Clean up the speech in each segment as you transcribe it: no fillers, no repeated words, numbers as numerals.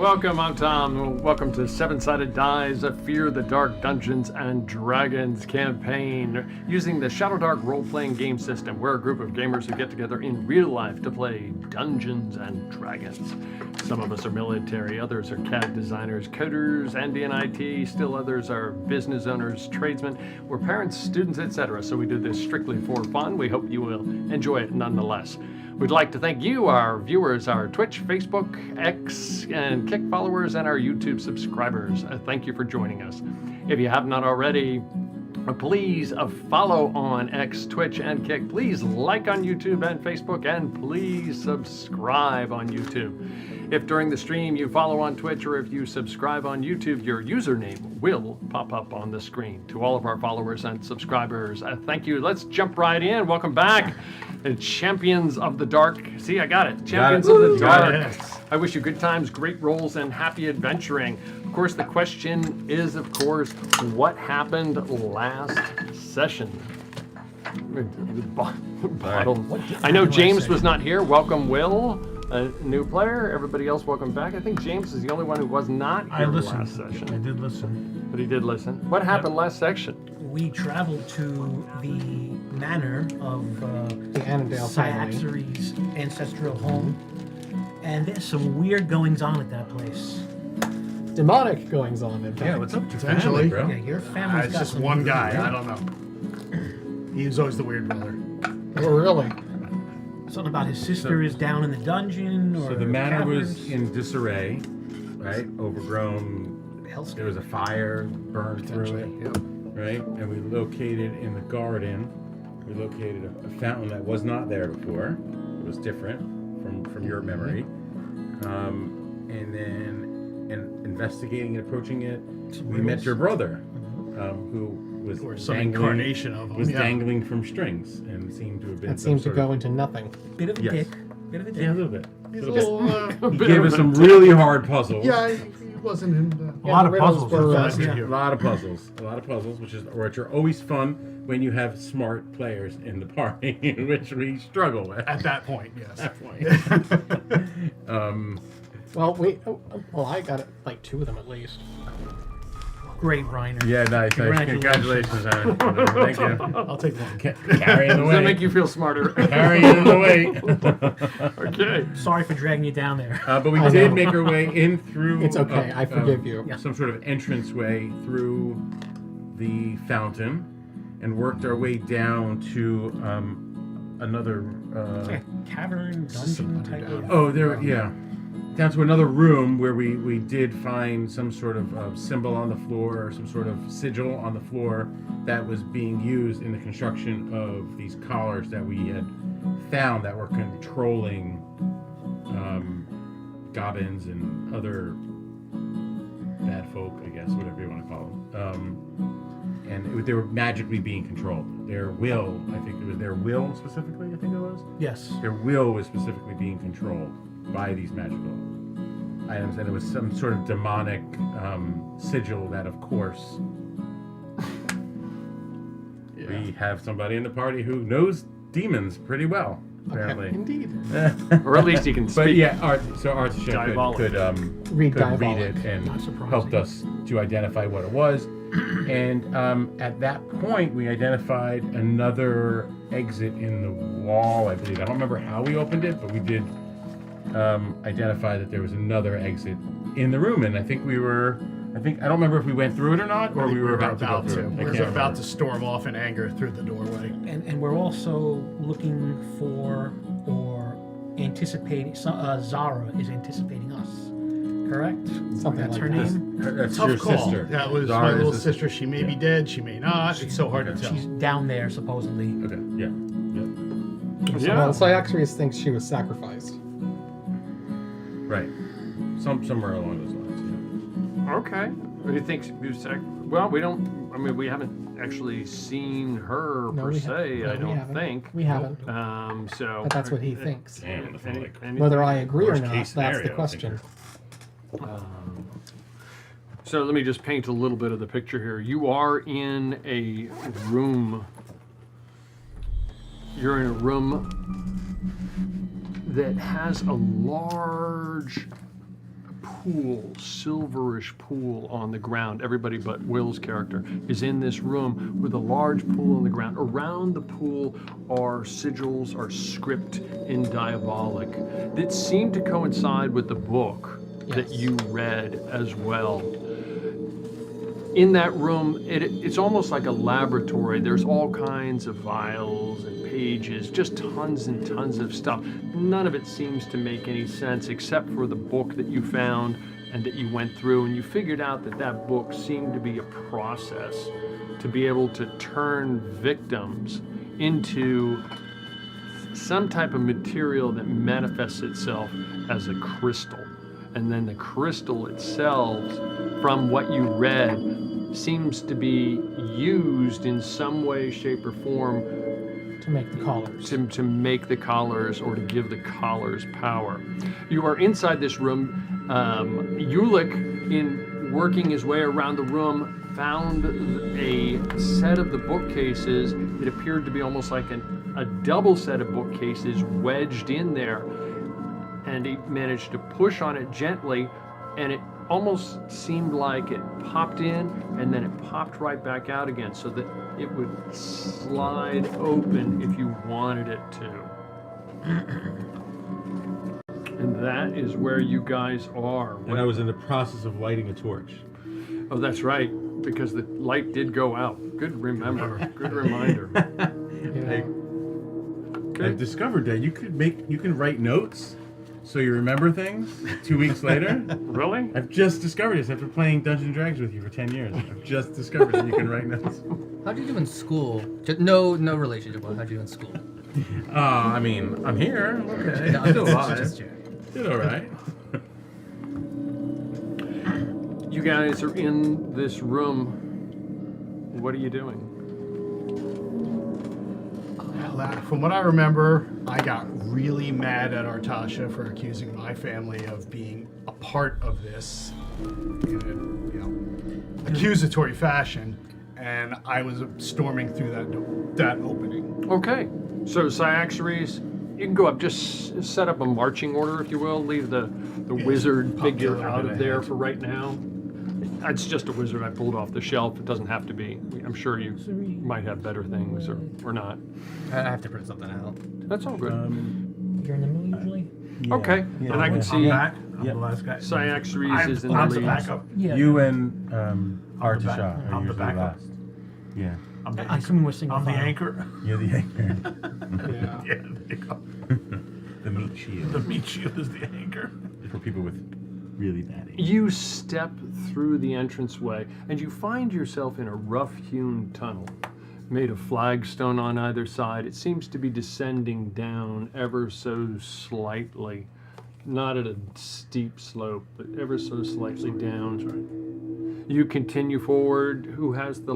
Welcome, I'm Tom. Welcome to Seven-Sided Dice, a Fear the Dark Dungeons and Dragons campaign using the Shadowdark role-playing game system. We're a group of gamers who get together in real life to play Dungeons and Dragons. Some of us are military, others are CAD designers, coders, and in IT. Still others are business owners, tradesmen. We're parents, students, etc. So we do this strictly for fun. We hope you will enjoy it nonetheless. We'd like to thank you, our viewers, our Twitch, Facebook, X, and Kick followers, and our YouTube subscribers. Thank you for joining us. If you have not already, please follow on X, Twitch, and Kick. Please like on YouTube and Facebook, and please subscribe on YouTube. If during the stream you follow on Twitch or if you subscribe on YouTube, your username will pop up on the screen. To all of our followers and subscribers, thank you. Let's jump right in. Welcome back. Champions of the Dark. See, I got it. Champions of the Dark. I wish you good times, great rolls, and happy adventuring. Of course, the question is, what happened last session? Bottom. I know James was not here. Welcome, Will. A new player. Everybody else, welcome back. I think James is the only one who was not here last session. I did listen. But he did listen. What happened last section? We traveled to the manor of The Annandale family. Cyaxary's ancestral home, and there's some weird goings on at that place. Demonic goings on, in fact. Yeah, what's up to Potentially. family, bro? Yeah, your family's It's got just some one weird- guy. I don't know. He was always the weird brother. Oh, really? Something about his sister is down in the dungeon, or So the manor was caverns. in disarray, right? Overgrown. Hellscape. There was a fire burned through it, Yep. right? And we located in the garden, we located a fountain that was not there before. It was different from your memory. And then investigating and approaching it, we met your brother, who was Or some dangling, incarnation of him. was yeah. dangling from strings and seemed to have been It some seemed to sort go of, into nothing. Bit of a Yes. dick. Bit of a dick. yeah, a little bit. He's a Little bit. little. He gave us some really hard puzzles. Yeah, he wasn't in the. A lot of riddles puzzles were were fast to yeah. hear. A lot of puzzles, which are always fun when you have smart players in the party, which we struggle with. At that point, yes. At that point. Well, I got it, like 2 of them at least. Great, Reiner. Yeah, nice. Congratulations, Aaron. Thank you. I'll take one. Carrying the Does that make weight. you feel smarter? Carrying the weight. Okay. Sorry for dragging you down there. But we I did know. make our way in through. It's okay, I forgive you. Some sort of entranceway through the fountain, and worked our way down to another. Yeah, cavern, dungeon type of. Down to another room where we did find some sort of symbol on the floor, or some sort of sigil on the floor that was being used in the construction of these collars that we had found that were controlling goblins and other bad folk, I guess, whatever you want to call them. They were magically being controlled. Their will, I think it was their will specifically, I think it was. Yes. Their will was specifically being controlled by these magical items, and it was some sort of demonic sigil that, of course, we have somebody in the party who knows demons pretty well, apparently. Indeed. Or at least he can speak. But yeah, Art Diabolic. could Read read diabolic. it and Not surprising. helped us to identify what it was. And at that point, we identified another exit in the wall, I believe. I don't remember how we opened it, but we did identify that there was another exit in the room. And I don't remember if we went through it or not, or we were about to go through it. I We were can't about remember. to storm off in anger through the doorway. And we're also looking for or anticipating. Zara is anticipating us. Correct? Something That's like her that. name. That's Tough your call. sister. That was Zara my is little the- sister. She may be dead. She may not. It's so hard to tell. She's down there supposedly. Okay, yeah. Yeah. Well, Cyaxaries thinks she was sacrificed. Right. Somewhere along those lines, yeah. Okay. What do you think? Well, we haven't actually seen her No, per we se, no, I we don't haven't. think. We haven't. So. But that's what he thinks. Damn, that's Any- like any- Whether I agree or worst not, case that's the scenario, I question. think. So let me just paint a little bit of the picture here. You are in a room. You're in a room that has a large pool, silverish pool on the ground. Everybody but Will's character is in this room with a large pool on the ground. Around the pool are sigils, are script in diabolic that seem to coincide with the book that you read as well. In that room, it's almost like a laboratory. There's all kinds of vials and pages, just tons and tons of stuff. None of it seems to make any sense except for the book that you found and that you went through, and you figured out that that book seemed to be a process to be able to turn victims into some type of material that manifests itself as a crystal. And then the crystal itself, from what you read, seems to be used in some way, shape, or form To make the collars. to make the collars or to give the collars power. You are inside this room. Ulick, in working his way around the room, found a set of the bookcases. It appeared to be almost like a double set of bookcases wedged in there. And he managed to push on it gently, and it almost seemed like it popped in and then it popped right back out again, so that it would slide open if you wanted it to. And that is where you guys are. And I was in the process of lighting a torch. Oh, that's right, because the light did go out. Good remember. Good reminder. I've discovered that you can write notes so you remember things 2 weeks later. Really? I've just discovered this after playing Dungeons and Dragons with you for 10 years. I've just discovered that you can write notes. How'd you do in school? No relationship. How'd you do in school? I mean, I'm here. Okay. No, I'm still alive. Did all right. You guys are in this room. What are you doing? From what I remember, I got really mad at Artasha for accusing my family of being a part of this in a, accusatory fashion, and I was storming through that opening. Okay, so Cyaxares, you can go up, just set up a marching order, if you will. Leave the wizard pop figure her out over of the there head. for right now. It's just a wizard I pulled off the shelf. It doesn't have to be. I'm sure you might have better things or not. I have to print something out. That's all good. You're in the middle usually? Okay, and I can see I'm the last guy. Cyaxares is in the I'm the lead. backup. Yeah. You and Artasha back- are I'm the usually backup. last. Yeah. I'm the I assume we're single I'm the file. anchor. You're the anchor. Yeah. Yeah, there you go. The meat shield. The meat shield is the anchor. For people with really bad aim. You step through the entranceway and you find yourself in a rough-hewn tunnel made of flagstone on either side. It seems to be descending down ever so slightly, not at a steep slope, but ever so slightly down. You continue forward. Who has the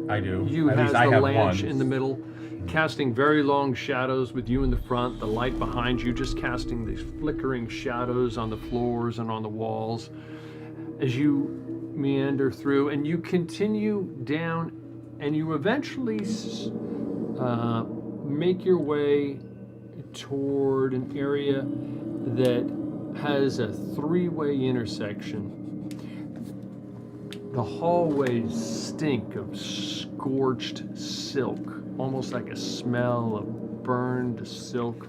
I do. You At has least I the have lanch one. in the middle, casting very long shadows with you in the front, the light behind you, just casting these flickering shadows on the floors and on the walls as you meander through, and you continue down, and you eventually make your way toward an area that has a three-way intersection. The hallways stink of scorched silk, almost like a smell of burned silk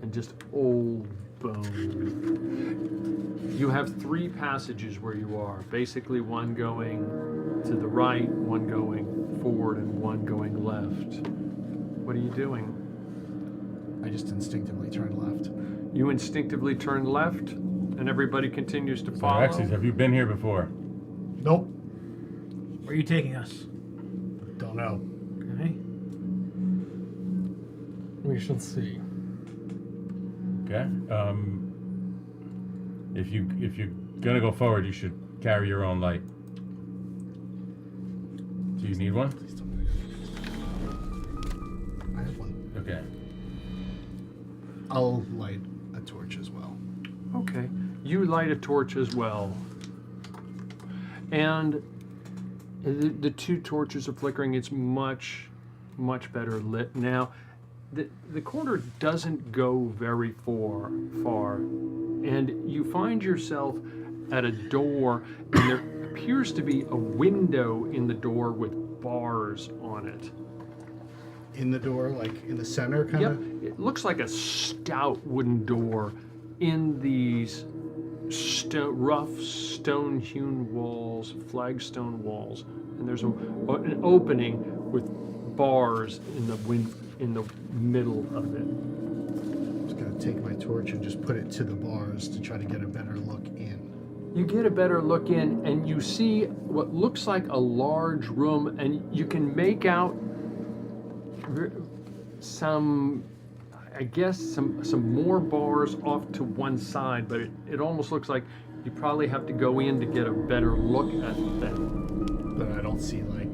and just old bone. You have three passages where you are, basically one going to the right, one going forward, and one going left. What are you doing? I just instinctively turned left. You instinctively turn left, and everybody continues to follow. Actually, have you been here before? Nope. Where are you taking us? Don't know. Okay. We shall see. Okay. If you're gonna go forward, you should carry your own light. Do you need one? I have one. Okay. I'll light a torch as well. Okay, you light a torch as well. And the two torches are flickering. It's much, much better lit now. The corner doesn't go very far, and you find yourself at a door, and there appears to be a window in the door with bars on it. In the door, like in the center, kind Yep, of. it looks like a stout wooden door in these rough stone-hewn walls, flagstone walls, and there's an opening with bars in the middle of it. I'm just gonna take my torch and just put it to the bars to try to get a better look in. You get a better look in, and you see what looks like a large room, and you can make out some, I guess, some more bars off to one side, but it almost looks like you probably have to go in to get a better look at them. But I don't see like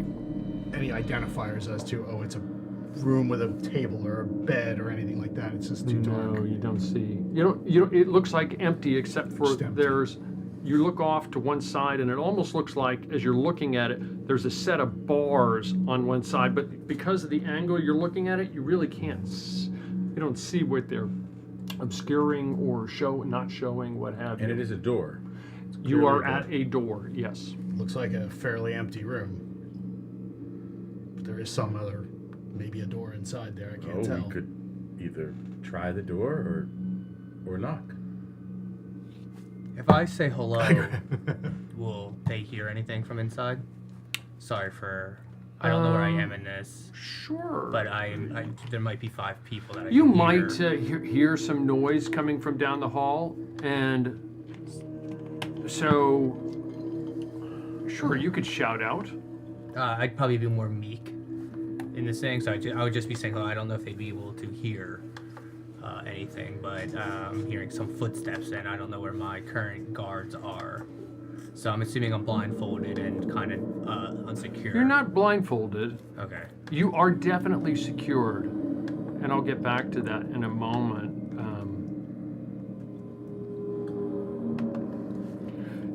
any identifiers as to, oh, it's a room with a table or a bed or anything like that. It's just too dark. No, you don't see. You don't. It looks like empty, except for Just empty. You look off to one side, and it almost looks like, as you're looking at it, there's a set of bars on one side. But because of the angle you're looking at it, you really can't. You don't see what they're obscuring or not showing, what have you. And it is a door. You are clearly a at a door. Yes. Looks like a fairly empty room. But there is some other, maybe a door inside there. I can't tell. We could either try the door or knock. If I say hello, will they hear anything from inside? Sorry for... I don't know where I am in this, Sure. but there might be 5 people that I You can might hear. hear some noise coming from down the hall, and so sure, you could shout out. I'd probably be more meek in this thing, so I would just be saying, I don't know if they'd be able to hear anything, but I'm hearing some footsteps, and I don't know where my current guards are. So I'm assuming I'm blindfolded and kind of unsecure. You're not blindfolded. Okay. You are definitely secured, and I'll get back to that in a moment.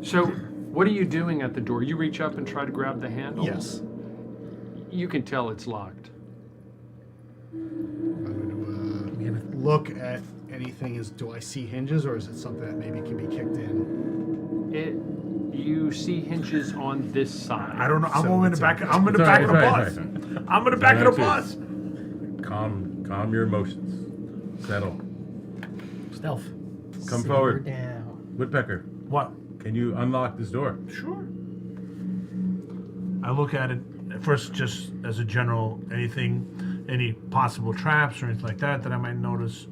So, what are you doing at the door? You reach up and try to grab the handle? Yes. You can tell it's locked. I'm going to look at anything. Do I see hinges, or is it something that maybe can be kicked in? You see hinges on this side. I don't know. I'm So over in the it's back. okay. I'm in the It's back of the all right, bus. it's all right, I'm in the back of the That's bus. Calm your emotions. Settle. Stealth. Come Simmer forward. down. Woodpecker, What? can you unlock this door? Sure. I look at it at first just as a general, any possible traps or anything like that I might notice.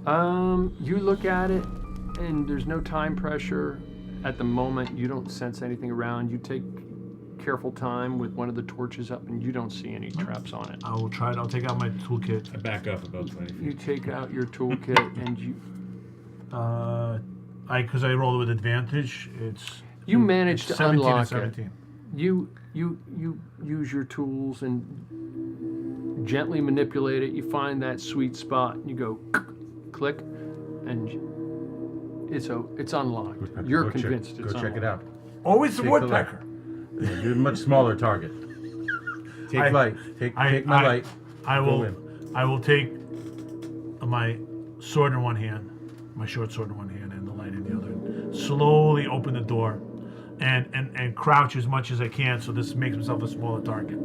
You look at it, and there's no time pressure at the moment. You don't sense anything around. You take careful time with one of the torches up, and you don't see any traps on it. I will try it. I'll take out my toolkit. I back up about 20 feet. You take out your toolkit, and you Because I rolled with advantage, it's... You manage it's to 17 and unlock it. 17. you use your tools and gently manipulate it. You find that sweet spot, and you go click, and it's unlocked. Woodpecker, You're go check- convinced it's Go unlocked. check it out. Always the Take the light. woodpecker. Yeah, you're a much smaller target. Take I- light. Take my light. I Go will. in. I will take my sword in one hand, my short sword in one hand, and the light in the other. Slowly open the door, and crouch as much as I can, so this makes myself a smaller target.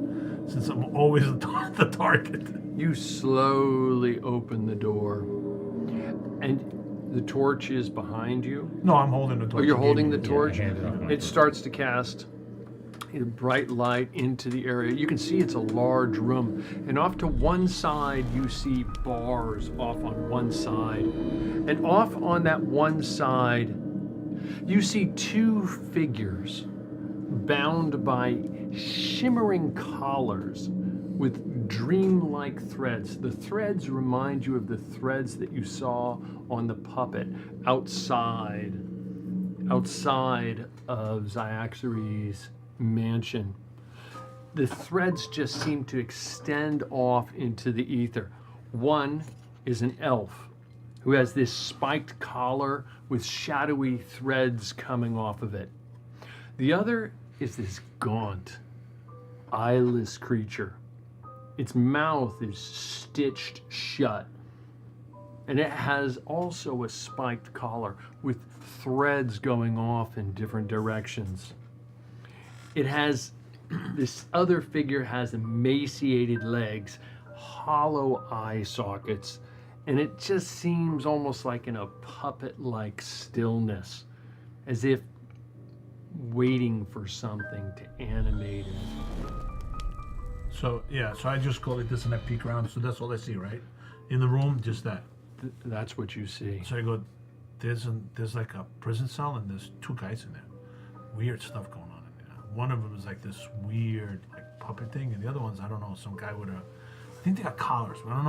Since I'm always the target. You slowly open the door, and the torch is behind you. No, I'm holding the torch. Oh, you're You holding the gave me- torch? I handed off my It torch. starts to cast a bright light into the area. You can see it's a large room. And off to one side, you see bars off on one side. And off on that one side, you see 2 figures bound by shimmering collars with dreamlike threads. The threads remind you of the threads that you saw on the puppet outside of Zyaxares' mansion. The threads just seem to extend off into the ether. One is an elf who has this spiked collar with shadowy threads coming off of it. The other is this gaunt, eyeless creature. Its mouth is stitched shut, And it has also a spiked collar with threads going off in different directions. It has, this other figure has emaciated legs, hollow eye sockets, and it just seems almost like in a puppet-like stillness, as if waiting for something to animate it. So yeah, so I just go like this and I peek around. So that's all I see, right? In the room, just that. That's what you see. So I go, there's like a prison cell and there's two guys in there. Weird stuff going on in there. One of them is like this weird like puppet thing, and the other one's, I don't know, some guy with a, I think they got collars. But I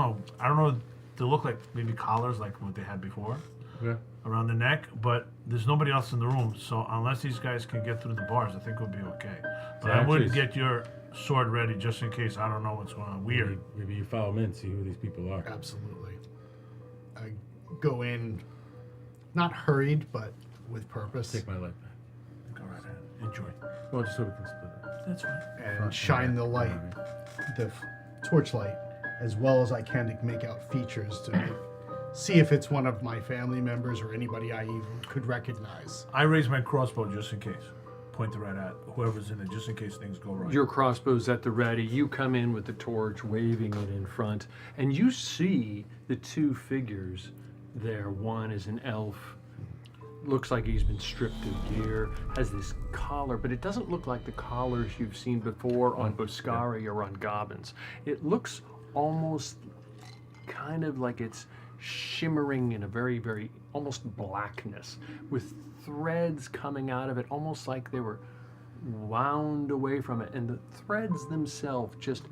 don't know. They look like maybe collars like what they had before. Yeah. Around the neck, but there's nobody else in the room. So unless these guys can get through the bars, I think we'll be okay. But I would get your sword ready just in case. I don't know what's going on. Weird. Maybe you follow them in, see who these people are. Absolutely. I go in, not hurried, but with purpose, Take my life back. Go right ahead. Enjoy. Well, just so we can split it. That's fine. and shine the light, the torchlight, as well as I can to make out features to see if it's one of my family members or anybody I even could recognize. I raise my crossbow just in case. Point it right at whoever's in it, just in case things go wrong. Your crossbow's at the ready. You come in with the torch, waving it in front, and you see the two figures there. One is an elf. Looks like he's been stripped of gear, has this collar, but it doesn't look like the collars you've seen before on Boscari or on Gobbins. It looks almost kind of like it's shimmering in a very, very almost blackness with threads coming out of it, almost like they were wound away from it, and the threads themselves just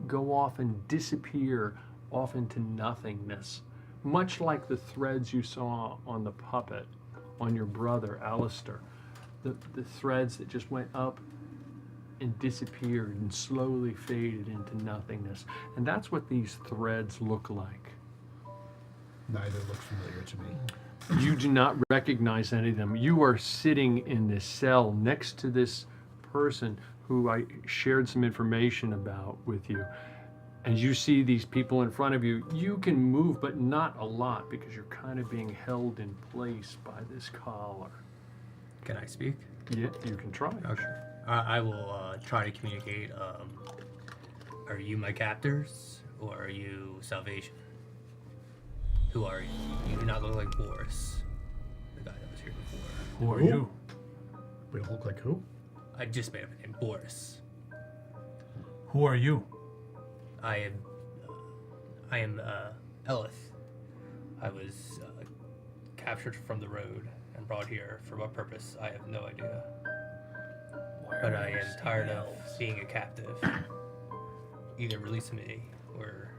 go off and disappear off into nothingness, much like the threads you saw on the puppet on your brother Alistair, the threads that just went up and disappeared and slowly faded into nothingness. And that's what these threads look like. Neither look familiar to me. You do not recognize any of them. You are sitting in this cell next to this person who I shared some information about with you. And you see these people in front of you. You can move, but not a lot because you're kind of being held in place by this collar. Can I speak? Yeah, you can try. Okay. I will try to communicate. Are you my captors, or are you Salvation? Who are you? You do not look like Boris, the guy that was here before. Who are Who? you? We look like who? I just made up a name, Boris. Who are you? I am Elith. I was captured from the road and brought here. For what purpose, I have no idea. But I am tired of being a captive. Either release me or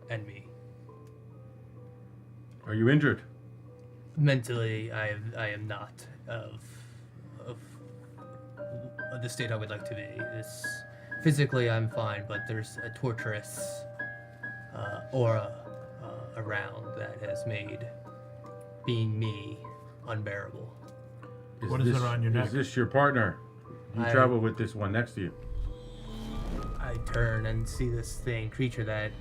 end me. Are you injured? Mentally, I am not of the state I would like to be. Physically, I'm fine, but there's a torturous aura around that has made being me unbearable. What is it on your neck? Is this your partner? You travel with this one next to you. I turn and see this creature that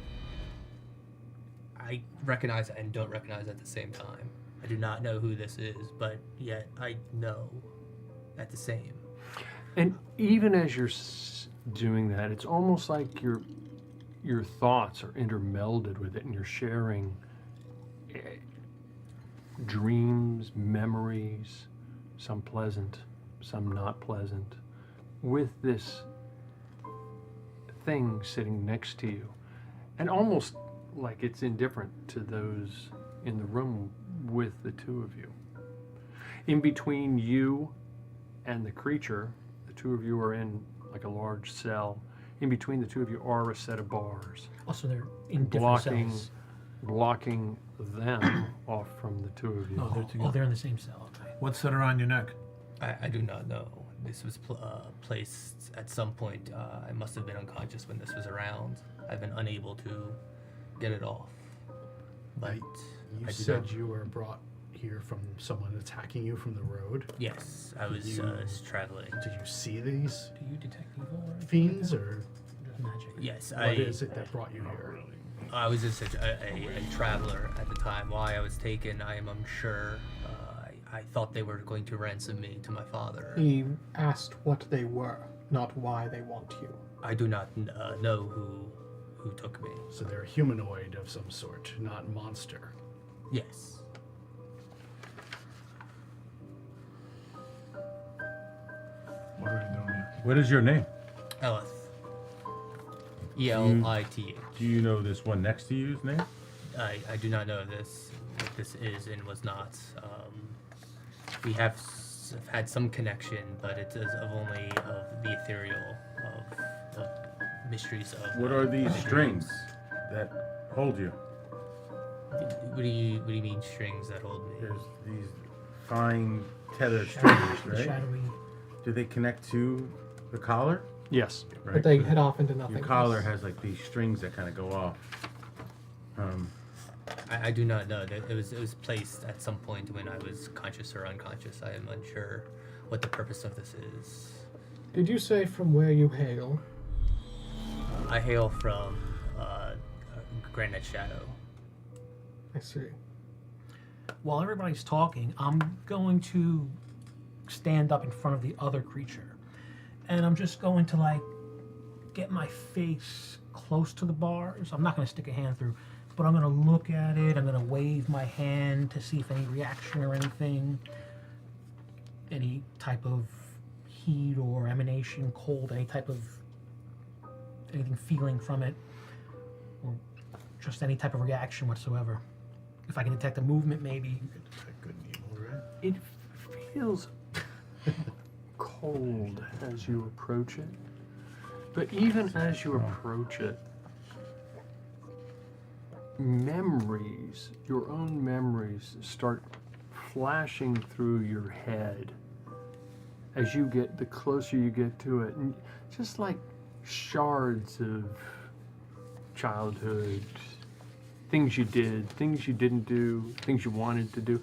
I recognize and don't recognize at the same time. I do not know who this is, but yet I know at the same. And even as you're doing that, it's almost like your thoughts are intermelded with it, and you're sharing dreams, memories, some pleasant, some not pleasant, with this thing sitting next to you, and almost like it's indifferent to those in the room with the two of you. In between you and the creature, the two of you are in like a large cell. In between the two of you are a set of bars, Also, they're in different blocking cells. blocking them off from the two of you. No, they're Oh, together. they're in the same cell. Okay. What's that around your neck? I do not know. This was placed at some point. I must have been unconscious when this was around. I've been unable to get it off. But You I do said not- you were brought here from someone attacking you from the road. Yes, I was traveling. Did you see these Do you detect evil or anything? fiends, or Just magic? Yes, what is it that brought you here? I was just a traveler at the time. Why I was taken, I am unsure. I thought they were going to ransom me to my father. He asked what they were, not why they want you. I do not know who took me. So they're humanoid of some sort, not monster. Yes. What are you doing here? What is your name? Elith. Elith. Do you know this one next to you's name? I do not know what this is and was not. We have had some connection, but it is only of the ethereal, of the mysteries of. What are these strings that hold you? What do you mean strings that hold me? There's these fine tethered strings, The right? shadowy. Do they connect to the collar? Yes. Right. But they So head off into nothing. your collar has like these strings that kind of go off. I do not know. It was placed at some point when I was conscious or unconscious. I am unsure what the purpose of this is. Did you say from where you hail? I hail from Granite Shadow. I see. While everybody's talking, I'm going to stand up in front of the other creature. And I'm just going to, like, get my face close to the bars. I'm not going to stick a hand through, but I'm going to look at it. I'm going to wave my hand to see if any reaction or anything, any type of heat or emanation, cold, any type of anything feeling from it, or just any type of reaction whatsoever. If I can detect a movement, maybe. You could detect good and evil, right? It feels cold as you approach it. But even as you approach it, memories, your own memories, start flashing through your head as you get, the closer you get to it. And just like shards of childhood, things you did, things you didn't do, things you wanted to do,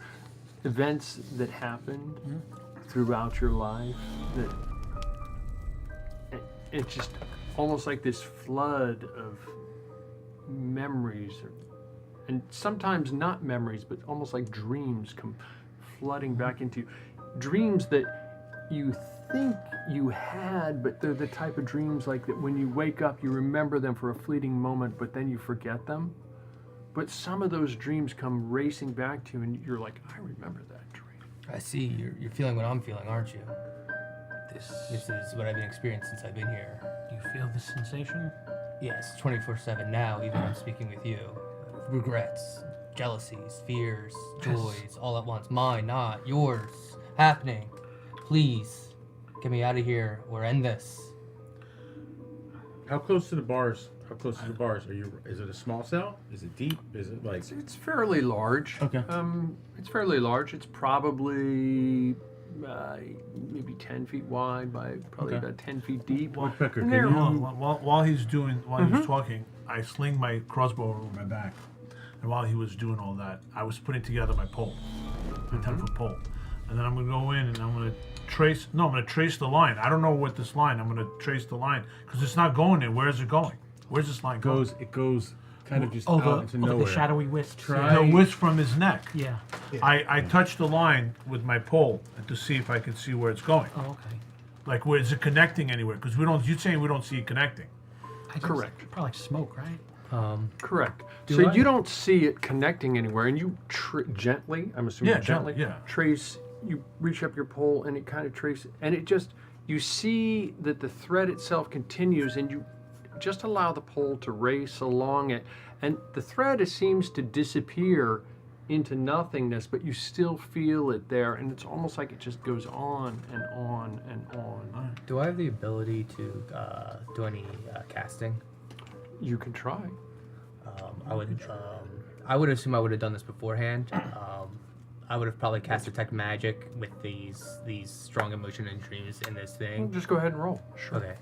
events that happened throughout your life, that it's just almost like this flood of memories, and sometimes not memories, but almost like dreams come flooding back into you. Dreams that you think you had, but they're the type of dreams like that when you wake up, you remember them for a fleeting moment, but then you forget them. But some of those dreams come racing back to you, and you're like, I remember that dream. I see. You're feeling what I'm feeling, aren't you? This is what I've been experiencing since I've been here. Do you feel the sensation? Yes, 24/7 now, even when I'm speaking with you. Regrets, jealousies, fears, joys, all at once. Mine, not yours. Happening. Please, get me out of here or end this. How close to the bars? How close to the bars are you? Is it a small cell? Is it deep? Is it like? It's fairly large. Okay. It's fairly large. It's probably maybe 10 feet wide by probably Okay. about 10 feet deep. Woodpecker, And can they're- you? While he's talking, I sling my crossbow over my back, and while he was doing all that, I was putting together my pole, my 10-foot pole, and then I'm gonna go in and I'm gonna trace. No, I'm gonna trace the line. I don't know what this line. I'm gonna trace the line because it's not going there. Where is it going? Where's this line going? It goes kind of just Oh, out into nowhere. the shadowy wisps. Try- The wisp from his neck. Yeah. I touch the line with my pole to see if I can see where it's going. Oh, okay. Like, where is it connecting anywhere? Because we don't. You're saying we don't see it connecting. I guess Correct. Probably like smoke, right? Correct. Do So I- you don't see it connecting anywhere, and you gently, I'm assuming Yeah, gently, yeah. trace, you reach up your pole and it kind of traces, and it just, you see that the thread itself continues, and you just allow the pole to race along it, and the thread seems to disappear into nothingness, but you still feel it there, and it's almost like it just goes on and on and on. Do I have the ability to do any casting? You can try. I would assume I would have done this beforehand. I would have probably cast detect magic with these strong emotion and dreams in this Well, thing. just go ahead and roll. Sure. Okay.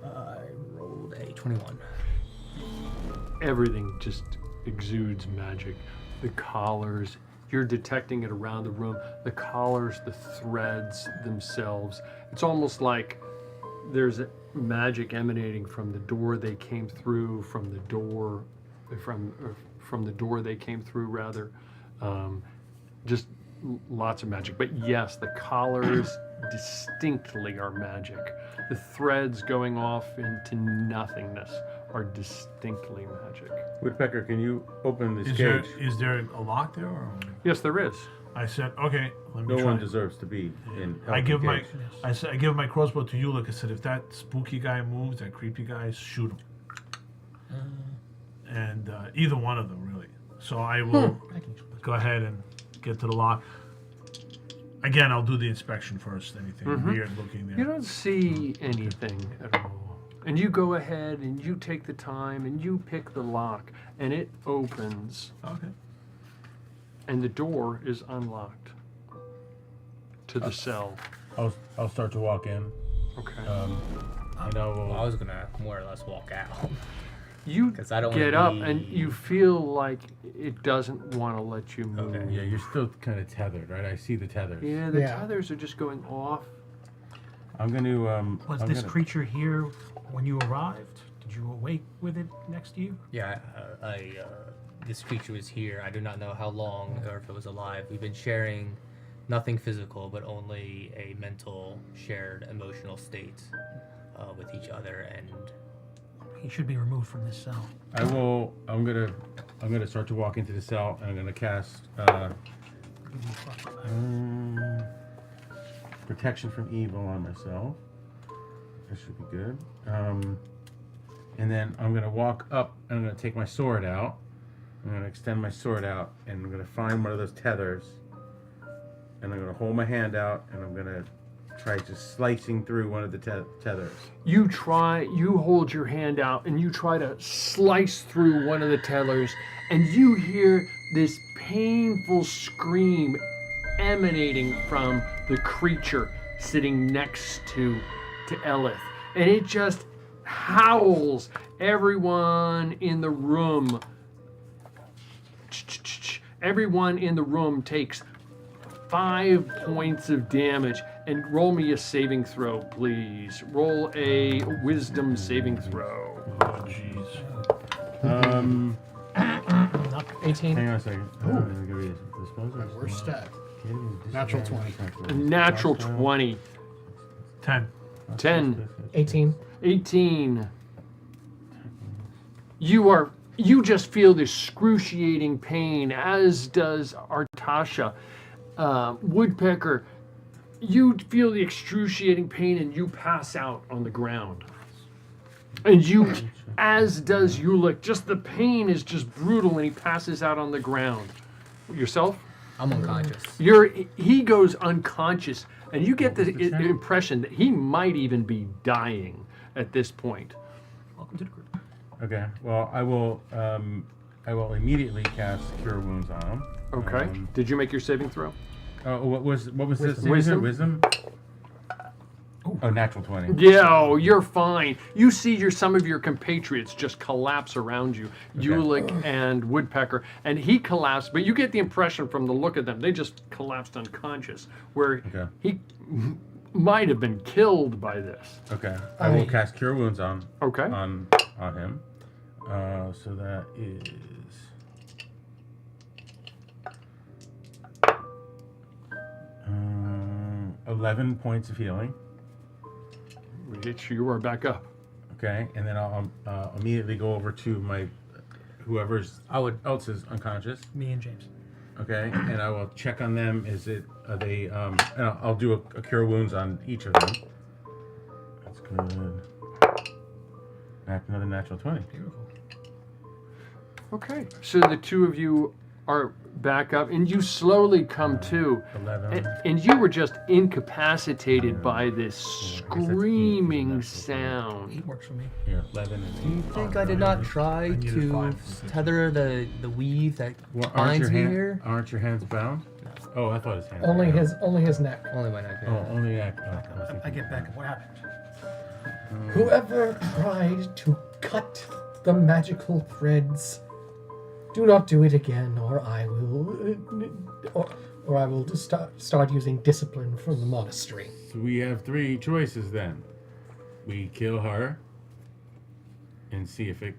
I rolled a 21. Everything just exudes magic. The collars, you're detecting it around the room. The collars, the threads themselves. It's almost like there's magic emanating from the door they came through, from the door they came through, rather. Just lots of magic. But yes, the collars distinctly are magic. The threads going off into nothingness are distinctly magic. Woodpecker, can you open this Is there cage? a lock there? Or? Yes, there is. I said, okay, let me No try. one deserves to be in. I give my, cage. I give my crossbow to Ulick. I said, if that spooky guy moves, that creepy guy, shoot him. And either one of them, really. So I will go ahead and get to the lock. Again, I'll do the inspection first. Anything weird looking there? You don't see anything at all. And you go ahead and you take the time and you pick the lock and it opens Okay. and the door is unlocked to the cell. I'll start to walk in. Okay. And I will. Well, I was gonna more or less walk out. You 'Cause I don't get wanna up be- and you feel like it doesn't want to let you move. Okay. Yeah, you're still kind of tethered, right? I see the tethers. Yeah, the Yeah. tethers are just going off. I'm going to. Was I'm this gonna- creature here when you arrived? Did you awake with it next to you? Yeah, this creature was here. I do not know how long or if it was alive. We've been sharing nothing physical, but only a mental, shared, emotional state with each other. And He should be removed from this cell. I will. I'm gonna start to walk into the cell, and I'm gonna cast protection from evil on myself. That should be good. And then I'm gonna walk up, and I'm gonna take my sword out. I'm gonna extend my sword out, and I'm gonna find one of those tethers, and I'm gonna hold my hand out, and I'm gonna try just slicing through one of the tethers. You hold your hand out and you try to slice through one of the tethers, and you hear this painful scream emanating from the creature sitting next to Elith. And it just howls. Everyone in the room takes 5 points of damage. And roll me a saving throw, please. Roll a wisdom saving throw. Oh, jeez. 18. Hang on a second. My worst stat. Natural 20. Natural 20. 10. 10. 18. 18. You just feel this excruciating pain, as does Artasha. Woodpecker, you feel the excruciating pain and you pass out on the ground. And you, as does Ulick, just the pain is just brutal and he passes out on the ground. Yourself? I'm unconscious. He goes unconscious and you get the impression that he might even be dying at this point. Welcome to the group. Okay. Well, I will immediately cast Cure Wounds on him. Okay. Did you make your saving throw? What was this? Wisdom? Wisdom. Oh, natural 20. Yeah, you're fine. You see some of your compatriots just collapse around you, Ulick and Woodpecker, and he collapsed, but you get the impression from the look of them, they just collapsed unconscious, where he might have been killed by this. Okay. I will cast Cure Wounds on Okay. on him. So that is 11 points of healing. You are back up. Okay, and then I'll immediately go over to my whoever's else is unconscious. Me and James. Okay, and I will check on them. Are they? And I'll do a Cure Wounds on each of them. That's good. Another natural 20. Beautiful. Okay, so the two of you are back up, and you slowly come to. 11. And you were just incapacitated by this screaming sound. 8 works for me. Here, 11 Do you think I did not try needed to 5. tether the weave that Well, binds me here? Aren't your hands bound? Oh, I thought his hands. Only were his neck. Only my neck. Oh, only neck. Oh, I get back at what happened. Whoever tried to cut the magical threads, do not do it again, or I will just start using discipline from the monastery. So we have 3 choices then. We kill her and see if it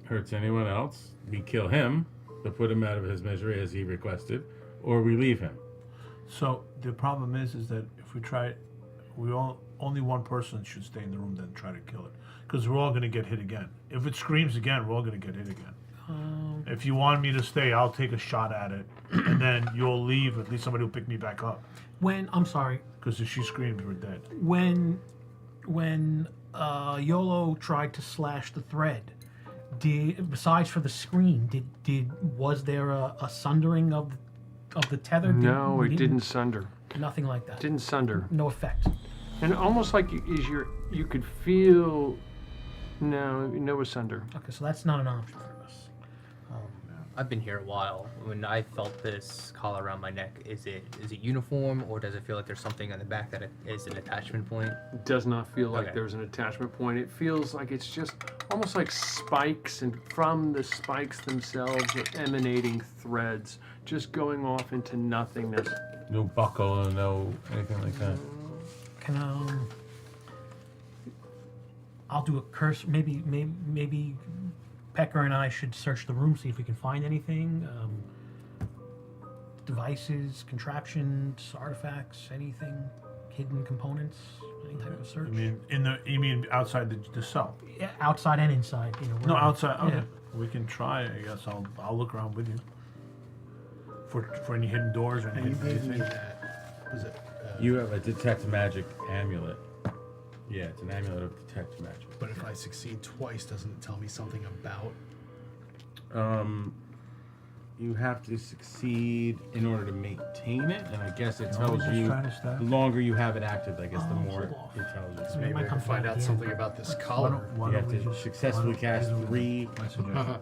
hurts anyone else. We kill him to put him out of his misery as he requested, or we leave him. So the problem is that if we try, only one person should stay in the room then try to kill it, because we're all going to get hit again. If it screams again, we're all going to get hit again. If you want me to stay, I'll take a shot at it, and then you'll leave. At least somebody will pick me back up. I'm sorry. Because if she screams, we're dead. When YOLO tried to slash the thread, besides for the scream, was there a sundering of the tether? No, it didn't sunder. Nothing like that. Didn't sunder. No effect. And almost like you could feel. No asunder. Okay, so that's not an option for us. I've been here a while. When I felt this collar around my neck, is it uniform, or does it feel like there's something on the back that is an attachment point? It does not feel like Okay. there's an attachment point. It feels like it's just almost like spikes, and from the spikes themselves are emanating threads, just going off into nothingness. No buckle, no anything like that. I'll do a curse. Maybe Pecker and I should search the room, see if we can find anything. Devices, contraptions, artifacts, anything, hidden components, any type of search. You mean outside the cell? Yeah, outside and inside. No, outside. Okay, Yeah. we can try. I guess I'll look around with you for any hidden doors or And you anything. gave me that. Was it? You have a detect magic amulet. Yeah, it's an amulet of detect magic. But if I succeed twice, doesn't it tell me something about? You have to succeed in order to maintain it, and I guess it Can I tells just you try to stab? the longer you have it active, I guess the more hold off. it tells you. Maybe might I come can find back out in. something about this collar. Why You don't have we to just successfully cast my 3 suggestion.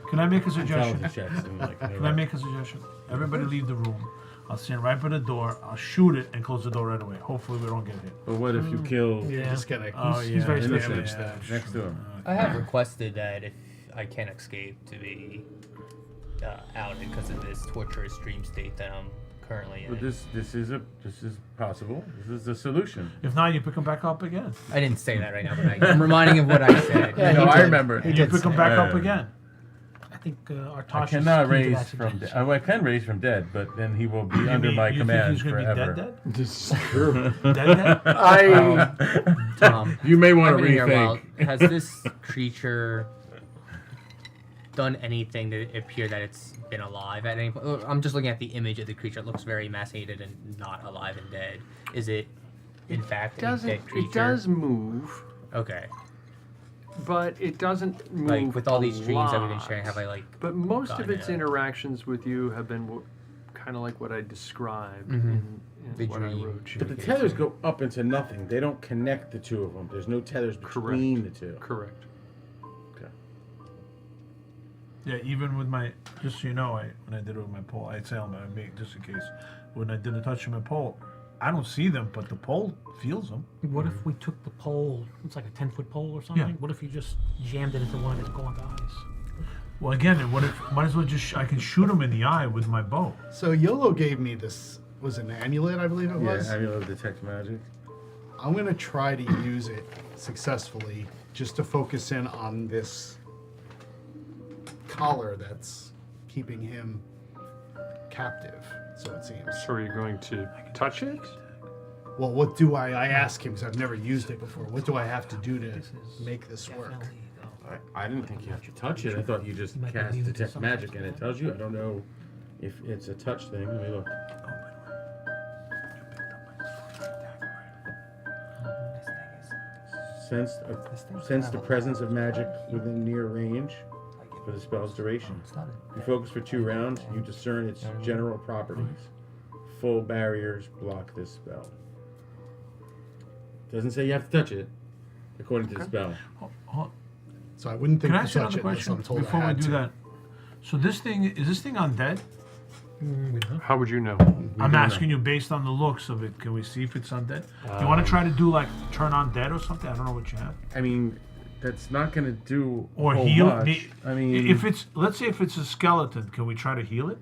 Can I make a suggestion? intelligence checks. And like, Can I make a suggestion? Everybody leave the room. I'll stand right by the door. I'll shoot it and close the door right away. Hopefully we don't get hit. But what if you kill You're just gonna. He's very innocent specific. damage next to him? I have requested that if I can't escape to be outed because of this torturous dream state that I'm currently in. But this is possible. This is a solution. If not, you pick them back up again. I didn't say that right now, but I'm reminding him of what I said. Yeah, No, he I did. remember. You pick them back up Uh, again. I think our I Tosh cannot is key to raise that from dead. suggestion. I can raise from dead, but then he will be You under mean- my you command think he's gonna forever. be dead? This is true. Dead? Tom, You may want I've to been here a while. rethink. Has this creature done anything to appear that it's been alive at any point? Or I'm just looking at the image of the creature. It looks very emaciated and not alive and dead. Is it, in fact, a dead creature? It does move, Okay. but it doesn't move. Like, with all these a dreams that we've been lot. sharing, have I, like... But most of gotten its it? interactions with you have been kind of like what I described Mhm. in The what I dream. wrote you. But the tethers go up into nothing. They don't connect the two of them. There's no tethers between the two. Correct. Yeah, even with my, just so you know, when I did it with my pole, I'd say on my make just in case. When I did a touch of my pole, I don't see them, but the pole feels them. What if we took the pole? It's like a 10-foot pole or something. Yeah. What if you just jammed it into one of his gaunt eyes? Well, again, what if might as well just I can shoot them in the eye with my bow. So YOLO gave me this. Was an amulet, I believe it Yeah, was. amulet of detect magic. I'm gonna try to use it successfully, just to focus in on this collar that's keeping him captive. So it seems. So are you going to touch it? Well, what do I ask him because I've never used it before. What do I have to do to This is make this work? definitely, I didn't think you have to touch it. I thought you just You might cast leave it to detect someone magic and it tells you. I don't know if it's a touch thing. Let me look. Sense the presence of magic within near range for the spell's duration. You focus for 2 rounds. You discern its general properties. Full barriers block this spell. Doesn't say you have to touch it, according to the spell. So I wouldn't think Can I to ask you touch another it unless question I'm told before I we had do to. that? So is this thing undead? How would you know? I'm asking you based on the looks of it. Can we see if it's undead? You want to try to do like turn on dead or something? I don't know what you have. I mean, that's not going to do Or a whole heal. much. I mean, if it's let's say if it's a skeleton, can we try to heal it?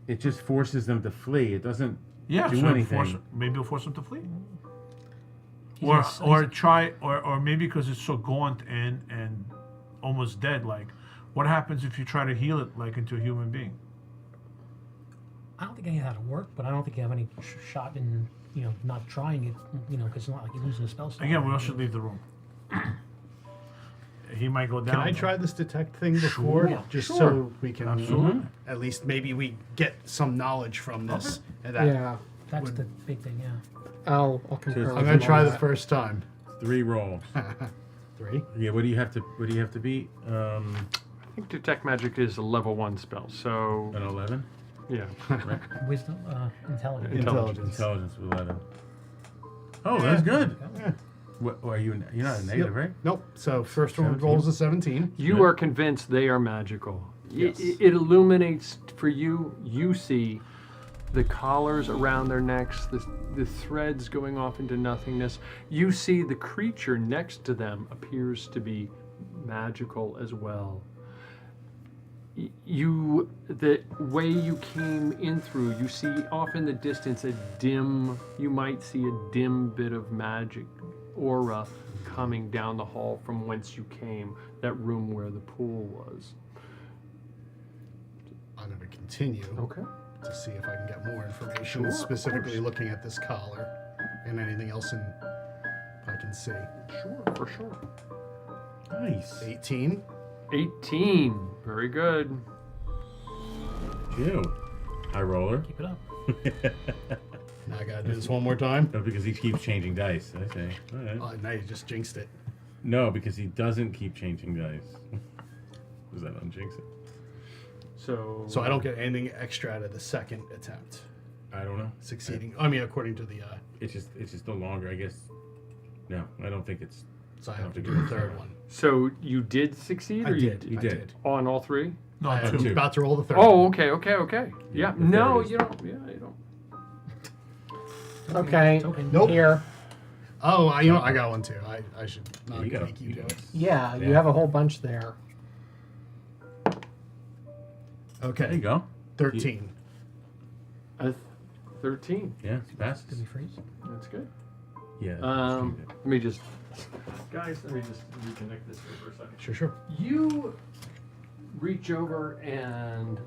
it just forces them to flee. It doesn't Yeah, do so anything. maybe it'll force them to flee. Or maybe because it's so gaunt and almost dead. Like, what happens if you try to heal it like into a human being? I don't think any of that would work, but I don't think you have any shot in not trying it. Because it's not like you're losing a spell slot. Again, we all should leave the room. He might go down. Can I try this detect thing before? Sure. Just Sure. so we can Absolutely. at least maybe we get some knowledge from this. And that Yeah. That's the big thing, yeah. I'll concur. I'm with gonna you try on the that. first time. 3 rolls. 3. Yeah. What do you have to beat? I think detect magic is a level 1 spell, so An 11. yeah. Wisdom, intelligence. Intelligence with 11. Oh, that's good. Yeah. What are you? You're not a negative, right? Nope. So first one 17. rolls a 17. You are convinced they are magical. Yes. It illuminates for you. You see the collars around their necks, the threads going off into nothingness. You see the creature next to them appears to be magical as well. The way you came in through, you see off in the distance you might see a dim bit of magic aura coming down the hall from whence you came, that room where the pool was. I'm gonna continue Okay. to see if I can get more information, Sure, of specifically course. looking at this collar and anything else I can see. Sure, for sure. Nice. 18. 18. Very good. You. High roller. Keep it up. Now I gotta do this one more time. No, because he keeps changing dice. I say. All right. Oh, now you just jinxed it. No, because he doesn't keep changing dice. Does that unjinx it? So I don't get anything extra out of the second attempt. I don't know. Succeeding. I mean, according to the. It's just no longer. I guess. No, I don't think it's. So I have to do the third one. So you did succeed, or I you did. You I did. did. on all 3? No, I'm two. about to roll the third. Oh, one. okay. Yeah. the No, third is- you don't. Yeah, you don't. Okay. Token. Nope. Here. Oh, I got one too. I should not You make you do it. Yeah, you Yeah. have a whole bunch there. Okay. There you go. 13. 13. Yeah, it's fast. Did we freeze? That's good. Yeah. Let me just reconnect this here for a second. Sure. You reach over and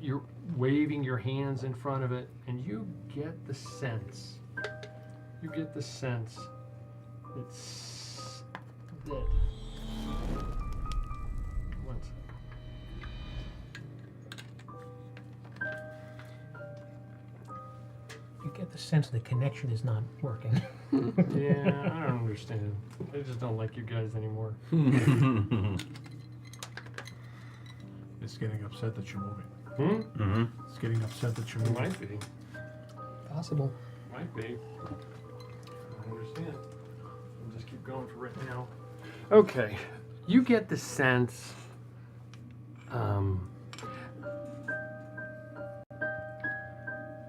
you're waving your hands in front of it, and you get the sense. It's that. One second. You get the sense the connection is not working. Yeah, I don't understand. I just don't like you guys anymore. It's getting upset that you're moving. Hmm? It's getting upset that you're It moving. might be. Possible. Might be. I don't understand. We'll just keep going for right now. Okay. You get the sense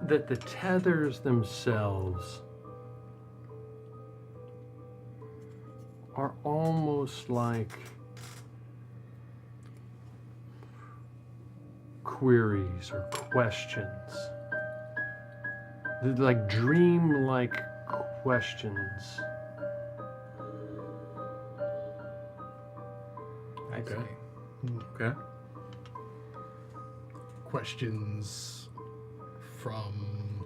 that the tethers themselves are almost like queries or questions. They're like dream-like questions. I Okay. see. Okay. Questions from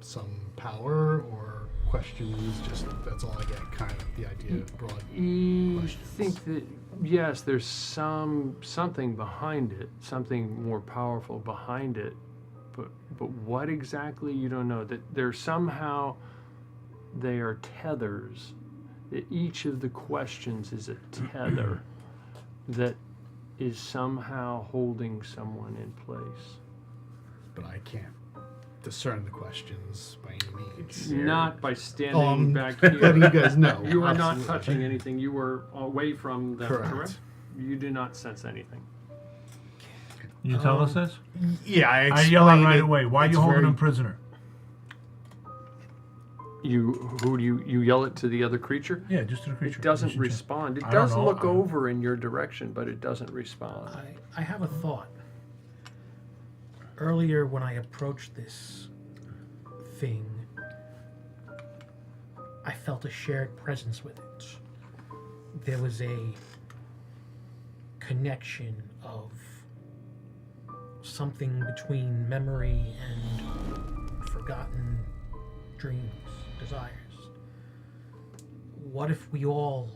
some power or questions just that's all I get, kind of the idea broad. You Questions. think that yes, there's something behind it, something more powerful behind it, but what exactly you don't know. That there's somehow they are tethers. That each of the questions is a tether that is somehow holding someone in place. But I can't discern the questions by any means. Not by standing back letting here. you guys know. You are not Absolutely. touching anything. You were away from them, Correct. correct? You do not sense anything. You tell us this? Yeah, I yell out explained right it. away. Why are you It's holding very- him prisoner? Who do you yell it to the other creature? Yeah, just to the creature. It doesn't Listen to- respond. It I don't does know. look I- over in your direction, but it doesn't respond. I have a thought. Earlier, when I approached this thing, I felt a shared presence with it. There was a connection of something between memory and forgotten dreams, desires. What if we all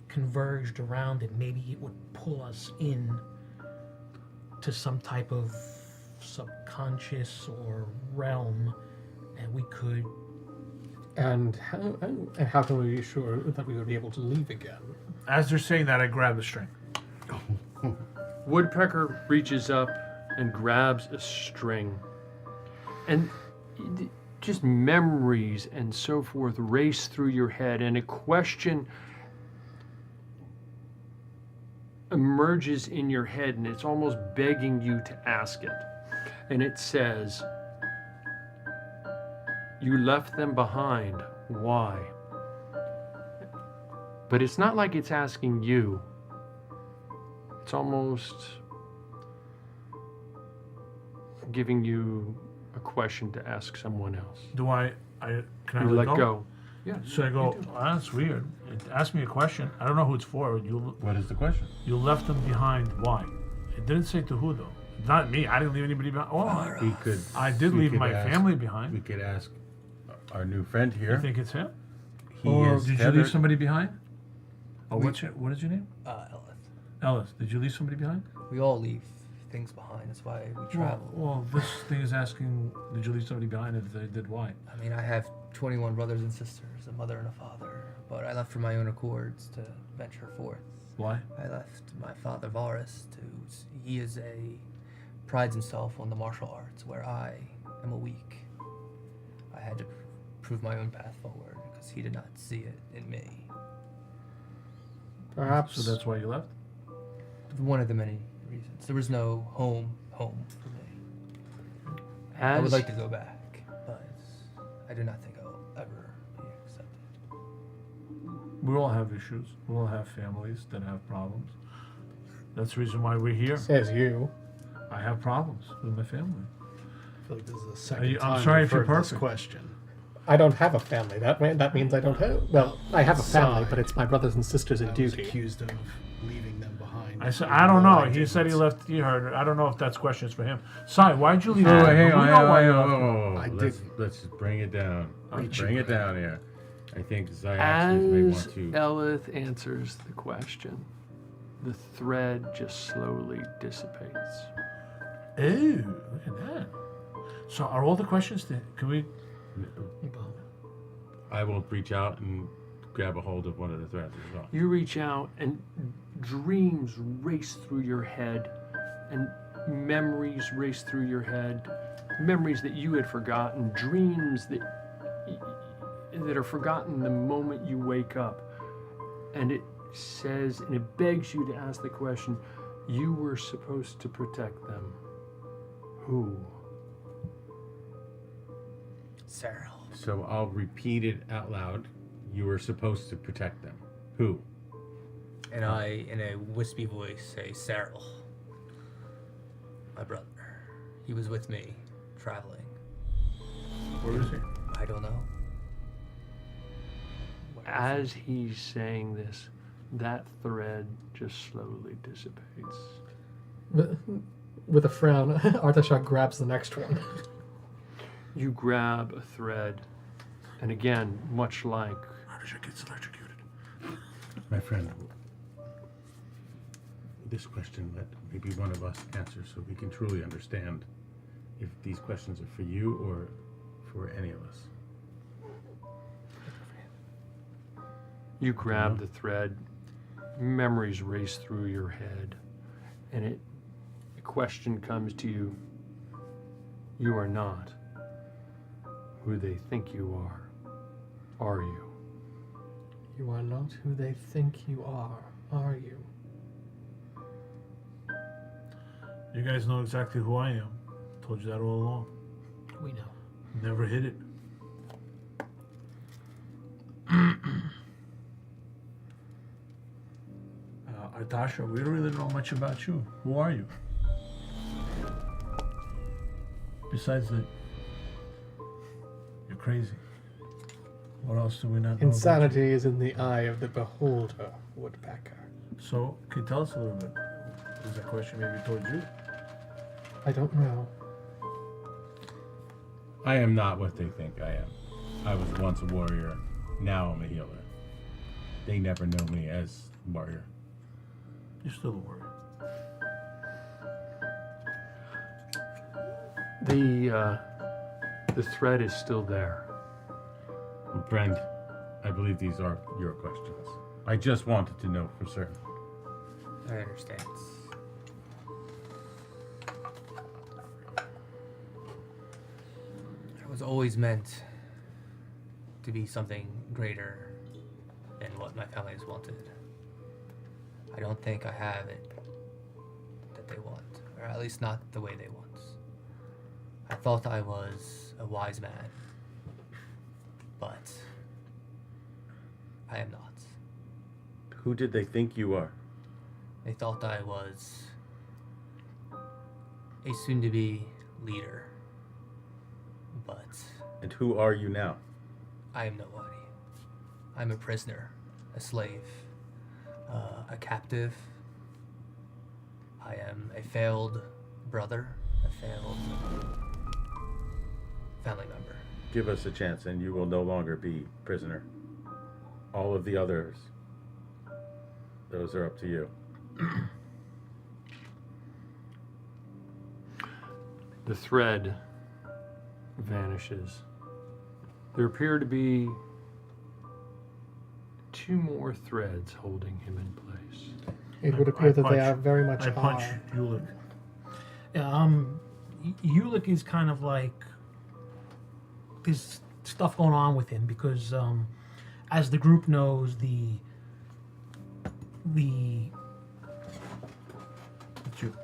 converged around it? Maybe it would pull us in to some type of subconscious or realm, and we could. And how can we be sure that we would be able to leave again? As they're saying that, I grab the string. Woodpecker reaches up and grabs a string, and just memories and so forth race through your head, and a question emerges in your head, and it's almost begging you to ask it. And it says, "You left them behind. Why?" But it's not like it's asking you. It's almost giving you a question to ask someone else. Do can I You let go? go. Yeah. So I go, oh, that's weird. It asked me a question. I don't know who it's for. What is the question? You left them behind. Why? It didn't say to who, though. Not me. I didn't leave anybody behind. Oh, We could. I did we leave could my ask- family We behind. could ask our new friend You here. think it's him? He Or is did you tethered. leave somebody behind? Oh, what is your name? Ellis. Ellis. Did you leave somebody behind? We all leave things behind. That's why we travel. Well, this thing is asking, did you leave somebody behind? If they did, why? I mean, I have 21 brothers and sisters, a mother and a father, but I left for my own accords to venture forth. Why? I left my father Varus he prides himself on the martial arts, where I am a weak. I had to prove my own path forward because he did not see it in me. Perhaps. So that's why you left? One of the many reasons. There was no home for me. I would As like to go back, but I do not think I'll ever be accepted. We all have issues. We all have families that have problems. That's the reason why we're here. Says you. I have problems with my family. I feel like this is the second I'm time sorry we've if you're heard this perfect. question. I don't have a family. That means I don't have. Well, I have a family, Sigh. but it's my brothers and sisters in I was duty. accused of leaving them behind. I said, even I don't though know. I He said he didn't. left. You heard it. I don't know if that's questions for him. Sai, why'd you leave? Oh, them? hang We on, know why you left them. I let's bring it down. Reach Bring it your down here. I think Zyaxis may As want to. Elith answers the question, the thread just slowly dissipates. Ooh, look at that. So are all the questions that can we? I will reach out and grab a hold of one of the threads as well. You reach out, and dreams race through your head, and memories race through your head, memories that you had forgotten, dreams that are forgotten the moment you wake up. And it says, and it begs you to ask the question, you were supposed to protect them. Who? Cyril. So I'll repeat it out loud. You were supposed to protect them. Who? And I, in a wispy voice, say, Cyril. My brother. He was with me, traveling. Where is he? I don't know. As he's saying this, that thread just slowly dissipates. With a frown, Artashok grabs the next one. You grab a thread, and again, much like Artichoke gets electrocuted. My friend. This question let maybe one of us answer so we can truly understand if these questions are for you or for any of us. you grab the thread, memories race through your head, and a question comes to you. You are not who they think you are you? You are not who they think you are you? You guys know exactly who I am. Told you that all along. We know. Never hid it. Artasha, we don't really know much about you. Who are you? Besides that, you're crazy. What else do we not know? about Insanity is in the eye of the beholder, woodpecker. you? So, can you tell us a little bit? Is that question maybe towards you? I don't know. I am not what they think I am. I was once a warrior. Now I'm a healer. They never know me as warrior. You're still a warrior. The thread is still there. Friend, I believe these are your questions. I just wanted to know for certain. I understand. I was always meant to be something greater than what my family has wanted. I don't think I have it that they want, or at least not the way they want. I thought I was a wise man, but I am not. Who did they think you are? They thought I was a soon-to-be leader, but And who are you now? I am nobody. I'm a prisoner, a slave, a captive. I am a failed brother, a failed family member. Give us a chance and you will no longer be prisoner. All of the others, those are up to you. The thread vanishes. There appear to be 2 more threads holding him in place. It would I appear that they punch- are very much I punch are. Ulick. Yeah, Ulick is kind of like there's stuff going on with him because as the group knows, the It's you.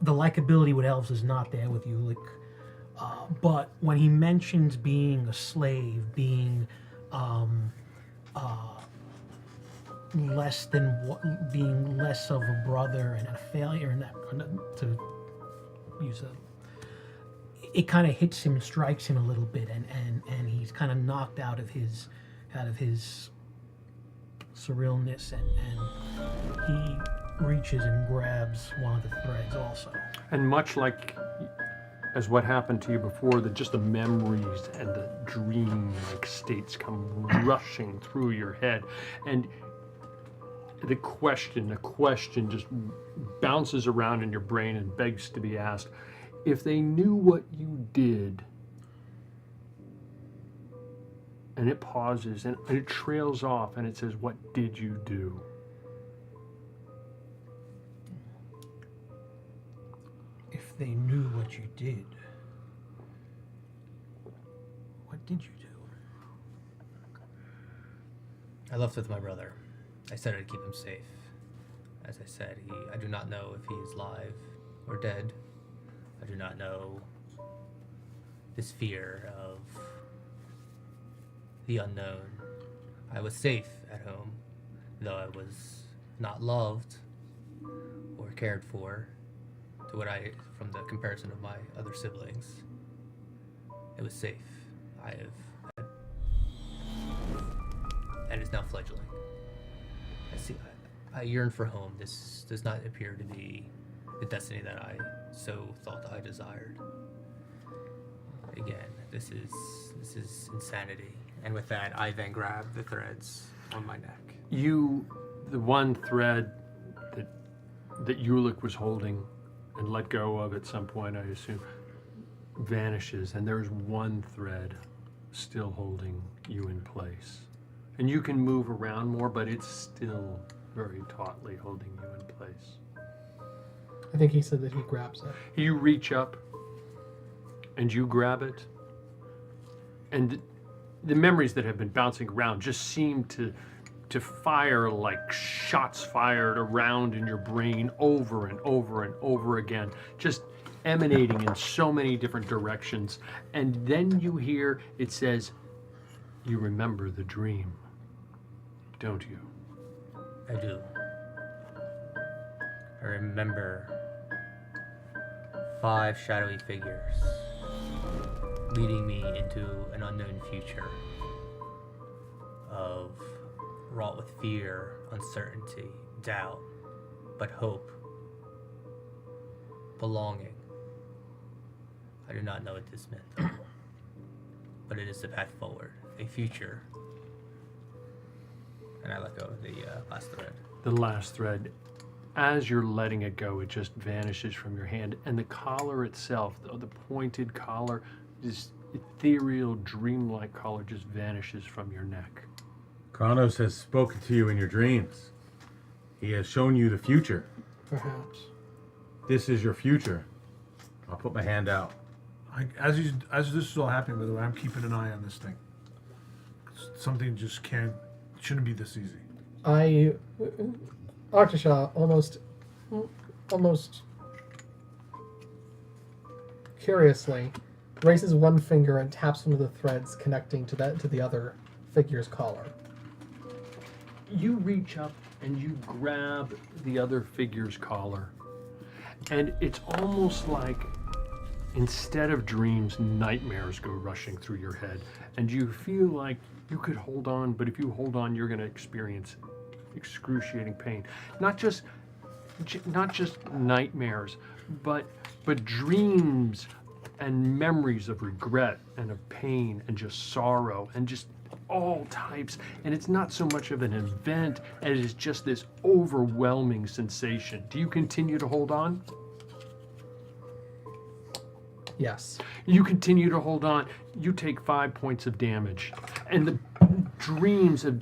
the likability with elves is not there with Ulick. But when he mentions being a slave, being less than being less of a brother and a failure, and that to use it kind of hits him and strikes him a little bit, and he's kind of knocked out of his surrealness, and he reaches and grabs one of the threads also. And much like as what happened to you before, just the memories and the dream-like states come rushing through your head, and the question just bounces around in your brain and begs to be asked: if they knew what you did, and it pauses and it trails off and it says, what did you do? If they knew what you did, what did you do? I left with my brother. I said I'd keep him safe. As I said, I do not know if he is alive or dead. I do not know this fear of the unknown. I was safe at home, though I was not loved or cared for from the comparison of my other siblings. It was safe. And it's now fledgling. I yearn for home. This does not appear to be the destiny that I so thought I desired. Again, this is insanity. And with that, I then grab the threads on my neck. The one thread that Ulick was holding and let go of at some point, I assume, vanishes, and there's one thread still holding you in place. And you can move around more, but it's still very tautly holding you in place. I think he said that he grabs it. You reach up and you grab it, and the memories that have been bouncing around just seem to fire like shots fired around in your brain over and over and over again, just emanating in so many different directions. And then you hear it says, you remember the dream, don't you? I do. I remember 5 shadowy figures leading me into an unknown future of wrought with fear, uncertainty, doubt, but hope, belonging. I do not know what this meant, though. But it is the path forward, a future. And I let go of the last thread. The last thread, as you're letting it go, it just vanishes from your hand. And the collar itself, the pointed collar, this ethereal, dreamlike collar just vanishes from your neck. Kronos has spoken to you in your dreams. He has shown you the future. Perhaps. This is your future. I'll put my hand out. As this is all happening, by the way, I'm keeping an eye on this thing. Something just shouldn't be this easy. Artishaw almost curiously raises one finger and taps one of the threads connecting to the other figure's collar. You reach up and you grab the other figure's collar. And it's almost like instead of dreams, nightmares go rushing through your head. And you feel like you could hold on, but if you hold on, you're going to experience excruciating pain. Not just nightmares, but dreams and memories of regret and of pain and just sorrow and just all types. And it's not so much of an event as it is just this overwhelming sensation. Do you continue to hold on? Yes. You continue to hold on. You take 5 points of damage. And the dreams of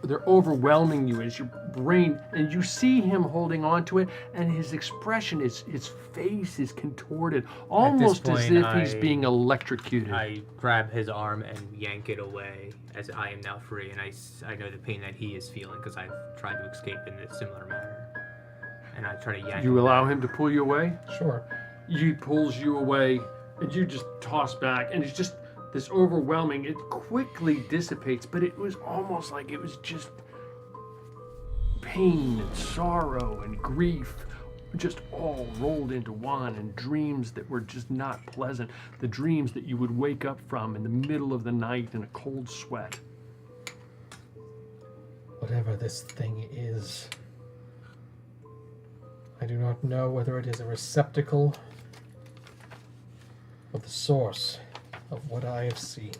they're overwhelming you as your brain, and you see him holding on to it, and his expression his face is contorted, almost as point, if he's being electrocuted. I grab his arm and yank it away as I am now free, and I know the pain that he is feeling because I've tried to escape in a similar manner. And I try to yank You him allow back. him to pull you away? Sure. He pulls you away, and you just toss back, and it's just this overwhelming. It quickly dissipates, but it was almost like it was just pain and sorrow and grief just all rolled into one, and dreams that were just not pleasant. The dreams that you would wake up from in the middle of the night in a cold sweat. Whatever this thing is, I do not know whether it is a receptacle or the source of what I have seen.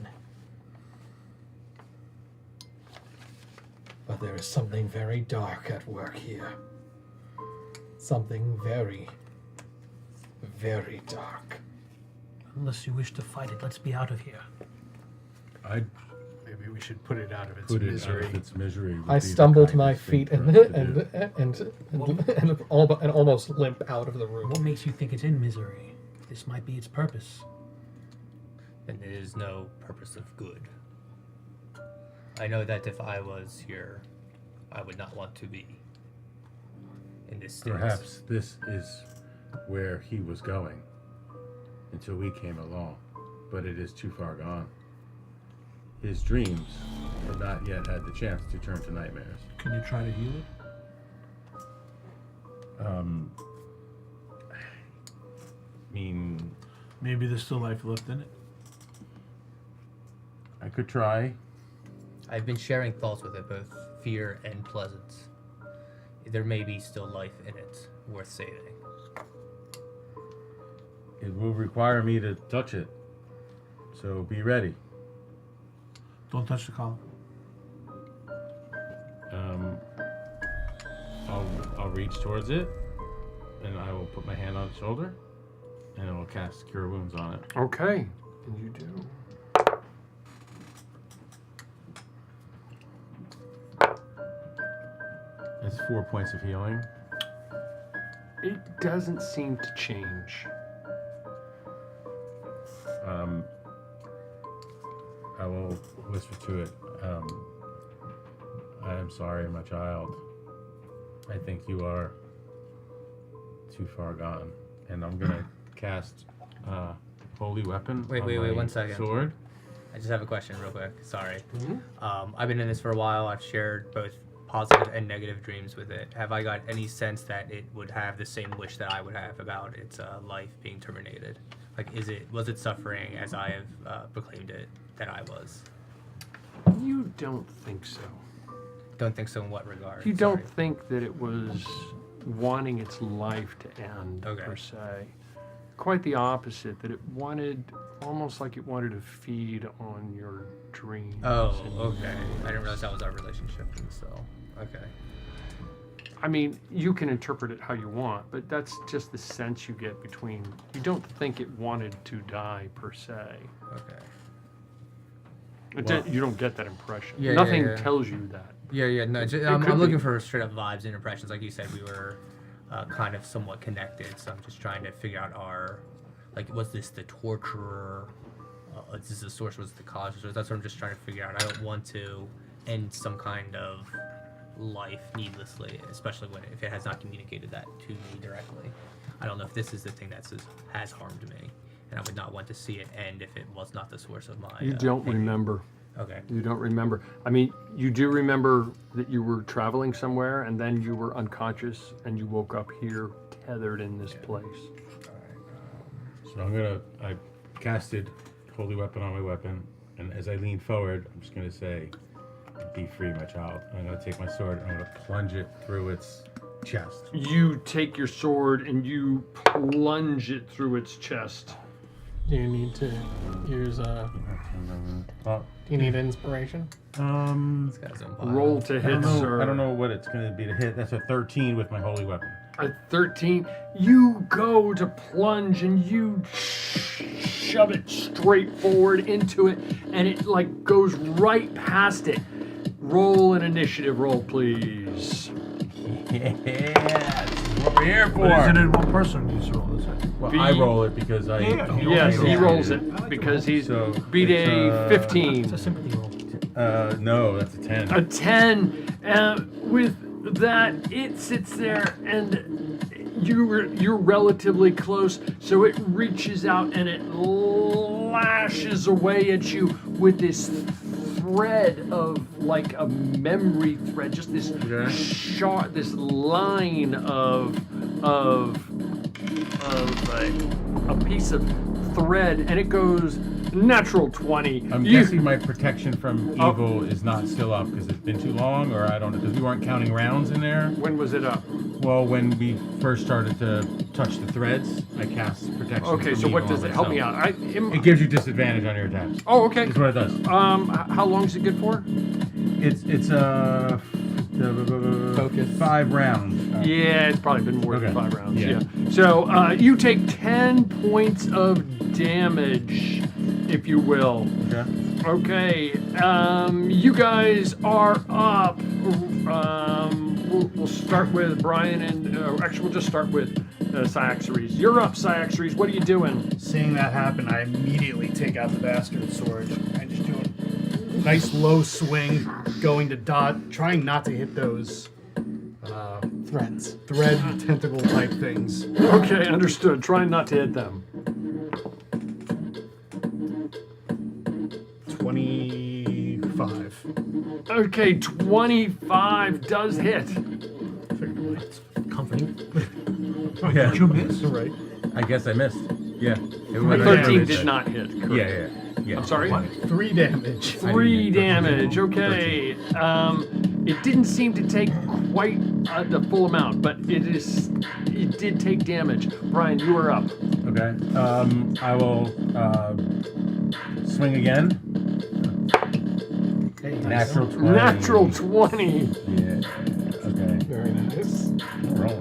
But there is something very dark at work here. Something very, very dark. Unless you wish to fight it, let's be out of here. I'd Maybe we should put it out of its put misery. it out of its misery. would I be the stumble to my kindest thing feet for and us to do. and almost limp out of the room. What makes you think it's in misery? This might be its purpose. And it is no purpose of good. I know that if I was here, I would not want to be in this state. Perhaps this is where he was going until we came along, but it is too far gone. His dreams have not yet had the chance to turn to nightmares. Can you try to heal it? I mean, Maybe there's still life left in it. I could try. I've been sharing thoughts with it, both fear and pleasance. There may be still life in it, worth saving. It will require me to touch it, so be ready. Don't touch the collar. I'll reach towards it, and I will put my hand on its shoulder, and I will cast Cure Wounds on it. Okay, and you do. It's 4 points of healing. It doesn't seem to change. I will whisper to it, I am sorry, my child. I think you are too far gone. And I'm going to cast Holy Weapon Wait, on wait, my 1 second. sword. I just have a question real quick. Sorry. I've been in this for a while. I've shared both positive and negative dreams with it. Have I got any sense that it would have the same wish that I would have about its life being terminated? Like, was it suffering as I have proclaimed it that I was? You don't think so. Don't think so in what regard? You don't Sorry. think that it was wanting its life to end, Okay. per se. Quite the opposite, that it wanted, almost like it wanted to feed on your dreams. Oh, and- okay. I didn't realize that was our relationship, and so okay. I mean, you can interpret it how you want, but that's just the sense you get between. You don't think it wanted to die, per se. Okay. You don't get that impression. Yeah, Nothing yeah. tells you that. Yeah. No, could I'm looking be. for straight up vibes and impressions. Like you said, we were kind of somewhat connected. So I'm just trying to figure out was this the torturer? Is this the source? Was it the cause? That's what I'm just trying to figure out. I don't want to end some kind of life needlessly, especially if it has not communicated that to me directly. I don't know if this is the thing that has harmed me, and I would not want to see it end if it was not the source of my. You don't pain. remember. Okay. You don't remember. I mean, you do remember that you were traveling somewhere and then you were unconscious and you woke up here tethered in this place. So I casted Holy Weapon on my weapon, and as I lean forward, I'm just gonna say, be free, my child. I'm gonna take my sword and I'm gonna plunge it through its chest. You take your sword and you plunge it through its chest. Do you need to use Well, do you need inspiration? This guy's on fire. Roll to hit, sir. I don't know what it's gonna be to hit. That's a 13 with my Holy Weapon. A 13. You go to plunge and you shove it straight forward into it, and it like goes right past it. Roll an initiative roll, please. Yeah, that's what we're here for. But isn't it one person who needs to roll? Is it? Well, B- I roll it because I. Yeah, you Yes, roll he it. rolls it because he's So, beat it's, a 15. It's a sympathy roll. No, that's a 10. A 10. With that, it sits there and you're relatively close, so it reaches out and it lashes away at you with this thread of like a memory thread, just this Okay. sharp, this line of a piece of thread, and it goes natural 20. I'm You- guessing my protection from evil is not still up because it's been too long, or I don't know, because we weren't counting rounds in there. When was it up? Well, when we first started to touch the threads, I cast protection. Okay, from so what evil does on it help me myself. out? It gives you disadvantage on your attacks. Oh, okay. That's what it does. How long is it good for? It's Focus. 5 rounds. Yeah, it's probably been more than Okay. 5 rounds. Yeah. Yeah. So you take 10 points of damage, if you will. Okay. Okay. You guys are up. We'll start with Brian and actually we'll just start with Cyaxares. You're up, Cyaxares. What are you doing? Seeing that happen, I immediately take out the bastard sword and just do a nice low swing, going to dodge, trying not to hit those Threads. thread tentacle type things. Okay, understood. Trying not to hit them. 25. Okay, 25 does hit. Comforting. Yeah. Did you miss? Right. I guess I missed. Yeah. It was 13 damage. did not hit. Correct. Yeah. I'm sorry? 3 damage. 3 damage. Okay. It didn't seem to take quite the full amount, but it did take damage. Brian, you are up. Okay. I will swing again. Hey, Natural 20. Natural 20. Yeah. Okay. Very nice. Roll.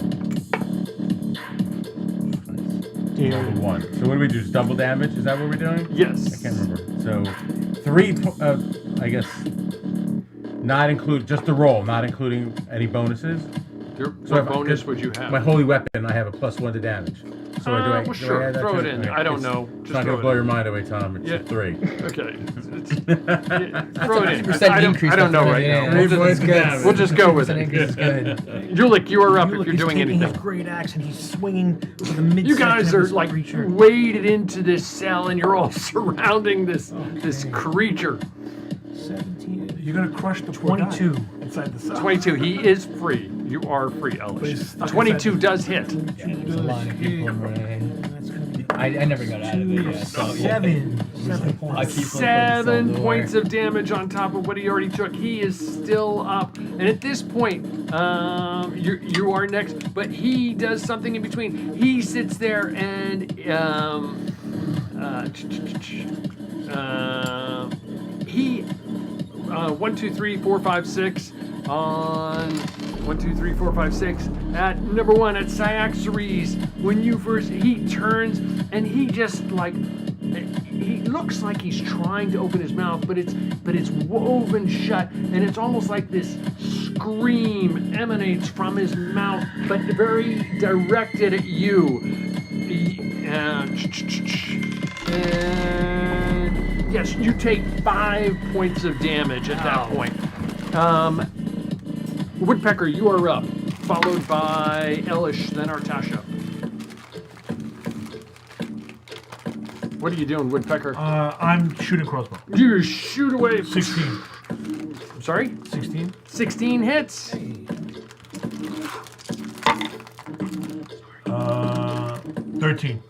Do Roll you, 1. So what do we do? Just double damage? Is that what we're doing? Yes. I can't remember. So 3. I guess. Not include just the roll, not including any bonuses. What bonus would you have? My holy weapon, I have a +1 to damage. So well, sure. add that Throw to it in. I don't know. It's Just not throw gonna it blow in. your mind away, Tom. It's Yeah. a 3. Okay. Throw it in. 50% I increase don't know right yeah, now. yeah, We'll that's just, good. we'll just go with 50% it. increase is good. Julik, you are up Look, if you're he's doing taking anything. his great axe and he's swinging to the midsection You guys of are this like creature. waded into this cell and you're all surrounding this creature. 17, You're gonna crush the poor guy 22. inside the cell. 22. He is free. You are free, Elish. he's stuck 22 inside does hit. There's a lot of people, right? That's gonna be I never got out of it yet. So yeah. 7 points. I keep looking for the 7 door. points of damage on top of what he already took. He is still up, and at this point, you are next. But he does something in between. He sits there and he 1, 2, 3, 4, 5, 6 on 1, 2, 3, 4, 5, 6 at number 1 at Cyaxares. When you first, he turns and he just like. He looks like he's trying to open his mouth, but it's woven shut, and it's almost like this scream emanates from his mouth, but very directed at you. And yes, you take 5 points of damage at that point. Woodpecker, you are up, followed by Elish, then Artasha. What are you doing, Woodpecker? I'm shooting crossbow. You shoot away. 16. I'm sorry? 16. 16 hits. 13.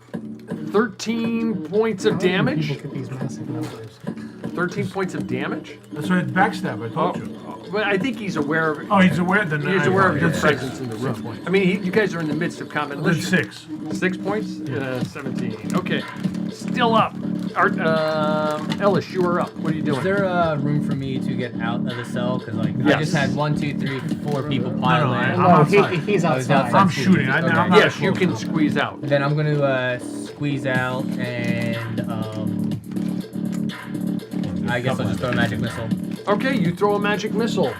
13 points of damage. People get these massive numbers. 13 points of damage? That's right, backstab, I told you. But I think he's aware of it. Oh, he's aware? Then He's aware of your that's presence 6. in the 6 room. points. I mean, you guys are in the midst of combat. Then 6. 6 points? 17. Okay. Still up. Ellis, you are up. What are you doing? Is there room for me to get out of the cell? Because like I Yes. just had 1, 2, 3, 4 people pile no, in. I'm outside. He's I was outside. I'm shooting. I'm Okay. not Yes, you close can enough. squeeze out. Then I'm going to squeeze out and I guess I'll just throw a magic missile. Okay, you throw a magic missile.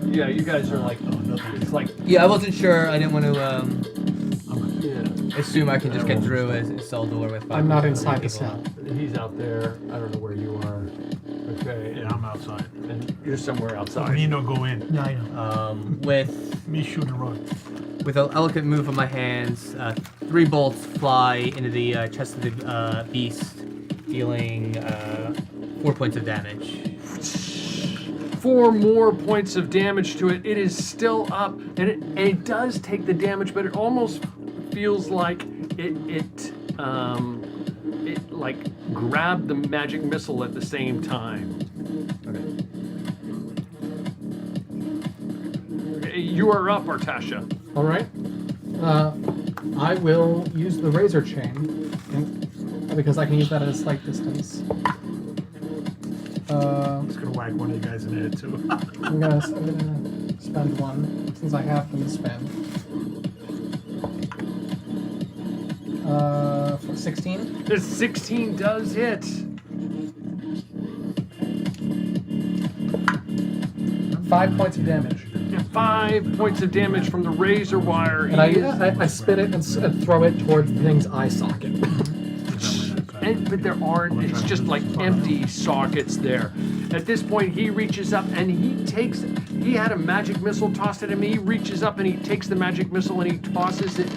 Yeah, you guys are like, it's like, Yeah, I wasn't sure. I didn't want to yeah. assume I can just get through a cell door with 5 I'm not people. inside the cell. He's out there. I don't know where you are. Okay. Yeah, I'm outside. And you're somewhere outside. Me no go in. Yeah, I know. With Me shoot and run. an elegant move of my hands, 3 bolts fly into the chest of the beast, dealing 4 points of damage. 4 more points of damage to it. It is still up, and it does take the damage, but it almost feels like it like grabbed the magic missile at the same time. Okay, you are up, Artasha. All right. I will use the razor chain, because I can use that at a slight distance. It's gonna whack one of you guys in the head too. I'm gonna spend 1 since I have them to spend. For 16. This 16 does hit. 5 points of damage. 5 points of damage from the razor wire. And I spin it and throw it towards the thing's eye socket. But there aren't, it's just like empty sockets there. At this point, he reaches up and he had a magic missile tossed at him. He reaches up and he takes the magic missile and he tosses it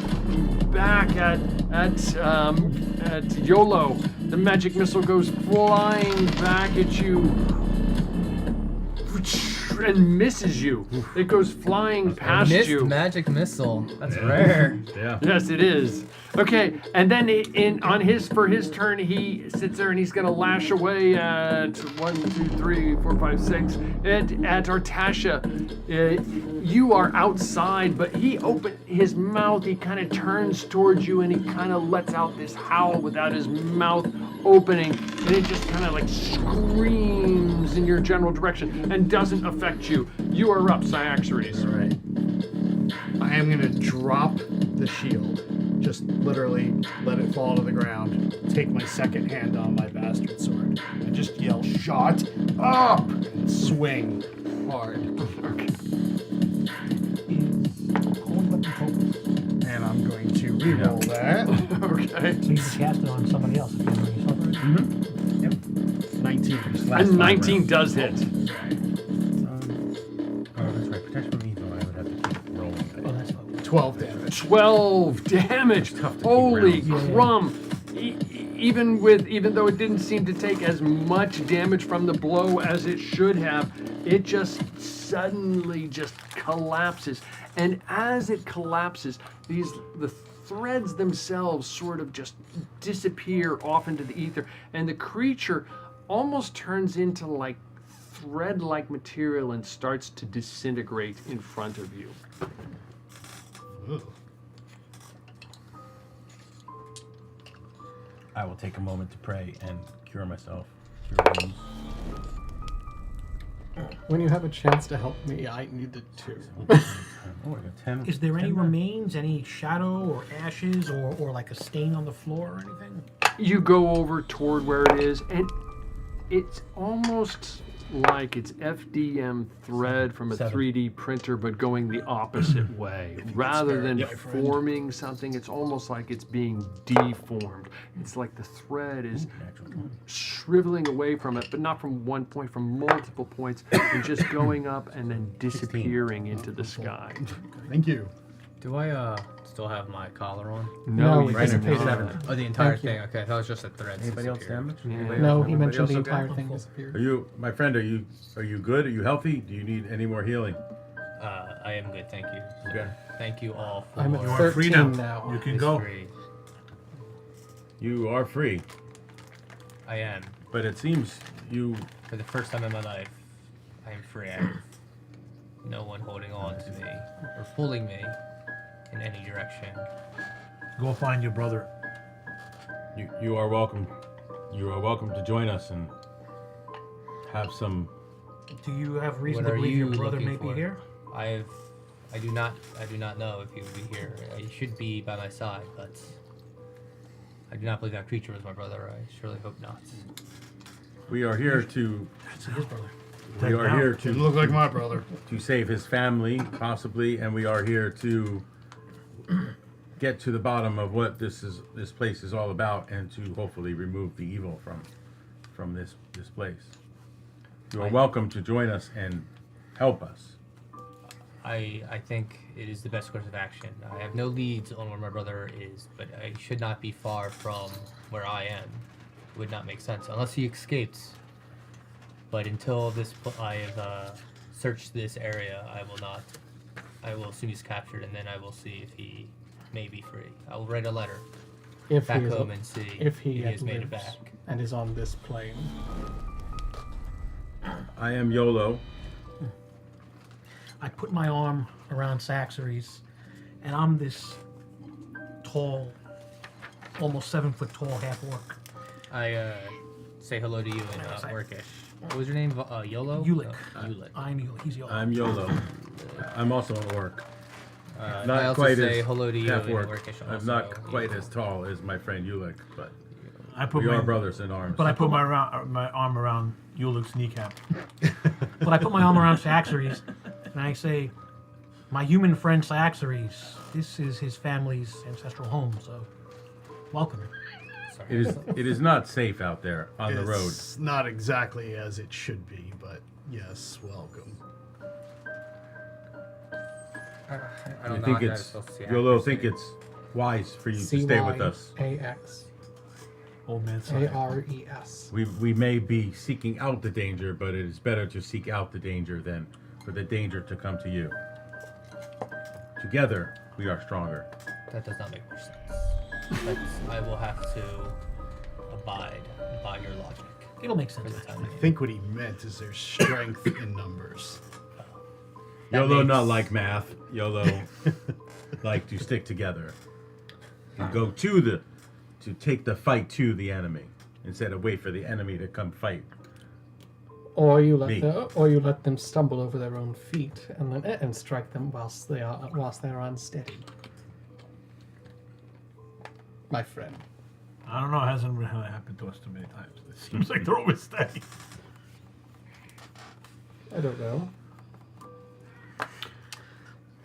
back at Yolo. The magic missile goes flying back at you and misses you. It goes flying past Missed you. magic missile. That's rare. Yeah. Yes, it is. Okay, and then for his turn, he sits there and he's gonna lash away at 1, 2, 3, 4, 5, 6 at Artasha. You are outside, but he opened his mouth. He kind of turns towards you and he kind of lets out this howl without his mouth opening, and it just kind of like screams in your general direction and doesn't affect you. You are up, Cyaxares. All right. I am gonna drop the shield. Just literally let it fall to the ground. Take my second hand on my bastard sword and just yell, "Shut up!" and swing hard. And I'm going to re-roll that. Okay. So you can cast it on somebody else if you know yourself already. Yep. 19. And 19 does hit. Oh, that's right. Protection from evil. I would have to keep rolling. Oh, that's fine. 12 damage. 12 damage. tough to keep Holy rounds. crumb. Even though it didn't seem to take as much damage from the blow as it should have, it just suddenly just collapses. And as it collapses, the threads themselves sort of just disappear off into the ether, and the creature almost turns into like thread-like material and starts to disintegrate in front of you. Ooh. I will take a moment to pray and cure myself. Cure wounds. When you have a chance to help me, I needed to. Oh, I got 10. Is there any 10 back. remains, any shadow or ashes or like a stain on the floor or anything? You go over toward where it is, and it's almost like it's FDM thread from a 7. 3D printer, but going the opposite way. Rather than Yep. forming something, it's almost like it's being deformed. It's like the thread is Natural 20. shriveling away from it, but not from one point, from multiple points, and just going up and then disappearing into the sky. Thank you. Do I still have my collar on? No, you right, do page not. 7. Oh, the entire Thank you. thing. Okay, that was just a thread. Anybody else disappeared. damaged? Yeah. Anybody No, else- he everybody mentioned else the okay? entire thing Full. Are disappeared. you, my friend? Are you good? Are you healthy? Do you need any more healing? I am good, thank you. So, Okay. thank you all for I'm at You are free 13 now. now. You can this go. free. You are free, I am. but it seems you. For the first time in my life, I am free. I have no one holding on to me or pulling me in any direction. Go find your brother. You are welcome. You are welcome to join us and have some. Do you have reason What to are believe your you brother looking may be for? here? I do not know if he would be here. He should be by my side, but I do not believe that creature was my brother. I surely hope not. We are here to. That's his brother. We are here Didn't to look like my brother. save his family, possibly, and we are here to get to the bottom of what this place is all about, and to hopefully remove the evil from this place. You are welcome to join us and help us. I think it is the best course of action. I have no leads on where my brother is, but I should not be far from where I am. It would not make sense unless he escaped. But until I have searched this area, I will not. I will assume he's captured, and then I will see if he may be free. I will write a letter If back he is, home and see if he has yet made it lives back. and is on this plane. I am Yolo. I put my arm around Saxery's, and I'm this tall, almost 7 foot tall half orc. I say hello to you in Orcish. What was your name? Yolo? Ulick. Ulick. I'm Ulick. He's Ulick. I'm Yolo. I'm also an orc. I Not also quite say as hello to you half in orc. Orcish I'm also. not quite as tall as my friend Ulick, but I put we my are brothers in arms. But I put my arm around Ulick's kneecap. But I put my arm around Saxery's, and I say, my human friend Saxery's, this is his family's ancestral home, so welcome. It is not safe out there on the road. It's not exactly as it should be, but yes, welcome. I I don't know. think I'm not it's supposed to see Yolo. accuracy. Think it's wise for you to stay with us. CYAX. Old man son. ARES. We may be seeking out the danger, but it is better to seek out the danger than for the danger to come to you. Together, we are stronger. That does not make much sense. I will have to abide by your logic It'll make for sense. the time I being. think what he meant is there's strength in numbers. That YOLO makes- not like math. YOLO like to stick together. And go to take the fight to the enemy instead of wait for the enemy to come fight. Or you Me. let them stumble over their own feet and strike them whilst they are unsteady. My friend. I don't know. It hasn't really happened to us too many times. It seems like they're always steady. I don't know.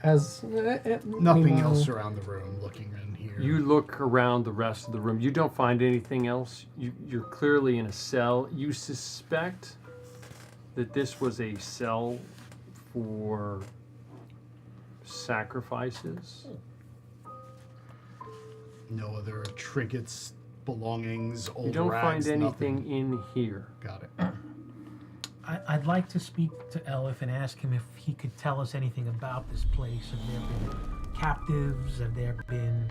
As Nothing meanwhile- else around the room looking in here. You look around the rest of the room. You don't find anything else. You're clearly in a cell. You suspect that this was a cell for sacrifices. No other trinkets, belongings, old You don't rags, find anything nothing. in here. Got it. I'd like to speak to Elif and ask him if he could tell us anything about this place. Have there been captives? Have there been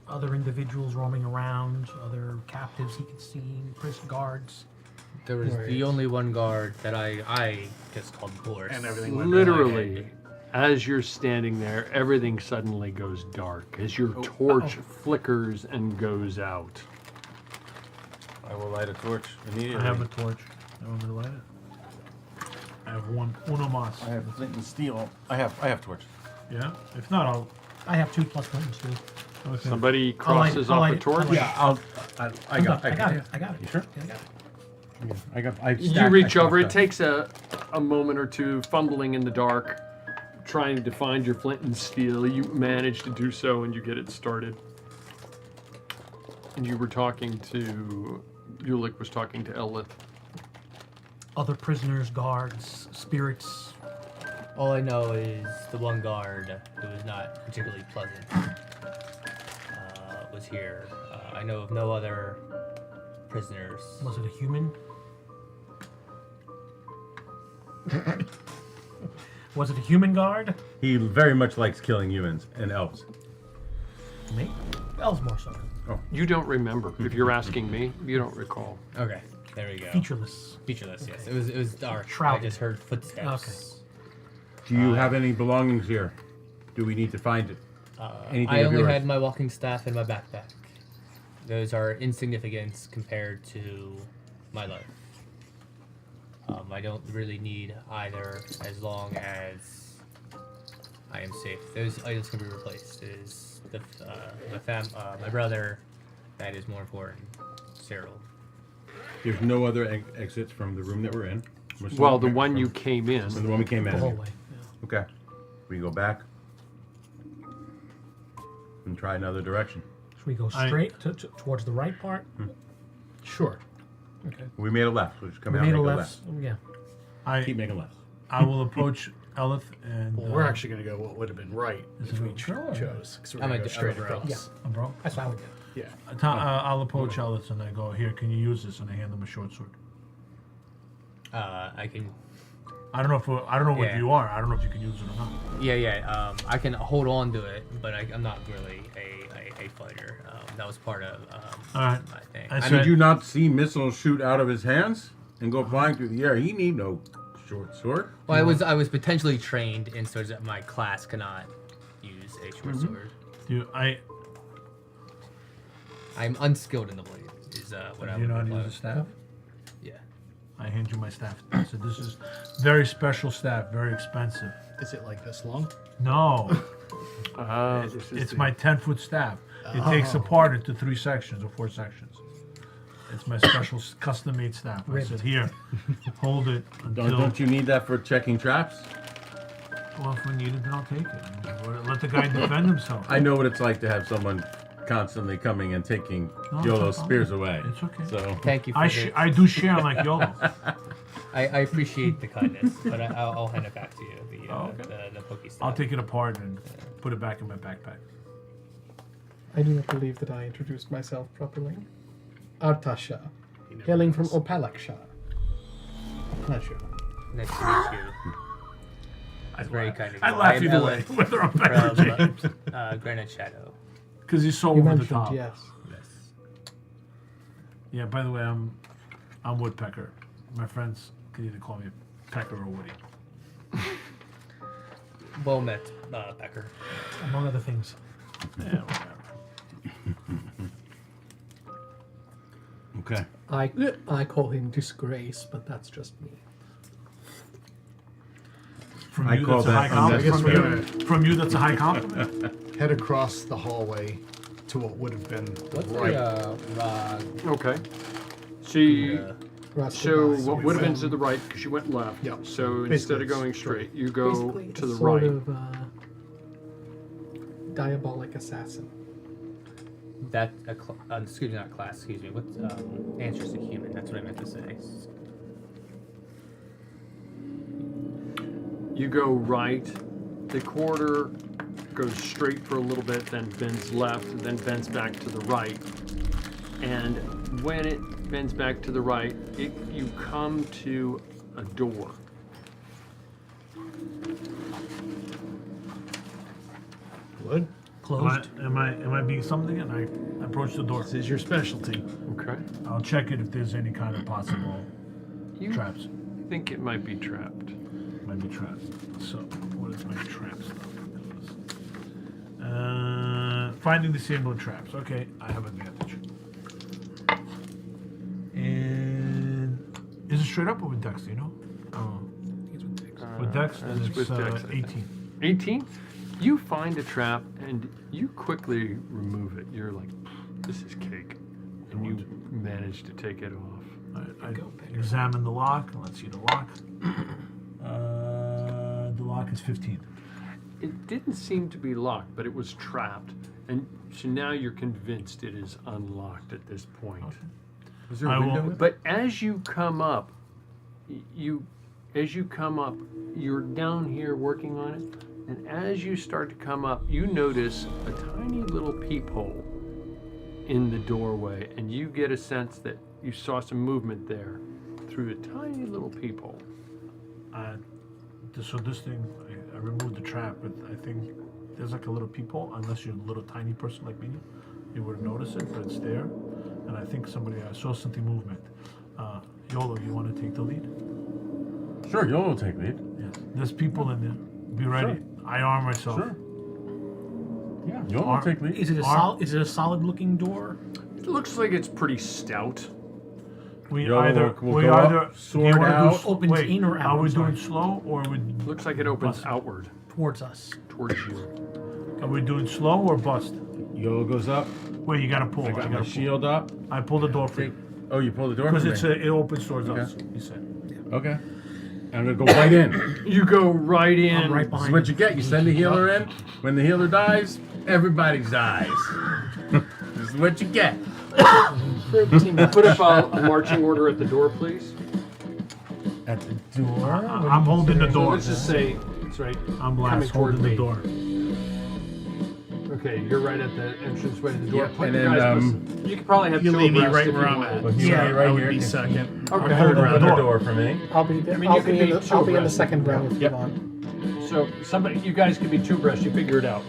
other individuals roaming around, other captives he could see, prison guards. There was the only one guard that I just called Boris. And everything went Literally, as you're standing there, everything suddenly goes dark as your torch flickers and goes out. I will light a torch immediately. I have a torch. I want me to light it. I have uno mas. I have flint and steel. I have torch. Yeah. If not, I'll. I have 2 plus buttons too. Okay. Somebody I'll light crosses it, I'll off light the it, torch. I'll light it. Yeah, I got I got it. I got it. You sure? Yeah, I got it. I You reach over. It takes a moment or two, fumbling in the dark, trying to find your flint and steel. You manage to do so, and you get it started. And you were talking to... Ulick was talking to Elith. Other prisoners, guards, spirits. All I know is the one guard who was not particularly pleasant was here. I know of no other prisoners. Was it a human? Was it a human guard? He very much likes killing humans and elves. Me? Elves more so. You don't remember. If you're asking me, you don't recall. Okay, there we go. Featureless. Featureless, yes. It was dark. Shrouded. I just heard footsteps. Do you have any belongings here? Do we need to find it? Anything I of only yours? had my walking staff in my backpack. Those are insignificant compared to my life. I don't really need either as long as I am safe. Those items can be replaced. It is my brother that is more important. Cyril. There's no other exits from the room that we're in. Well, the one you came in. The one we came in. The hallway. Yeah. Okay. We can go back and try another direction. Should we go straight towards the right part? Sure. Okay. We made a left. We'll just come We out made and a make a left. left. Yeah. Keep making lefts. I will approach Elith and. Well, we're actually going to go what would have been right Is if it we a chose. Because we're I'm going a- to go straight I'm a bro. across. Yeah. Bro. That's what I would do. Yeah. I'll approach Elith and I go, here, can you use this? And I hand him a short sword. I can. I don't know what Yeah. you are. I don't know if you can use it or not. Yeah. I can hold on to it, but I'm not really a fighter. That was part of All right. my thing. I And said, did you not see missiles shoot out of his hands and go flying through the air? He need no short sword. Well, I was potentially trained in swords that my class cannot use a short sword. I'm unskilled in the blade. Is what I Do you would know how to imply. use a staff? Yeah. I hand you my staff. I said, this is very special staff, very expensive. Is it like this long? No, This is it's the- my 10-foot staff. It takes apart into 3 sections or 4 sections. It's my special custom-made staff. I said, here, hold it until... Don't you need that for checking traps? Well, if we need it, then I'll take it. Let the guy defend himself. I know what it's like to have someone constantly coming and taking No, it's Yolo's okay. spears away. It's okay. So Thank you for I do share like YOLO. I appreciate the kindness, but I'll hand it back to you. The pokey stuff. I'll take it apart and put it back in my backpack. I do not believe that I introduced myself properly. Artasha, He never hailing from does. Opalaksha. A pleasure. Nice to meet you. It's very kind of you. I laugh am either way, Ellen whether I'm better or James. from Granite Shadow. Because he's so You over the mentioned, top. yes. Yes. Yeah, by the way, I'm Woodpecker. My friends can either call me Pecker or Woody. Well met, Becker. Among other things. Yeah, whatever. okay. I call him Disgrace, but that's just me. From I you, call that's a high that compliment. unnecessary. From you, that's a high compliment. Head across the hallway to what would have been the right. Okay. So you, Rest so of us. what would have been to the right, because you went left. Yep. So Basically, instead of it's going straight, you go Basically to a the sort right. of diabolic assassin. That excuse me, not class. Excuse me. What answers to human? That's what I meant to say. You go right. The corridor goes straight for a little bit, then bends left, then bends back to the right. And when it bends back to the right, you come to a door. Wood? closed. Am I being something? And I approach the door. This is your specialty. Okay. I'll check it if there's any kind of possible You traps. think it might be trapped. Might be traps. So, what is my trap stuff? Finding disabling traps. Okay, I have advantage. And is it straight up or with Dex? Do you know? With Dex, and it's it's with Dex, I think. 18. 18? You find a trap and you quickly remove it. You're like, this is cake. And you manage to take it off. I examine the lock. Let's see the lock. The lock is 15. It didn't seem to be locked, but it was trapped. And so now you're convinced it is unlocked at this point. Was there a I window? will- But as you come up, you're down here working on it. And as you start to come up, you notice a tiny little peephole in the doorway, and you get a sense that you saw some movement there through a tiny little peephole. So this thing, I removed the trap, but I think there's like a little peephole. Unless you're a little tiny person like me, you wouldn't notice it, but it's there. And I think I saw something movement. Yolo, you want to take the lead? Sure, Yolo will take lead. Yes. There's people in there. Be ready. I arm myself. Sure. Yeah, Yolo will take lead. Is it a solid looking door? It looks like it's pretty stout. We Yolo either will we go either up, sword do you wanna do out. Opens wait, in or out? Are we I'm sorry. doing slow or are we Looks like it opens outward Towards us. towards you. doing slow or bust? Yolo goes up. Wait, you gotta pull. I I got gotta my pull. shield up. I pull the door for Take. you Oh, you pull the door because for me. it opens towards Okay. us. You said. Okay. I'm gonna go right in. You go right in. I'm right This is behind what you get. You send the healer in. When the healer dies, everybody dies. This is what you get. Put up a marching order at the door, please. At the door. I'm holding the So door. let's just say, that's right. I'm coming last toward holding the me. door. Okay, you're right at the entranceway to the door. Yeah, Put and the then, guys, you could probably have You two leave me abreast right if where you I'm want. at. Well, he's Yeah, right, right I would here. be second. Okay. I'm holding the Another door. door for me. I'll be I mean, you I'll can be in be the two I'll be in the abreast. second row if Yep. you want. So you guys could be two abreast. You figure it out.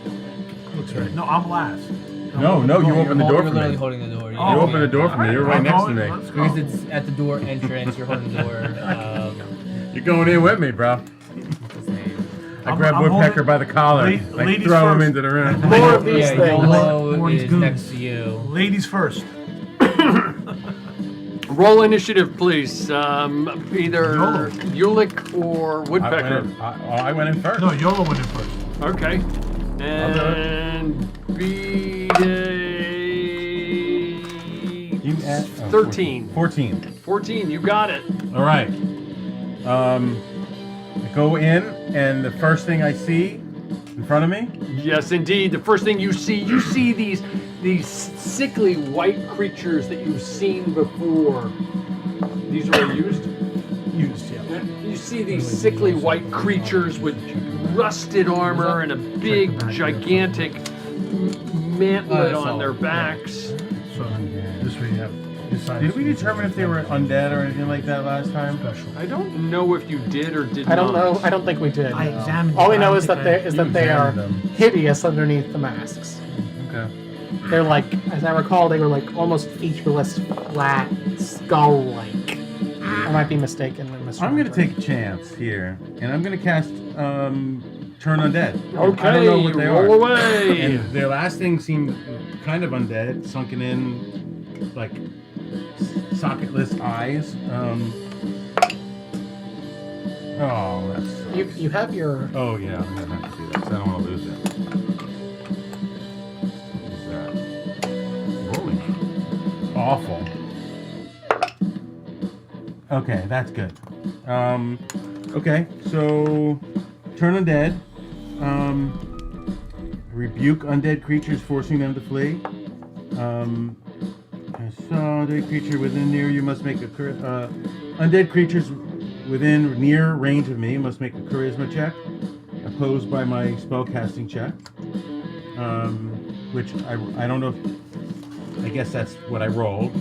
Looks right. No, I'm last. No, you open the door You're for literally me. holding the door. You open the door for me. You're right I'm next to going- me. Let's go. Because it's at the door entrance. You're holding the door. You're going in with me, bro. What's his name? I grab I'm Woodpecker holding- by the collar, like ladies throw him first. into the room. More of these Yeah, things. Yolo Orange is goons. next to you. Ladies first. Roll initiative, please. Either Yolo. Ulick or Woodpecker. I went in first. No, Yolo went in first. Okay. And You add, 13. 14. 14, you got it. All right. I go in, and the first thing I see in front of me. Yes, indeed. The first thing you see these sickly white creatures that you've seen before. These are used? Used, yeah. You see these sickly white creatures with rusted armor and a big, gigantic mantlet on their backs. So this way you have. Did we determine if they were undead or anything like that last time? Special. I don't know if you did or did I don't not. know. I don't think we did. I examined. All we it, I know don't is that think they are examined them. hideous underneath the masks. Okay. They're like, as I recall, they were like almost featureless, flat, skull-like. I might be mistaken in this. I'm gonna take a chance here, and I'm gonna cast Turn Undead. Okay, I don't know what they roll are. away. And their last thing seemed kind of undead, sunken in, like socketless eyes. Oh, that's. You have your. Oh yeah, I'm gonna have to do that 'cause I don't want to lose it. What is that? Holy. Awful. Okay, that's good. Okay, so turn undead. Rebuke undead creatures, forcing them to flee. I saw undead creature within near you must make a undead creatures within near range of me must make a charisma check, opposed by my spellcasting check. Which I don't know. I guess that's what I rolled.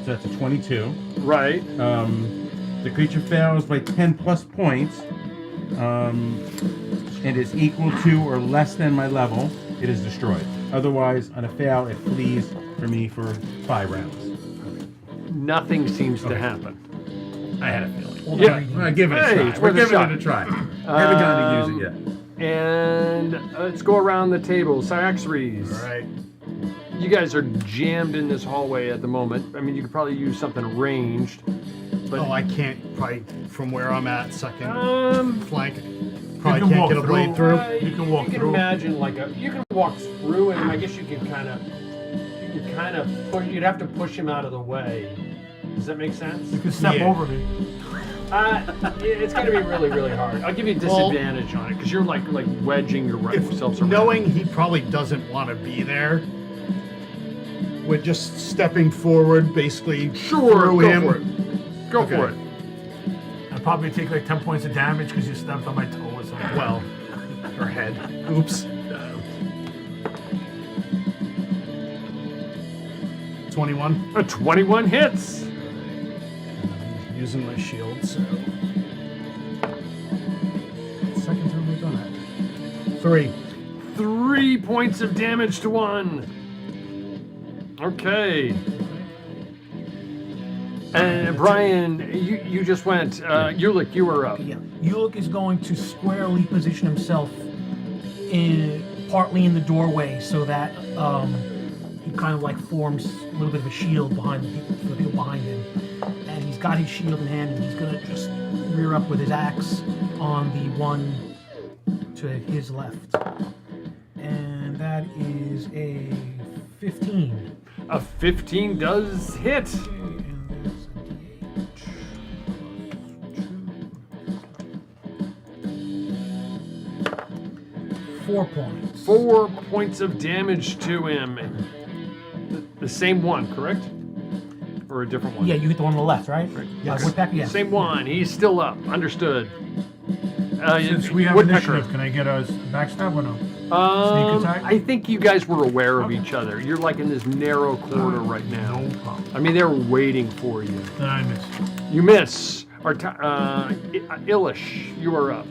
That's a 22. Right. The creature fails by 10 plus points, and is equal to or less than my level. it is destroyed. Otherwise, on a fail, it flees for me for 5 rounds. Nothing seems to happen. I had a feeling. Hold Yeah. on. Well, give it a Hey, try. it's We're worth a giving shot. it a try. I haven't gotten to use it yet. And let's go around the table. Cyaxares. All right. You guys are jammed in this hallway at the moment. I mean, you could probably use something ranged. But Oh, I can't probably from where I'm at. Second flank. You Probably can can't walk get a blade through. You can walk you can through. imagine you can walk through, and I guess you can kind of push. You'd have to push him out of the way. Does that make sense? You can step Yeah. over me. It's going to be really, really hard. I'll give you a disadvantage on it because you're like wedging yourself around. Knowing he probably doesn't want to be there, with just stepping forward, basically Sure, through go him. for it. Go Okay. for it. I'd probably take like 10 points of damage because you stepped on my toe or something. Well, or head. Oops. 21. A 21 hits. Using my shield, so. Second time we've done it. 3. 3 points of damage to one. Okay. And Brian, you just went. Ulick, you were up. Yeah. Ulick is going to squarely position himself partly in the doorway so that he kind of like forms a little bit of a shield behind the people behind him. And he's got his shield in hand and he's going to just rear up with his axe on the one to his left. And that is a 15. A 15 does hit. Okay, and there's a D8. 4 points. 4 points of damage to him. The same one, correct? Or a different one? Yeah, you hit the one on the left, right? Yes. Woodpecker, yes. Same one. He's still up. Understood. Since we have Woodpecker. initiative, can I get a backstab or no? Sneak attack? I think you guys were aware of each other. You're like in this narrow corridor right now. No problem. I mean, they were waiting for you. Then I miss. You miss. Illish, you are up.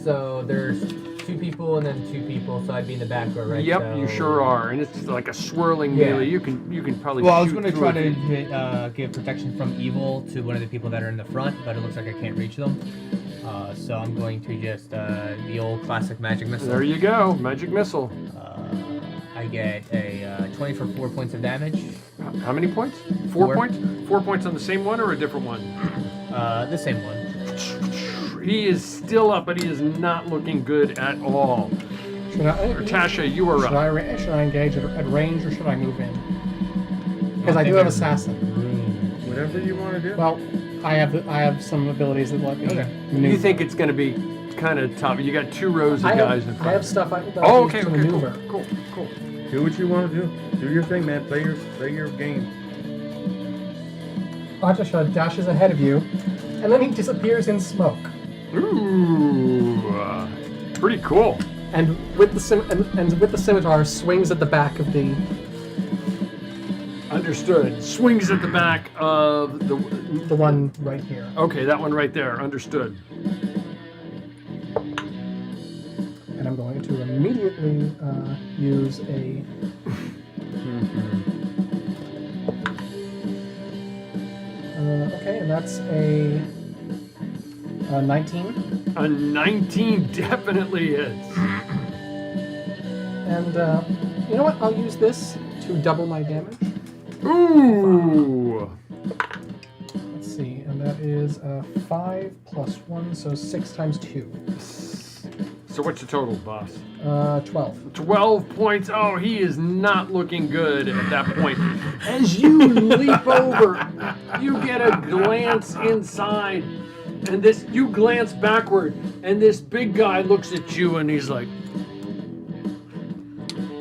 So there's 2 people and then 2 people, so I'd be in the back row, right? Yep, So- you sure are, and it's like a swirling Yeah. melee. You can probably. Well, I was shoot going to through try it. to give protection from evil to one of the people that are in the front, but it looks like I can't reach them. So I'm going to just the old classic magic missile. There you go, magic missile. I get a 20 for 4 points of damage. How many points? 4 4. points. 4 points on the same one or a different one? The same one. He is still up, but he is not looking good at all. Should I, Tasha, you are should up. should I engage at range or should I move in? Because I do have assassin. Whatever you want to do. Well, I have some abilities that let me maneuver. You think it's going to be kind of tough? You got 2 rows of I guys in have, front. I have stuff that Oh, I okay, use to okay, cool, maneuver. cool. Do what you want to do. Do your thing, man. Play your game. Ajasha dashes ahead of you, and then he disappears in smoke. Ooh, pretty cool. And with the scimitar, swings at the back of the. Understood. Swings at the back of the. The one right here. Okay, that one right there. Understood. And I'm going to immediately use a. Okay, and that's a 19. A 19 definitely hits. And you know what? I'll use this to double my damage. Ooh. Let's see, and that is 5 plus 1, so 6 times 2. So what's your total, boss? 12. 12 points. Oh, he is not looking good at that point. As you leap over, you get a glance inside, and you glance backward, and this big guy looks at you, and he's like,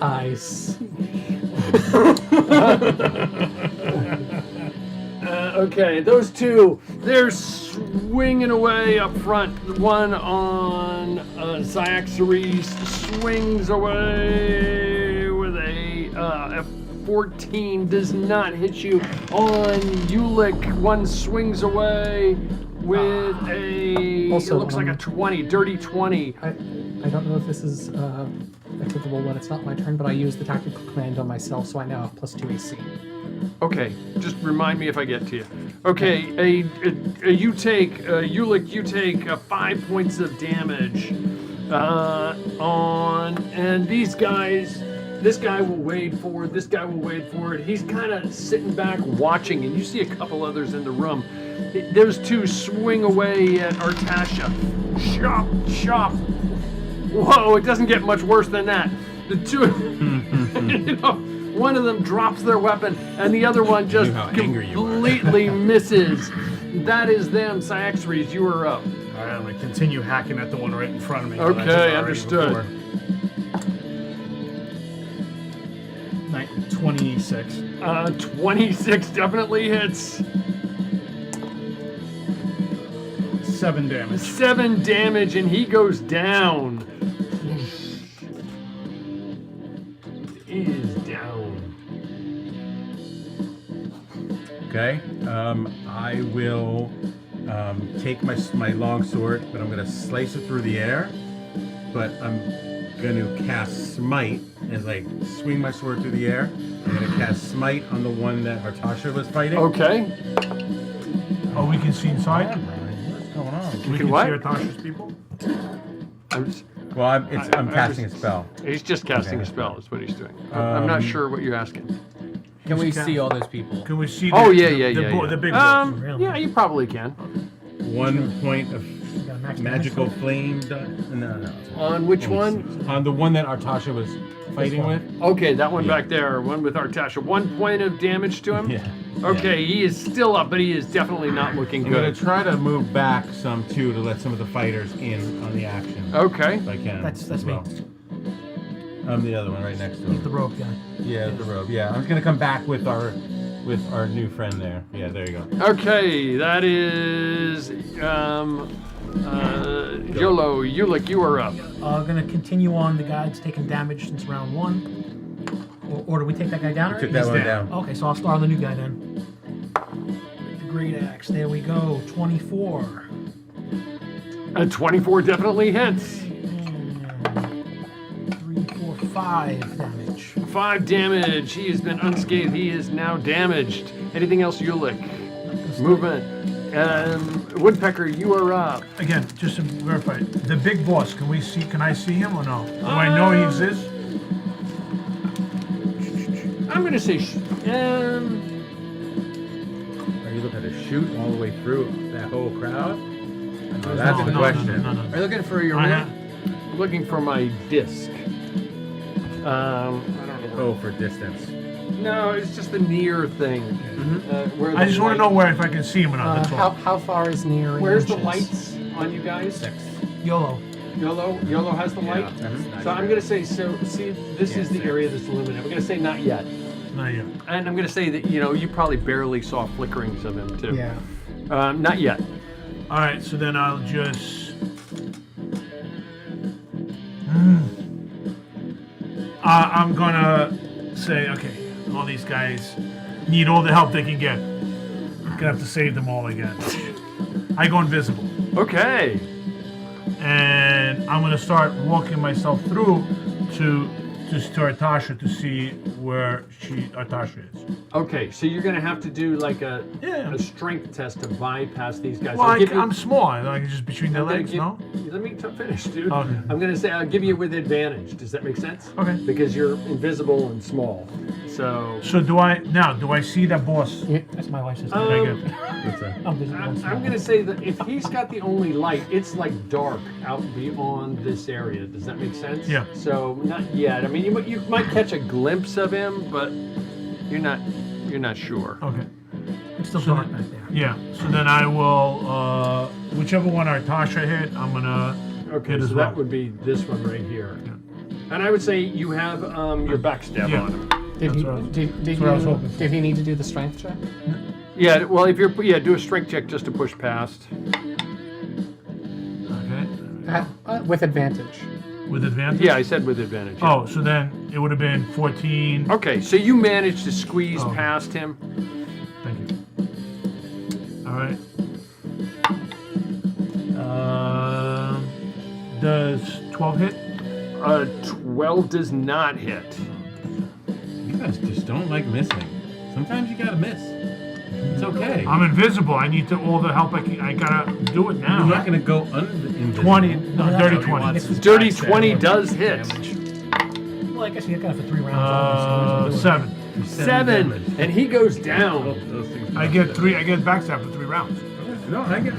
I see. okay, those two, they're swinging away up front. The one on Cyaxares swings away with a 14, does not hit you. On Ulick, one swings away with Also, it looks like a 20, dirty 20. I don't know if this is invisible when it's not my turn, but I use the tactical command on myself, so I now have +2 AC. Okay, just remind me if I get to you. Okay, you take Ulick. You take 5 points of damage and these guys. This guy will wade forward. This guy will wade forward. He's kind of sitting back watching, and you see a couple others in the room. Those two swing away at Artasha. Chop, chop. Whoa! It doesn't get much worse than that. The two, one of them drops their weapon, and the other one just completely misses. That is them. Cyaxares, you are up. All right, I'm going to continue hacking at the one right in front of me. Okay, understood. 26. 26 definitely hits. 7 damage. 7 damage, and he goes down. He is down. Okay. I will take my long sword, but I'm gonna slice it through the air. But I'm gonna cast Smite and like swing my sword through the air. I'm gonna cast Smite on the one that Artasha was fighting. Okay. Oh, we can see inside? What's going on? We can can what? see Artasha's people? Well, I'm casting a spell. He's just casting a spell, is what he's doing. I'm not sure what you're asking. Can we see all those people? Can we see Oh, the, yeah, the, yeah, the, yeah, bo- yeah. the big boys? Really? Yeah, you probably can. 1 point of Got max magical damage? flame. No. On which one? On the one that Artasha was fighting with. Okay, that one Yeah. back there, one with Artasha. 1 point of damage to him? Yeah. Okay, he is still up, but he is definitely not looking I'm gonna good. try to move back some too to let some of the fighters in on the action. Okay. If I can. That's as me. well. I'm the other one right next to He's the him. rogue guy. Yeah, the robe. Yeah, I'm just gonna come back with our new friend there. Yeah, there you go. Okay, that is Yolo. Ulick, you are up. Gonna continue on the guy that's taking damage since round 1. Or do we take that guy down already? Took that one down. Okay, so I'll start on the new guy then. The great axe. There we go. 24. 24 definitely hits. 3, 4, 5 damage. 5 damage. He has been unscathed. He is now damaged. Anything else, Ulick? Movement. Woodpecker, you are up. Again, just to verify, the big boss, can I see him or no? Do I know he exists? I'm going to say... Are you looking to shoot all the way through that whole crowd? Oh, that's the question. No. Are you looking for your I ring? I'm looking for my disc. I don't know. Oh, for distance. No, it's just the near thing. Where I the just want to know where if I can see him or not. That's all. How far is near? in Where's the inches? lights on you guys? 6. YOLO. Yolo has the light. So I'm going to say, see, this is the area that's limited. I'm going to say not yet. Not yet. And I'm going to say that, you probably barely saw flickerings of him, too. Yeah. Not yet. All right, so then I'll just. I'm gonna say, okay, all these guys need all the help they can get. Gonna have to save them all again. I go invisible, Okay. and I'm gonna start walking myself through to Artasha to see where Artasha is. Okay, so you're going to have to do like a Yeah. strength test to bypass these guys. Well, I'll give you- I'm small. I can just between their I'm gonna legs, give- no? Let me finish, dude. Okay. I'm going to say I'll give you with advantage. Does that make sense? Okay. Because you're invisible and small. So So do I see that boss? That's my wife's sister. Very good. I'm visible. I'm going to say that if he's got the only light, it's like dark out beyond this area. Does that make sense? Yeah. So not yet. I mean, you might catch a glimpse of him, but you're not sure. Okay. It's still So dark back there. Yeah. So then I will, whichever one Artasha hit, I'm gonna Okay, hit so as well. that would be this one right here. And I would say you have your backstab Yeah. on him. Did That's he? what I was- Did that's what I was you? hoping for. Did he need to do the strength check? Yeah, well, if you're do a strength check just to push past. Okay. With advantage. With advantage. Yeah, I said with advantage. Yeah. Oh, so then it would have been 14. Okay, so you managed to squeeze Oh. past him. Thank you. All right. Does 12 hit? 12 does not hit. You guys just don't like missing. Sometimes you gotta miss. It's okay. I'm invisible. I need all the help I can. I gotta do it now. You're not gonna go invisible. 20, no, dirty 20. Dirty 20 does hit. Well, I guess you got it for 3 rounds. 7. 7, and he goes down. I get backstab for 3 rounds. No, I get.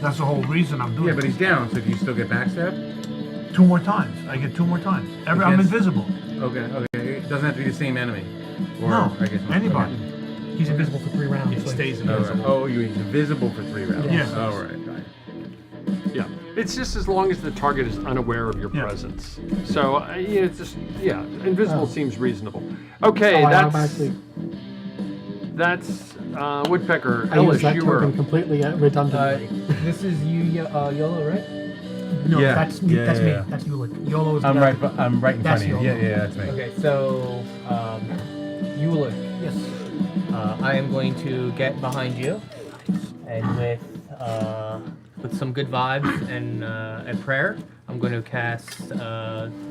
That's the whole reason I'm doing Yeah, it. but he's down, so do you still get backstab? 2 more times. I get 2 more times. I'm Against- invisible. Okay. It doesn't have to be the same enemy. Or, No, I guess anybody. He's invisible for 3 rounds. It so stays Okay. invisible. Oh, you're invisible for 3 rounds. Yes. All right. Yeah, it's just as long as the target is unaware of your Yeah. presence. So it's just invisible Oh. seems reasonable. Okay, Oh, I that's automatically Woodpecker. I use Ellis, that you were token completely redundantly. This is you, YOLO, right? No, Yeah, that's me. yeah, That's yeah, me. yeah. That's Ulick. YOLO is I'm the right. other- I'm right in That's front of you. YOLO. Yeah, that's me. Okay, so Ulick, Yes. I am going to get behind you, and with some good vibes and a prayer, I'm going to cast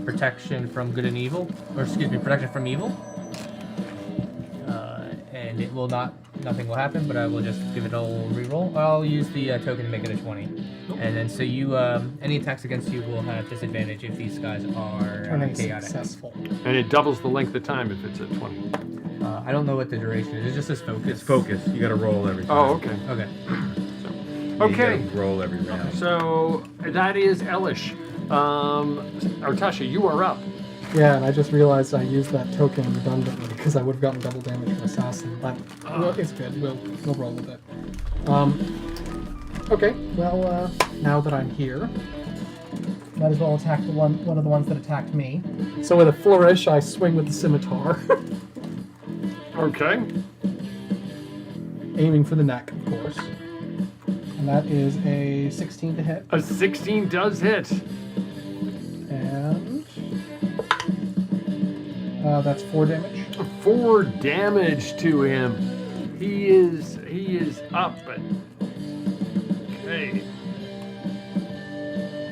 protection from good and evil, or excuse me, protection from evil. And it will nothing will happen, but I will just give it a little reroll. I'll use the token to make it a 20. And then so you, any attacks against you will have disadvantage if these guys are Turning chaotic. successful. and it doubles the length of time if it's at 20. I don't know what the duration is. It just says focus. It's focus. You got to roll every time. Oh, okay. Okay. Okay. You gotta roll every round. So that is Elish. Artasha, you are up. Yeah, and I just realized I used that token redundantly because I would have gotten double damage from assassin, but well, it's good. We'll roll with it. Okay. Well, now that I'm here, might as well attack the one of the ones that attacked me. So with a flourish, I swing with the scimitar, Okay. aiming for the neck, of course. And that is a 16 to hit, A 16 does hit. and that's 4 damage. 4 damage to him. He is up. Okay.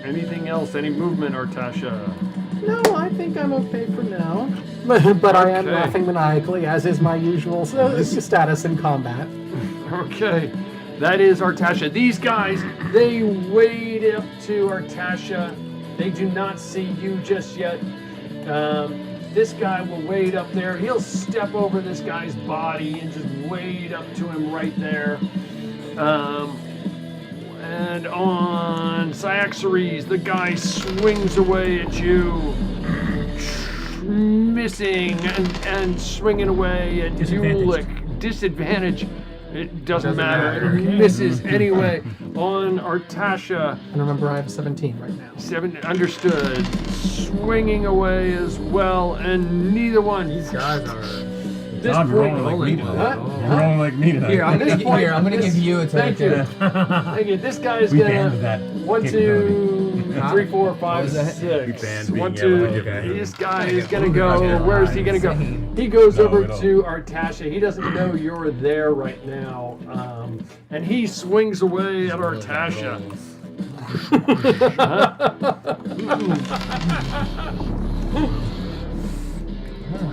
Anything else? Any movement, Artasha? No, I think I'm okay for now. But I am Okay. laughing maniacally, as is my usual status in combat. Okay. That is Artasha. These guys, they wade up to Artasha. They do not see you just yet. This guy will wade up there. He'll step over this guy's body and just wade up to him right there. And on Cyaxares, the guy swings away at you, missing and swinging away at Disadvantage. Ulick. Disadvantage. It doesn't matter. matter. It misses anyway. On Artasha, And remember, I have a 17 right now. 7 understood. Swinging away as well, and neither one. These guys are. This Tom, you're point, rolling like me What? tonight. You're rolling like me tonight. Here, I'm gonna, I'm gonna give you a Thank token. you. Thank you. This guy is We gonna banned that 1, capability. 2, 3, 4, 5, was that? 6. We banned being 1, yellow 2. capability. This guy is Yeah. gonna go. Yeah. Where is he gonna go? Insane. He goes No, over we don't. to Artasha. He doesn't know you're there right now, and he swings away at Artasha.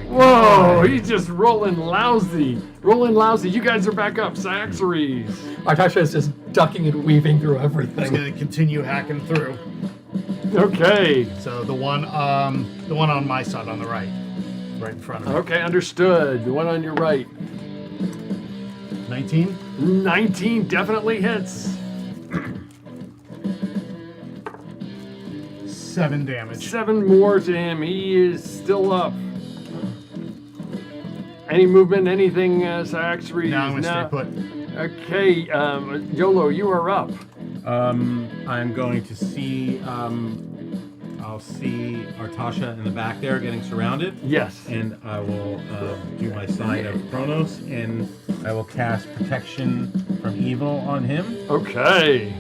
Whoa, he's just rolling lousy. Rolling lousy. You guys are back up. Cyaxares. Artasha is just ducking and weaving through He's everything. gonna continue hacking through. Okay. So the one on my side on the right in front of me. Okay, understood. The one on your right. 19. 19 definitely hits. 7 damage. 7 more to him. He is still up. Any movement, anything, Cyaxares? Now I'm gonna stay put. Okay, YOLO, you are up. I'm going to see. I'll see Artasha in the back there getting surrounded. Yes. And I will do my sign of Chronos, and I will cast protection from evil on him. Okay.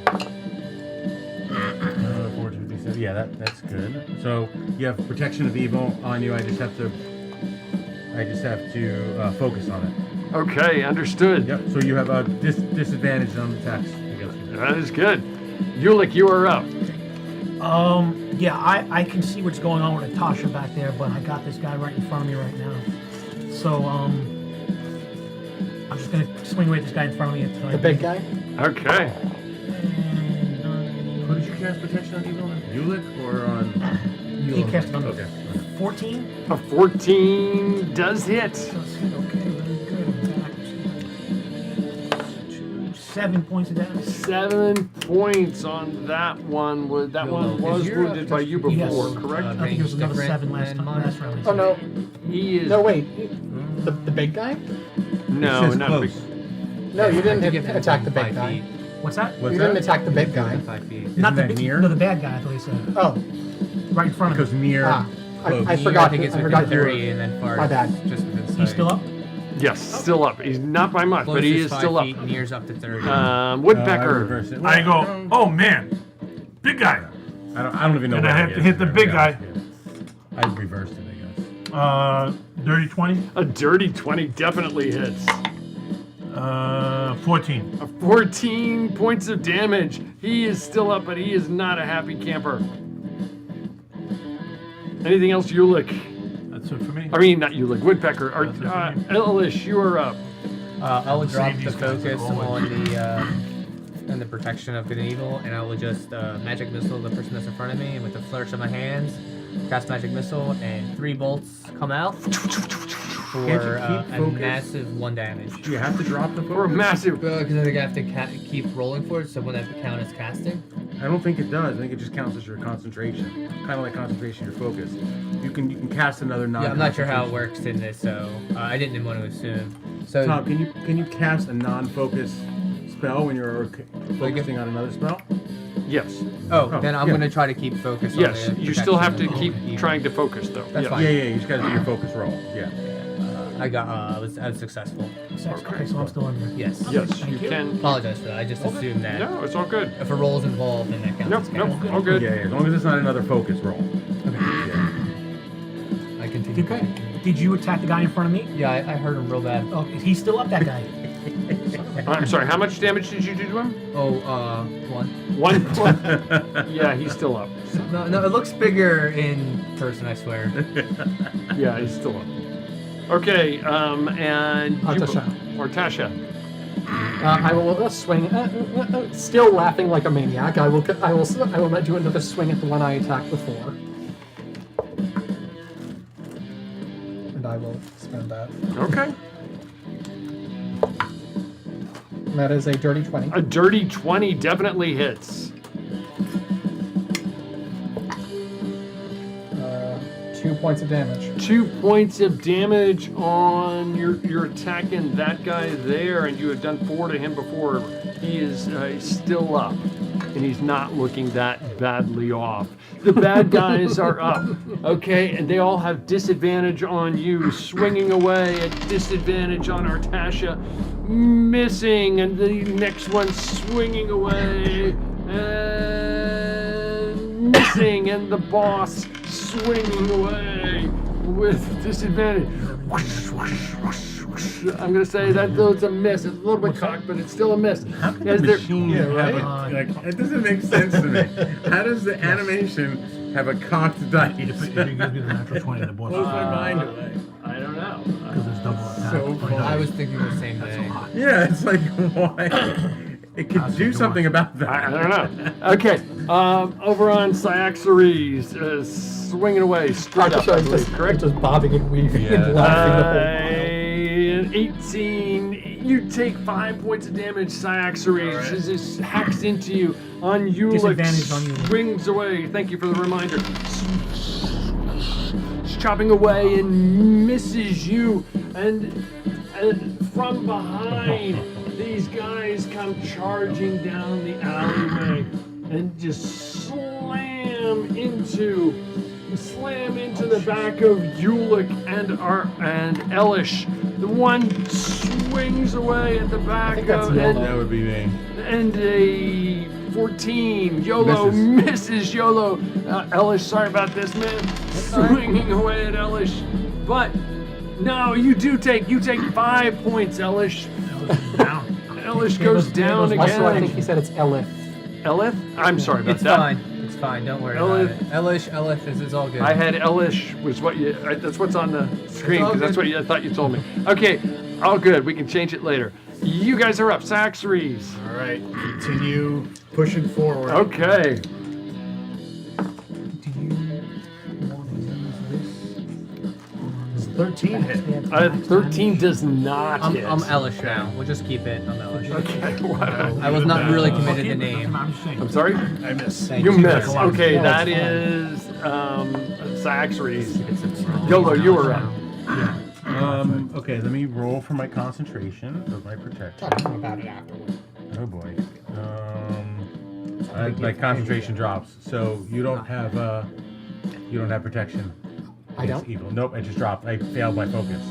457. Yeah, that's good. So you have protection of evil on you. I just have to focus on it. Okay, understood. Yep. So you have a disadvantage on attacks against me. That is good. Ulick, you are up. Yeah, I can see what's going on with Natasha back there, but I got this guy right in front of me right now. So, I'm just gonna swing away at this guy in front of me. The big guy? Okay. Who did you cast protection on evil? Ulick or on? He cast it on Okay. 14. A 14 does hit. Does hit, okay, very good. Back to 7 points of damage. 7 points on that one. That one was wounded by you before, Yes. correct? I think it was another Different 7 last than mine. round. Oh, no. He is. No, wait. The big guy? No, It says not close. big. No, you I didn't think it attack the was big 5 guy. feet. What's that? What's You that? didn't attack the big guy. 5 feet. Not the that big, near? no, the bad guy. I thought he said Oh, right in front of Because him. near. I Near, forgot. I think it's I within forgot you were- 30, and then far My bad. just within sight. He's still up. Yes, still up. He's not by much, but Close he is is 5 still up. feet, near's up to 30. I Woodpecker. reverse it. I go, oh man, big guy. I don't even know. And I where have it to is. hit the There big we go. guy. Yeah. I reversed it, I guess. Dirty 20. A dirty 20 definitely hits. 14. 14 points of damage. He is still up, but he is not a happy camper. Anything else, Ulick? That's it for me. I mean, not Ulick, Woodpecker. Or, That's it for me. Elish, you are up. I will drop Save the these guys focus like always. on the protection of good and evil, and I will just magic missile the person that's in front of me, and with a flourish of my hands, cast magic missile, and 3 bolts come out for Can't you keep a focus? massive 1 damage. Do you have to drop the For a focus? massive. Because I think I have to keep rolling for it, so when that count as casting. I don't think it does. I think it just counts as your concentration. Kind of like concentration, your focus. You can cast another non. Yeah, I'm not sure how it works in this, so I didn't want to assume. So Tom, can you cast a non-focus spell when you're focusing on another spell? Yes. then I'm yeah. gonna try to keep focus. Yes, on the you still have to protection keep of trying to focus, though. That's Yes. fine. Yeah, you just gotta do your focus roll. Yeah. I got. I was successful. Okay, so I'm still in there. Yes. Yes, Thank you you. can. Apologize for that. I just assumed that No, it's all good. if a roll is involved, then that counts. Nope, as nope, casting. all good. Yeah, as long as it's not another focus roll. Yeah. I continue. Did you attack the guy in front of me? Yeah, I heard him real bad. Oh, he's still up, that guy. I'm sorry, how much damage did you do to him? Oh, 1. 1 point. Yeah, he's still up. No, it looks bigger in person. I swear. Yeah, he's still up. Okay, and Tasha. or Tasha. I will swing. Still laughing like a maniac. I will do another swing at the one I attacked before, and I will spend that. Okay. And that is a dirty 20. A dirty 20 definitely hits. 2 points of damage. 2 points of damage on your attacking that guy there, and you had done 4 to him before. He is still up, and he's not looking that badly off. The bad guys are up, okay, and they all have disadvantage on you, swinging away at disadvantage on Artasha, missing, and the next one swinging away and missing, and the boss swinging away with disadvantage. I'm gonna say that though it's a miss. It's a little bit cocked, but it's still a miss. How can As the they're- machine have like it doesn't make sense to me. How does the animation have a cocked dice? If it gives me the natural 20, the bonus. Blows my mind away. I don't know. Because it's double attack. So funny. I was thinking the same That's a thing. lot. Yeah, it's like why? It could That's do a something about that. I don't know. Okay, over on Cyaxares, swinging away straight up, I believe, correct? Just bobbing and weaving Yeah. and laughing the whole time. An 18. You take 5 points of damage, Cyaxares. Alright. As this hacks into you. On Ulick, Disadvantage on Ulick. swings away. Thank you for the reminder. Chopping away and misses you. And from behind, these guys come charging down the alleyway and just slam into the back of Ulick and Elish. The one swings away at the back think that's of Yolo. That would be me. and a 14. YOLO misses YOLO. Elish, sorry about this, man. Swinging away at Elish. But no, you take 5 points, Elish. Elish goes down Also, I again. think he said it's Elif. Elith? I'm sorry about It's that. fine. It's fine. Don't worry Elish. about it. Elish, this is all good. I had Elish was what you. That's what's on the screen all because that's good. what I thought you told me. Okay, all good. We can change it later. You guys are up. Saxries. All right, continue pushing forward. Okay. Do you want to use this? 13 hit. 13 does not I'm hit. Elish now. We'll just keep it. I'm Elish. Okay. What? I was not really committed to name. I'm just saying. I'm sorry. I miss. Thank You you. missed. a lot. Okay, No, that it's is Saxries. Yolo, you were up. Okay, let me roll for my concentration of my protection. Talk to him about it afterward. Oh boy. My concentration drops, so you don't have protection. I against don't? Evil. Nope, I just dropped. I failed my focus.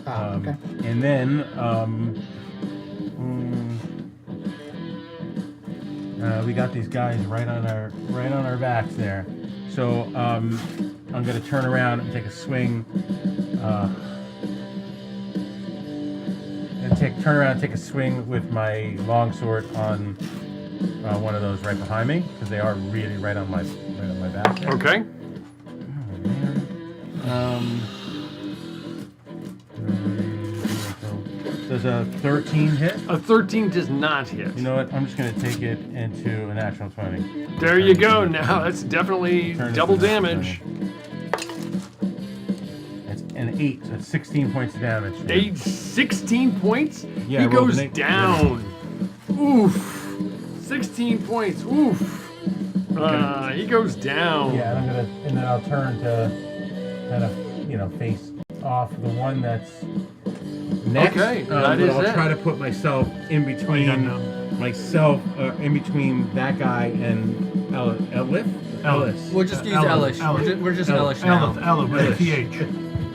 Okay. And then we got these guys right on our backs there. So I'm gonna turn around and take a swing. Turn around and take a swing with my longsword on one of those right behind me because they are really right on my back. There. Okay. Does a 13 hit? A 13 does not hit. You know what? I'm just gonna take it into a natural 20. There you go. Now that's definitely Turn it double to damage. It's an 8, so it's 16 points of damage. 16 points? Yeah, he I rolled goes an 8. down. Oof. 16 points. Oof. He goes down. Yeah, and then I'll turn to kind of, face off the one that's next. Okay, that but is I'll it. try to put myself in between in between that guy and Ellis. We'll just use Elish. Elish. We're just Elish now. Elish with a TH.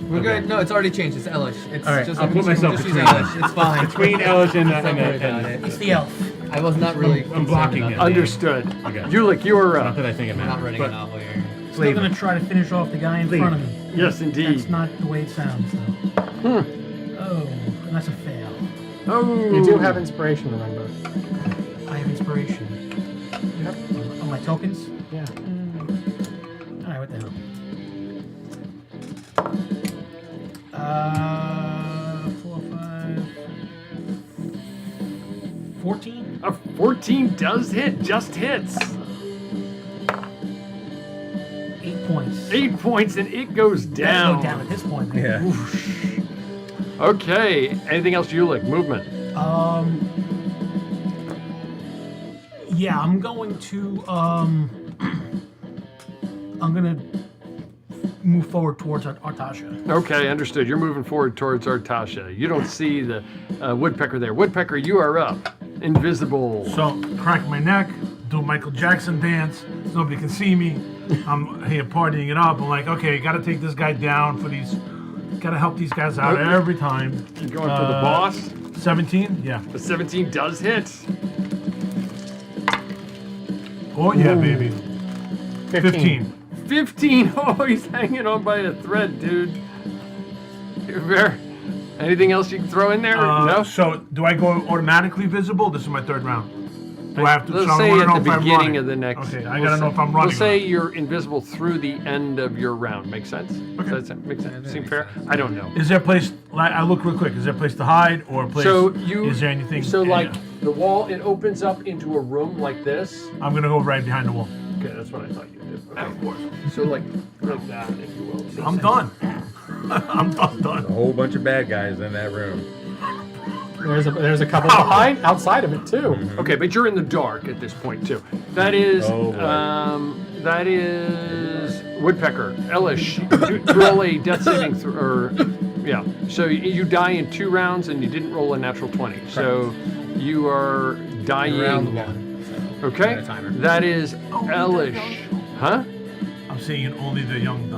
We're good. No, it's already changed. It's Elish. It's All right, just I'll put myself just use between Elish. It's fine. Between Ellis and Don't worry about it. It's the elf. I was not really. I'm blocking concerned him. about the name. Understood. Okay. Ulick, you are Not up. that I think it We're not matters. running but a novel here. Still gonna try to finish off the guy in front of me. Yes, indeed. That's not the way it sounds, though. Oh, that's a fail. Oh. You do have inspiration, remember? I have inspiration. Yep. On my tokens? Yeah. Alright, what the hell? 4, 5, 14? A 14 does hit. Just hits. 8 points. 8 points and it goes That's down. no down at this point. Yeah. Okay. Anything else, Ulick? Movement. Yeah, I'm going to I'm gonna move forward towards Artasha. Okay, understood. You're moving forward towards Artasha. You don't see the woodpecker there. Woodpecker, you are up. Invisible. So, crack my neck, do Michael Jackson dance. Nobody can see me. I'm here partying it up. I'm like, okay, gotta take this guy down for these. Gotta help these guys out every time. You going for the boss? 17? Yeah. The 17 does hit. Oh, yeah, baby. 15. 15. Oh, he's hanging on by a thread, dude. Anything else you can throw in there? No? So, do I go automatically visible? This is my third round. Do I have to? Let's so I say wanna at know the if I'm beginning running. of the next. Okay, I gotta know if I'm running. We'll say or not. you're invisible through the end of your round. Make sense? Okay. Does that make sense? Seem fair? I don't know. Is there a place? Like, I look real quick. Is there a place to hide or a place? So you. Is there anything? So yeah. like the wall, it opens up into a room like this. I'm gonna go right behind the wall. Okay, that's what I thought you did. Okay. Of course. So like that, if you will. I'm done. I'm done. A whole bunch of bad guys in that room. There's a couple behind, outside of it too. Okay, but you're in the dark at this point too. That is, Oh, boy. that is Woodpecker. Elish, roll a death saving throw. Yeah. So you die in 2 rounds, and you didn't roll a natural 20. So you are dying. Round one. So Okay. got a timer. That is Elish. Huh? I'm seeing only the young.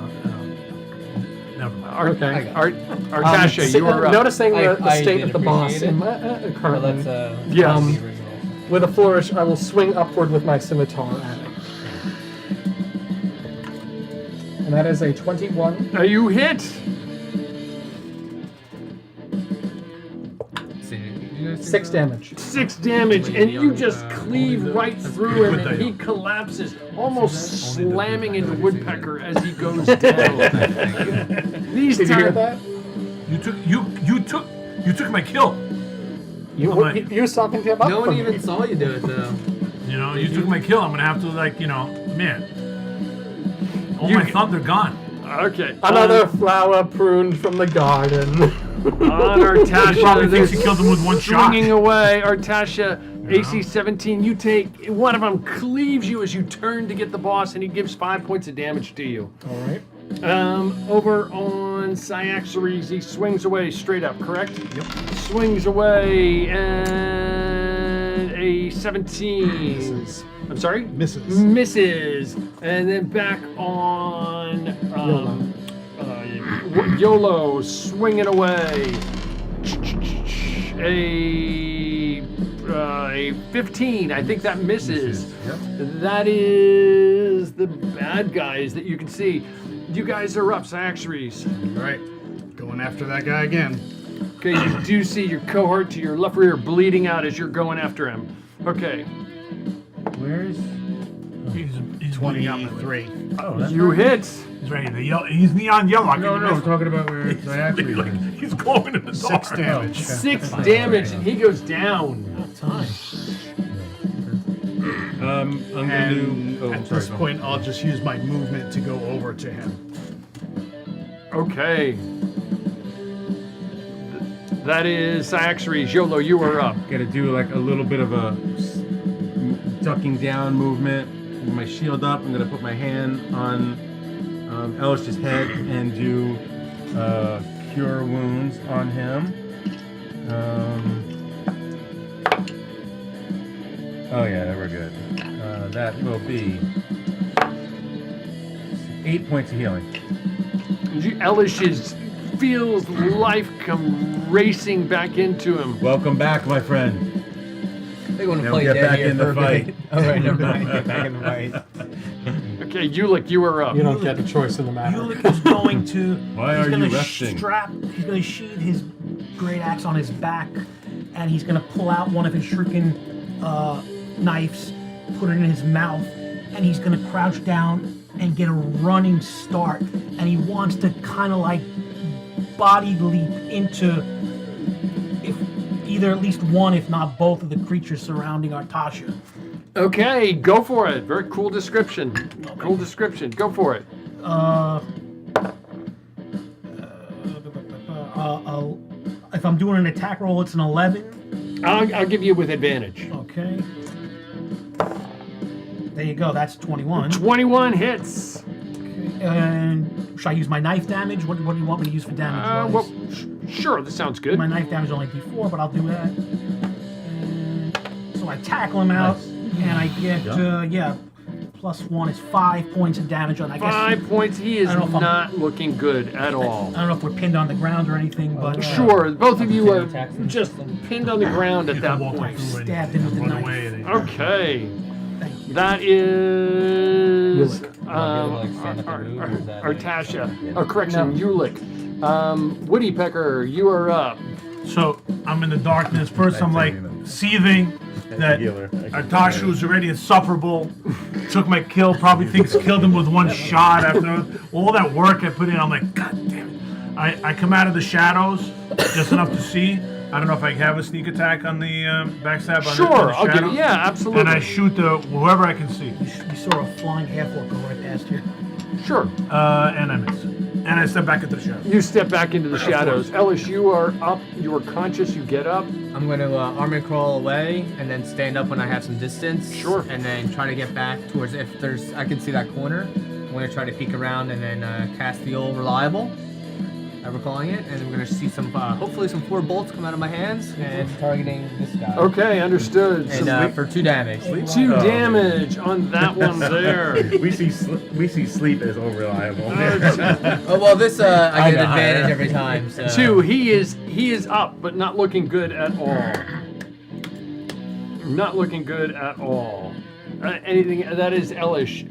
Never mind. Okay. Artasha, you are up. Noticing the I state did of the boss appreciate it. in, But currently, let's Yes. the original. with a flourish, I will swing upward with my scimitar at it. And that is a 21. Now you hit. See, did you guys see 6 damage. 6 damage, and you just cleave right through him, and he collapses, almost slamming into Woodpecker as he goes down. These Did you hear times, that? You took my kill. You was talking to him up No one from even me. saw you do it though. You know, you took my kill. I'm gonna have to man. All You my can- thunder gone. okay. Another flower pruned from the garden. On He probably Artasha, thinks he they're killed him with one shot. swinging away. Artasha, AC 17, you take, one of them cleaves you as you turn to get the boss, and he gives 5 points of damage to you. All right. Over on Cyaxares, he swings away straight up, correct? Yep. Swings away, and a 17. Misses. I'm sorry? Misses. Misses. And then back on YOLO, swinging away. A 15. I think that misses. Yep. That is the bad guys that you can see. You guys are up, Cyaxares. All right. Going after that guy again. Okay, you do see your cohort to your left rear bleeding out as you're going after him. Okay, Where's? He's bleeding out my way. 23. Oh, that's you hit. He's ready. He's neon yellow. I No, can no, I'm talking about where it's actually. He's glowing in the dark. 6 damage. 6 damage, and he goes down. Time. I'm gonna And do. Oh, at sorry, this go on. point, I'll just use my movement to go over to him. Okay. That is Cyaxares. YOLO, you are up. Gotta do like a little bit of a ducking down movement. With my shield up. I'm gonna put my hand on Elish's head and do cure wounds on him. Oh yeah, we're good. That will be 8 points of healing. Elish feels life come racing back into him. Welcome back, my friend. They want to Now play get dead back here in the for a fight. bit. All right, never mind. Get back in the fight. Okay, Ulick, you are up. You don't get a choice in the matter. Ulick is going to. Why he's are gonna you resting? He's going to sheathe his great axe on his back, and he's going to pull out one of his shuriken knives, put it in his mouth, and he's going to crouch down and get a running start. And he wants to kind of like body leap into either at least one, if not both, of the creatures surrounding Artasha. Okay, go for it. Very cool description. Cool description. Go for it. If I'm doing an attack roll, it's an 11. I'll give you with advantage. Okay. There you go. That's 21. 21 hits. And should I use my knife damage? What do you want me to use for damage? Well, sure, this sounds good. My knife damage is only D4, but I'll do that. And so I tackle him out, and I get +1 is 5 points of damage on. I guess 5 points. He is I don't know if I'm- not looking good at all. I don't know if we're pinned on the ground or anything, but Sure, both of you are Attacks and just stuff. pinned on the ground You at can that walk right point. through and Stabbed him with the run knife. away and Okay, Thank you. that is like, stand up and move, or is that Artasha. Yeah. Oh, correction, Ulick. Woodpecker, you are up. So I'm in the darkness. First, I'm like seething that Artasha was already insufferable. Took my kill. Probably thinks killed him with one shot. After all that work I put in, I'm like, God damn it! I come out of the shadows just enough to see. I don't know if I have a sneak attack on the backstab. On Sure, the I'll give shadows. you. Yeah, absolutely. And I shoot whoever I can see. You saw a flying half-orc go right past here. Sure. And I miss. And I step back into the shadows. You step back into the shadows. Ellis, you are up. You are conscious. You get up. I'm going to armor crawl away and then stand up when I have some distance. Sure. And then try to get back towards I can see that corner. I'm going to try to peek around and then cast the old reliable. I'm recalling it, and I'm going to see some, hopefully some 4 bolts come out of my hands and targeting this guy. Okay, understood. And for 2 damage. 2 damage on that one there. we see sleep as unreliable. Oh well, this I get got advantage higher. every time. So. 2. He is up, but not looking good at all. Not looking good at all. Anything that is Elish.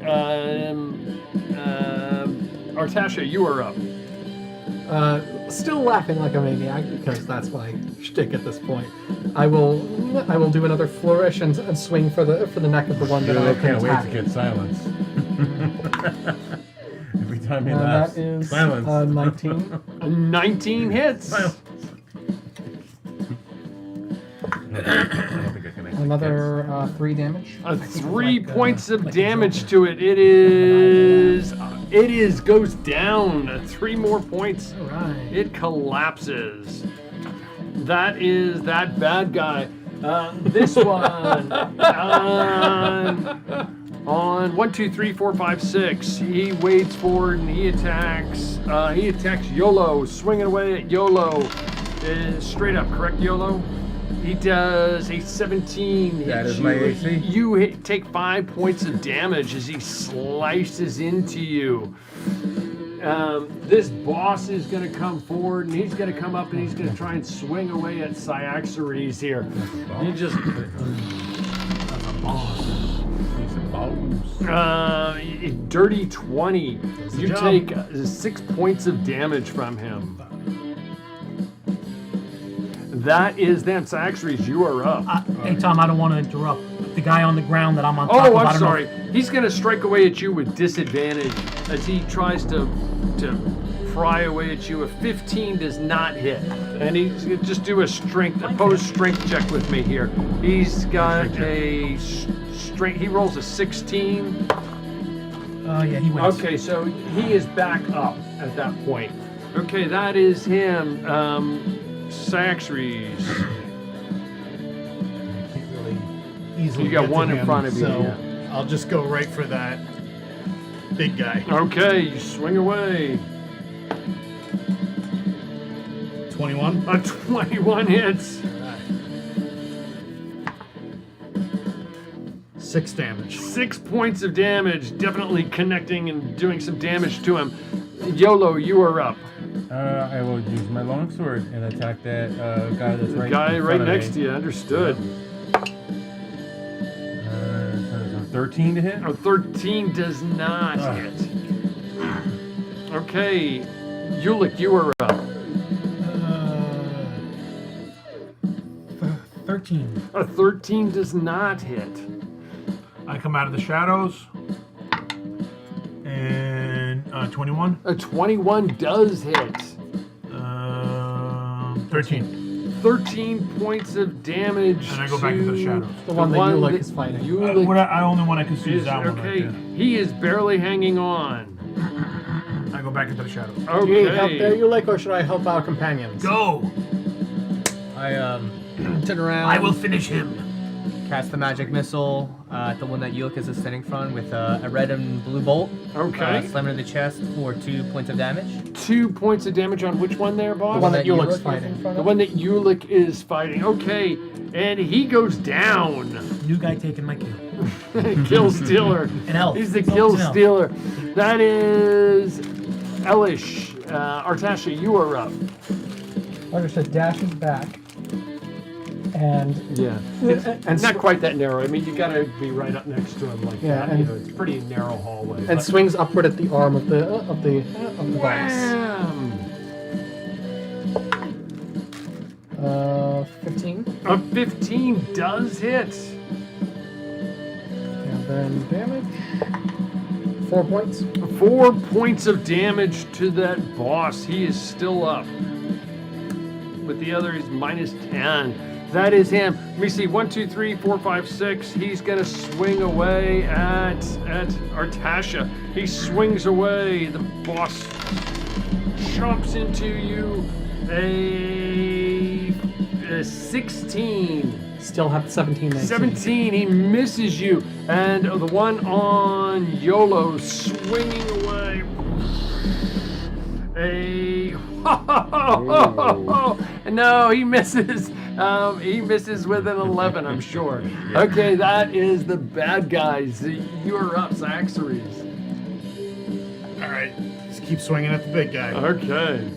Artasha, you are up. Still laughing like a maniac because that's my shtick at this point. I will do another flourish and swing for the neck of the one that Really I can can't wait attack. to get silence. Every time he And laughs. that is Silence. 19. 19 hits. Silence. I don't think I can actually Another 3 damage. 3 points of like a damage Joker. to it. It is goes down. 3 more points. All right. It collapses. That is that bad guy. This one on 1, 2, 3, 4, 5, 6. He waits forward and he attacks. He attacks YOLO, swinging away at YOLO. Straight up, correct, YOLO? He does a 17. That hits is my you. AC. You take 5 points of damage as he slices into you. This boss is going to come forward and he's going to come up and he's going to try and swing away at Cyaxares here. You just dirty 20. You job. take 6 points of damage from him. That is them. Cyaxares, you are up. Hey Tom, I don't want to interrupt. The guy on the ground that I'm on top of. Oh, I I'm don't sorry. Know. He's going to strike away at you with disadvantage as he tries to pry away at you. A 15 does not hit. And he's going to just do a opposed strength check with me here. He's got a strength. He rolls a 16. Yeah, he wins. Okay, so he is back up at that point. Okay, that is him. Cyaxares. Can't really easily You got get to one in him, front of you, So yeah. I'll just go right for that big guy. Okay, you swing away. 21. A 21 hits. 6 damage. 6 points of damage, definitely connecting and doing some damage to him. YOLO, you are up. I will use my longsword and attack that guy that's right Guy in right front of next me. to you, understood. So 13 to hit? Oh, 13 does not hit. Okay, Ulick, you are up. 13. A 13 does not hit. I come out of the shadows. And 21. A 21 does hit. 13. 13 points of damage. And I go back into the shadows. The one that Ulick is fighting. Ulick I only one I can see is is, that one okay, right he is barely hanging on. there. I go back into the shadows. Do you need help there, Okay. Ulick, or should I help our companions? Go! I turn around. I will finish him. Cast the magic missile at the one that Yulk is standing front with a red and blue bolt. Okay. Slam it in the chest for 2 points of damage. 2 points of damage on which one there, boss? The one that Yulk Ulick's is fighting. in front The of. one that Ulick is fighting. Okay, and he goes down. New guy taking my kill. Kill stealer. An elf. He's the It's kill an elf. stealer. That is Elish. Artasha, you are up. Artasha dashes back. And Yeah. and Not quite that narrow. I mean, you gotta be right up next to him like Yeah, that. You and- know, it's a pretty narrow hallway. and but- swings upward at the arm of the boss. Wham! 15. A 15 does hit. And then damage. 4 points. 4 points of damage to that boss. He is still up. But the other is minus 10. That is him. Let me see. 1, 2, 3, 4, 5, 6. He's gonna swing away at Artasha. He swings away. The boss jumps into you. A 16. Still have 17. 17, he misses you. And the one on YOLO swinging away. No, he misses. He misses with an 11, I'm sure. Okay, that is the bad guys. You're up, Cyaxares. All right. Just keep swinging at the big guy. Okay.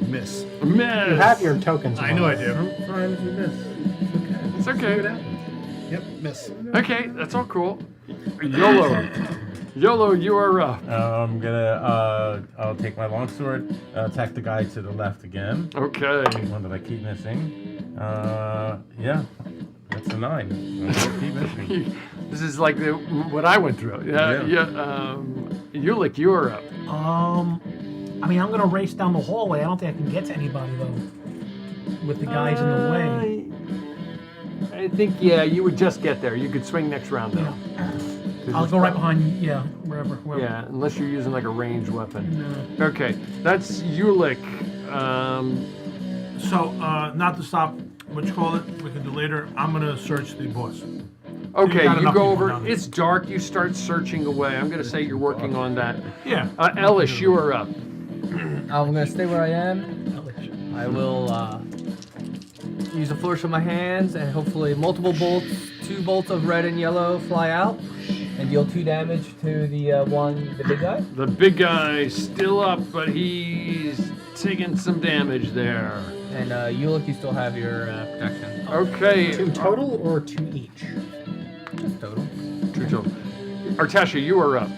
Miss. Miss. You have your tokens. I know I do. Sometimes you miss. It's okay. Yep, miss. Okay, that's all cool. YOLO. YOLO, you are up. I'm gonna. I'll take my longsword. Attack the guy to the left again. Okay. One that I keep missing. Yeah, that's a 9. I'm gonna keep missing. This is like what I went through. Yeah. Ulick, you are up. I mean, I'm gonna race down the hallway. I don't think I can get to anybody though, with the guys in the way. I think, yeah, you would just get there. You could swing next round, though. Yeah. I'll go right behind, wherever. Yeah, unless you're using like a ranged weapon. No. Okay, that's Ulick. So, not to stop, what you call it, we can do later. I'm gonna search the boss. Okay, got you enough go people over. down there. It's dark. You start searching away. I'm going to say you're working on that. Yeah. Ellis, you are up. I'm gonna stay where I am. I will use a flourish of my hands and hopefully multiple bolts, 2 bolts of red and yellow fly out and deal 2 damage to the big guy. The big guy's still up, but he's taking some damage there. And Ulick, you still have your protection. Okay. 2 total or 2 each? Just total. True total. Artasha, you are up.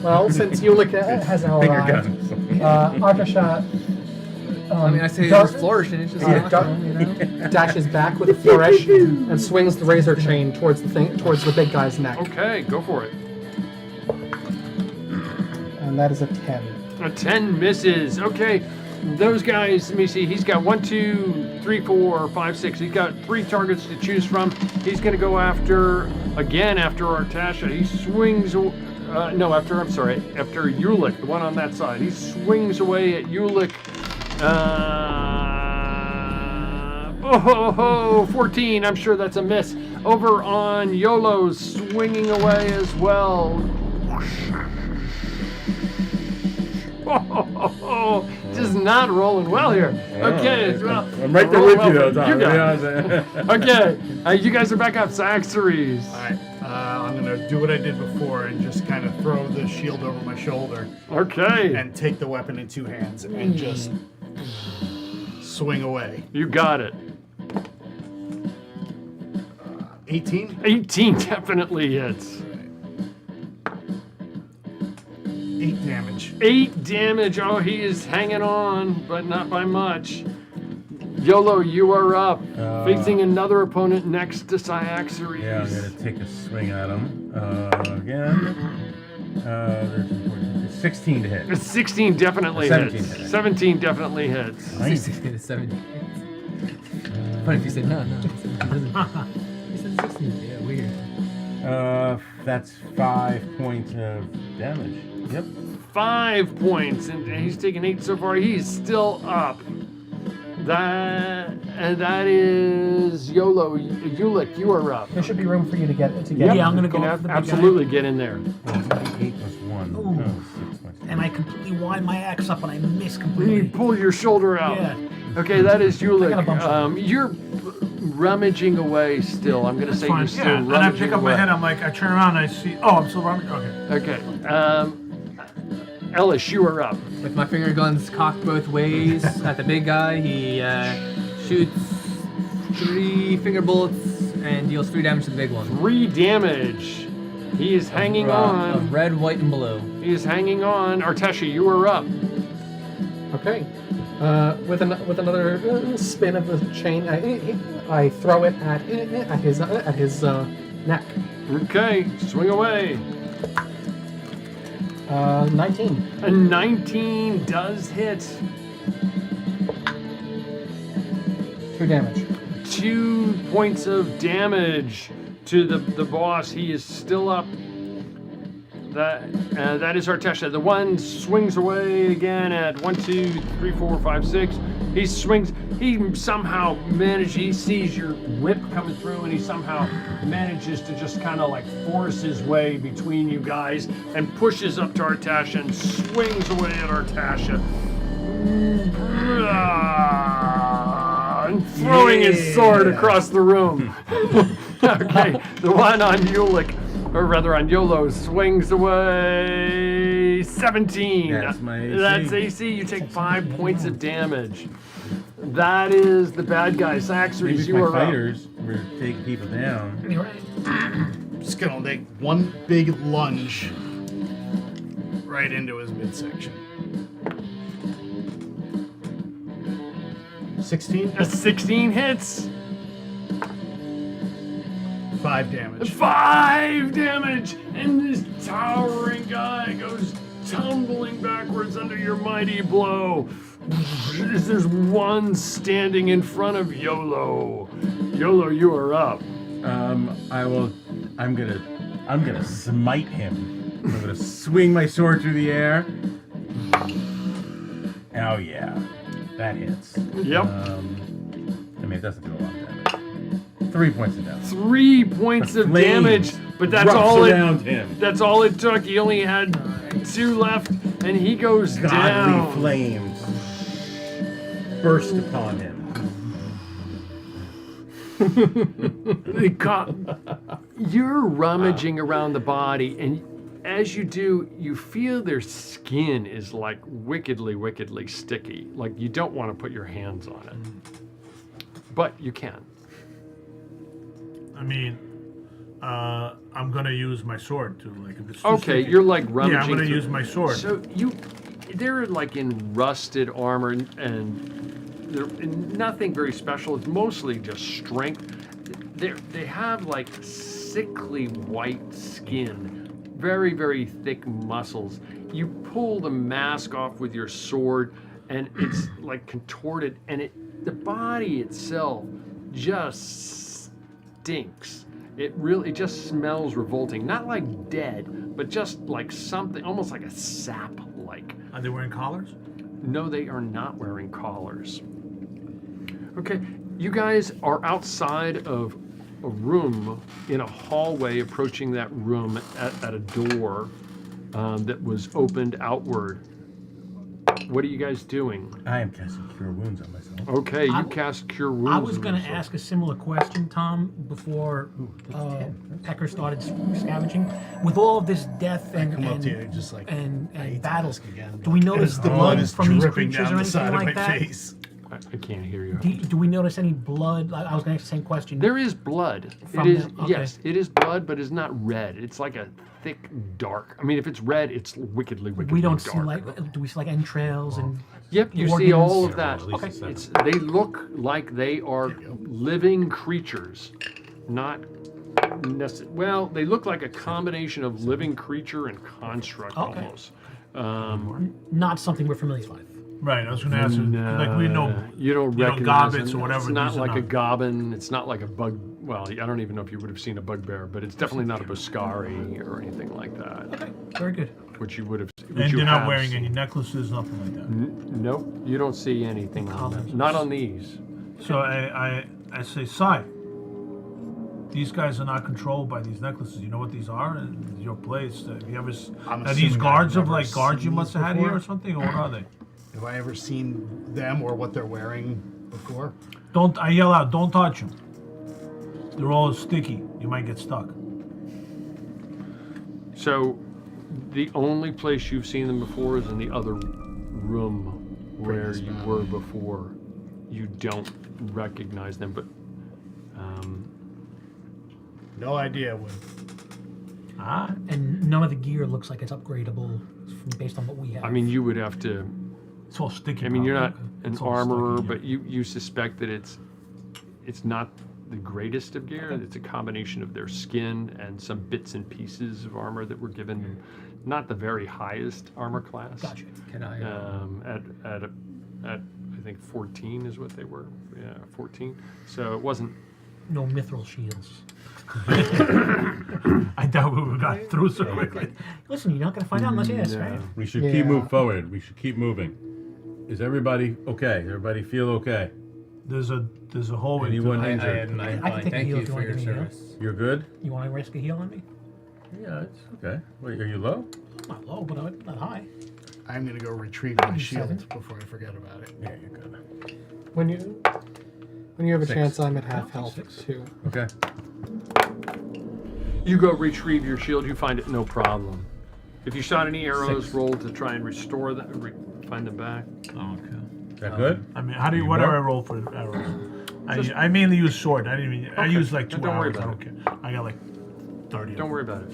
Well, since Ulick has now Bigger arrived, guns. Artasha. I mean, I say Dark- it's flourishing. It's just Yeah, not, dark- you know. dashes back with a flourish and swings the razor chain towards the big guy's neck, Okay, go for it. and that is a 10. A 10 misses. Okay, those guys, let me see. He's got 1, 2, 3, 4, 5, 6. He's got 3 targets to choose from. He's going to go after Artasha. He swings. After Ulick, the one on that side. He swings away at Ulick. 14. I'm sure that's a miss. Over on YOLO, swinging away as well. Just not rolling well here. Okay, well, I'm right there with you, though, Tom. You got Yeah. it. Okay, you guys are back up. Saxeries. All right, I'm gonna do what I did before and just kind of throw the shield over my shoulder Okay, and take the weapon in 2 hands and just swing away. you got it. 18. 18 definitely hits. 8 damage. 8 damage. Oh, he is hanging on, but not by much. YOLO, you are up. Facing another opponent next to Cyaxares. Yeah, I'm gonna take a swing at him again. There's 16 to hit. 16 definitely 17 hits. hits. 17 definitely hits. 16 to 70. Funny if you said no. You said 16. Yeah, weird. That's 5 points of damage. Yep. 5 points, and he's taken 8 so far. He's still up. That is YOLO. Ulick, you are up. There should be room for you to get. Yeah, I'm gonna You go can after the big absolutely get in there. 8 plus 1. Ooh. 6 points. guy. And I completely wind my axe up and I miss You completely. pull your shoulder out. Yeah. Okay, that is I got a Ulick. bunch of You're rummaging away still. I'm going to That's say fine. you're still Yeah, rummaging and I pick up away. my head. I'm like, I turn around and I see. Oh, I'm still rummaging. Okay. Okay. Ellis, you are up. With my finger guns cocked both ways at the big guy, he shoots 3 finger bullets and deals 3 damage to the big one. 3 damage. He is hanging Of on. red, white, and blue. He is hanging on. Arteshi, you are up. Okay. With another spin of the chain, I throw it at his neck. Okay, swing away. 19. A 19 does hit. 2 damage. 2 points of damage to the boss. He is still up. That is Artesha. The one swings away again at 1, 2, 3, 4, 5, 6. He swings. He somehow manages. He sees your whip coming through, and he somehow manages to just kind of like force his way between you guys and pushes up to Artasha and swings away at Artasha. And throwing his sword across the room. Okay, the one on Ulick, or rather on YOLO, swings away 17. That's my AC. That's AC. You take 5 points of damage. That is the bad guy. Saxeries, Maybe you my are up. fighters were taking people down. You're right. Just gonna make one big lunge right into his midsection. 16? A 16 hits. 5 damage. 5 damage, and this towering guy goes tumbling backwards under your mighty blow. There's one standing in front of YOLO. YOLO, you are up. I'm gonna smite him. I'm gonna swing my sword through the air. Oh yeah, that hits. Yep. I mean, it doesn't do a lot of damage. 3 points of damage. 3 points of Flames damage, but that's erupts all around him. That's all it took. He only had 2 left, and he goes Godly down. flames burst upon him. You're rummaging around the body, and as you do, you feel their skin is like wickedly, wickedly sticky. Like you don't want to put your hands on it, but you can. I mean, I'm gonna use my sword to like. If it's too Okay, sticky. you're like rummaging. Yeah, I'm gonna through- use my sword. So they're like in rusted armor, and they're nothing very special. It's mostly just strength. They have like sickly white skin, very, very thick muscles. You pull the mask off with your sword, and it's like contorted, and the body itself just stinks. It just smells revolting. Not like dead, but just like something, almost like a sap-like. Are they wearing collars? No, they are not wearing collars. Okay, you guys are outside of a room in a hallway, approaching that room at a door that was opened outward. What are you guys doing? I am casting Cure Wounds on myself. Okay, you I- cast Cure Wounds. I was on going to yourself. ask a similar question, Tom, before Pecker started scavenging. With all of this death and Come up and, to you, just like, and, I hate and to battles, ask again, do we but notice as the blood blood is from these dripping creatures down or the anything side like of my that? face. I can't hear you. Do we notice any blood? I was going to ask the same question. There is blood. From It is them, okay. yes, it is blood, but it's not red. It's like a thick, dark. I mean, if it's red, it's wickedly, wickedly we don't dark. see like. Do we see like entrails and? Yep, you see all of organs? that. Well, at least Okay. it's seven. They look like they are living creatures, not well. They look like a combination of living creature and construct Okay. almost. Not something we're familiar with. Right. I was gonna ask. Like we know. You don't you know, recognize gobbets them. or whatever. It's not these are like a not. goblin. It's not like a bug. Well, I don't even know if you would have seen a bugbear, but it's definitely not a Boscari or anything like that, Okay, very good. which you would have. And Which you they're not have wearing seen. any necklaces, nothing like that. Nope, you don't see anything on them. Not on these. So I say, Sai, these guys are not controlled by these necklaces. You know what these are? And your place. Have you ever? I'm Are these assuming guards I've of never like guards you seen must these have had here before. or something, or what are they? Have I ever seen them or what they're wearing before? Don't I yell out? Don't touch them. They're all sticky. You might get stuck. So, the only place you've seen them before is in the other room where you were before. You don't recognize them, but No idea what. Ah, And none of the gear looks like it's upgradable based on what we have. I mean, you would have to. it's all sticky. I mean, you're not probably. an It's all armorer, sticky, but you suspect that it's not the greatest of gear. It's a combination of their skin and some bits and pieces of armor that were given them, not the very highest armor class. Gotcha. Can I? At I think 14 is what they were. Yeah, 14. So it wasn't. No mithril shields. I doubt we would have got through so quickly. Listen, you're not going to find out unless you ask, right? We should Yeah. keep moving forward. We should keep moving. Is everybody okay? Everybody feel okay? There's a hallway. to Anyone the- I'm I can fine. take a Thank heal you if you for wanna your give me a heal. service. You're good? You want to risk a heal on me? Yeah, it's okay. Wait, are you low? Not low, but not high. I'm gonna go retrieve my shield 7. before I forget about it. Yeah, you're good. When you have a 6. chance, I'm at half health 6. too. Okay. You go retrieve your shield. You find it no problem. If you shot any arrows, 6. roll to try and restore them, find them back. Oh, okay. Is that good? I mean, how do you? You What do more? I roll for arrows? I mainly use sword. I didn't even. I Okay. use like 2 Don't worry hours. I about don't care. I got like 30. Don't worry about it.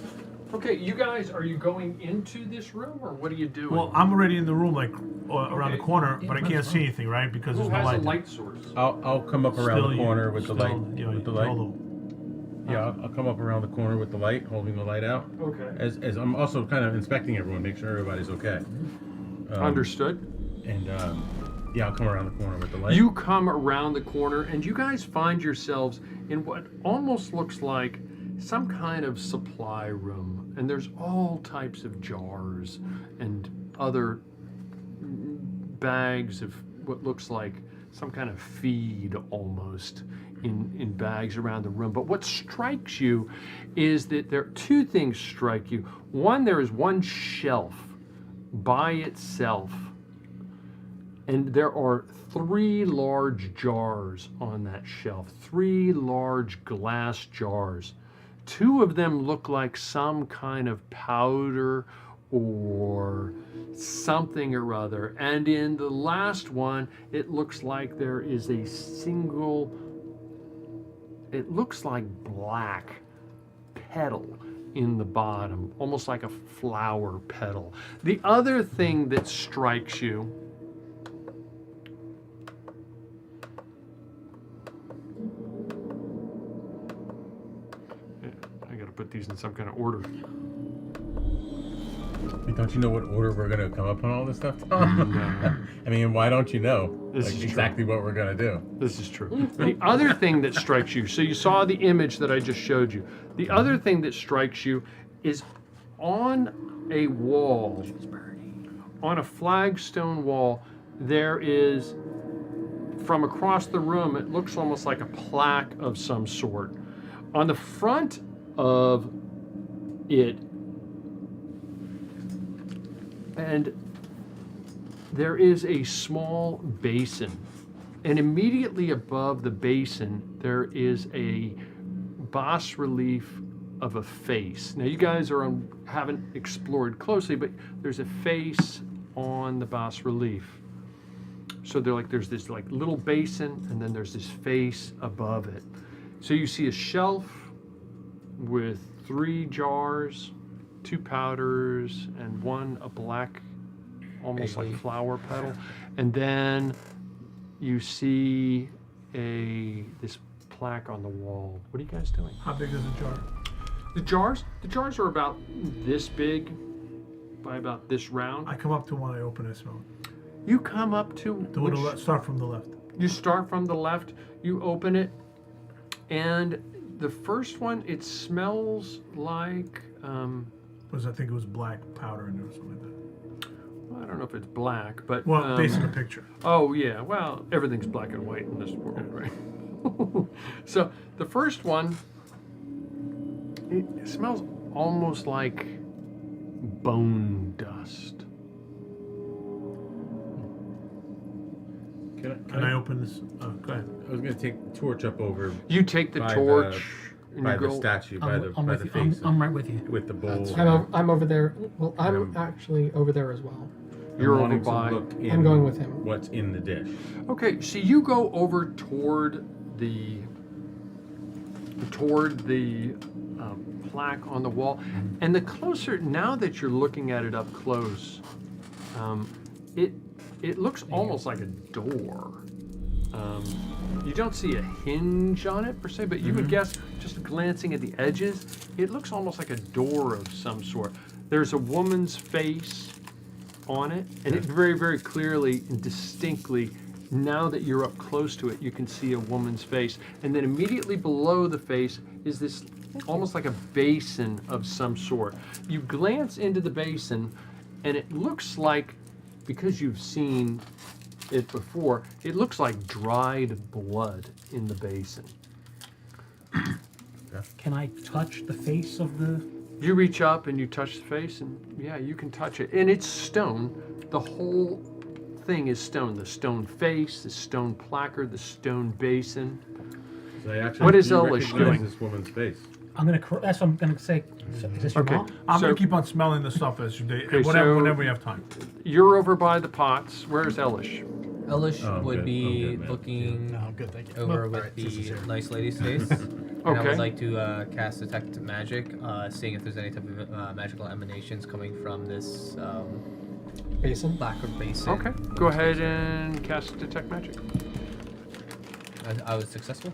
Okay, you guys, are you going into this room or what are you doing? Well, I'm already in the room, like around the Okay. corner, but I can't see anything, right? Because Who there's no has light. a light source? I'll come up around Still the you- corner with the still, light. you know, With the light. Yolo. Yeah, I'll come up around the corner with the light, holding the light out. Okay. As I'm also kind of inspecting everyone, make sure everybody's okay. Understood. And yeah, I'll come around the corner with the light. You come around the corner and you guys find yourselves in what almost looks like some kind of supply room. And there's all types of jars and other bags of what looks like some kind of feed almost in bags around the room. But what strikes you is that there are two things strike you. One, there is one shelf by itself, and there are 3 large jars on that shelf, 3 large glass jars. 2 of them look like some kind of powder or something or other. And in the last one, it looks like there is a single, it looks like black petal in the bottom, almost like a flower petal. The other thing that strikes you I gotta put these in some kind of order. Don't you know what order we're gonna come up on all this stuff, Tom? No. I mean, why don't you know This like, is true. exactly what we're gonna do? This is true. The other thing that strikes you, so you saw the image that I just showed you. The other thing that strikes you is on a wall, on a flagstone wall, there is, from across the room, it looks almost like a plaque of some sort. On the front of it, and there is a small basin, and immediately above the basin there is a bas relief of a face. Now you guys haven't explored closely, but there's a face on the bas relief. So there's this like little basin, and then there's this face above it. So you see a shelf with 3 jars, 2 powders, and 1 a black, almost like Bailey. flower petal. And then you see this plaque on the wall. What are you guys doing? How big is the jar? The jars are about this big by about this round. I come up to one, I open it, smell it. You come up to Start from the left. You start from the left, you open it, and the first one, it smells like, Because I think it was black powder in there or something like that. I don't know if it's black, but Well, based on the picture. oh yeah, well, everything's black and white in this world, right? So the first one, it smells almost like bone dust. Can I open this? Go ahead. I was gonna take the torch up over You take the by torch and by you the go. statue, by the I'm by with the you. face, I'm right with you. with the bowl. I'm over there. Well, I'm Um, actually over there as well. You're over wanting to by. look in I'm going with him. What's in the dish? Okay, so you go over toward the plaque on the wall, and the closer now that you're looking at it up close, it looks almost like a door. You don't see a hinge on it per se, but you would guess just glancing at the edges, it looks almost like a door of some sort. There's a woman's face on it, and it very, very clearly and distinctly, now that you're up close to it, you can see a woman's face. And then immediately below the face is this almost like a basin of some sort. You glance into the basin, and it looks like, because you've seen it before, it looks like dried blood in the basin. Can I touch the face of the? You reach up and you touch the face, and yeah, you can touch it. And it's stone. The whole thing is stone. The stone face, the stone placard, the stone basin. So I actually What is do Elish recognize doing? This woman's face. That's what I'm gonna say. So, is this your Okay. mom? I'm So- gonna keep on smelling the stuff as Okay, whenever so- we have time. You're over by the pots. Where's Elish? Elish Oh, would good. be Oh, good, man. looking Oh, good, thank you. over All with right, this is the here. nice lady's face. And I Okay. would like to cast Detect Magic, seeing if there's any type of magical emanations coming from this Basin. lacquer basin. Okay. Go ahead and cast Detect Magic. I was successful.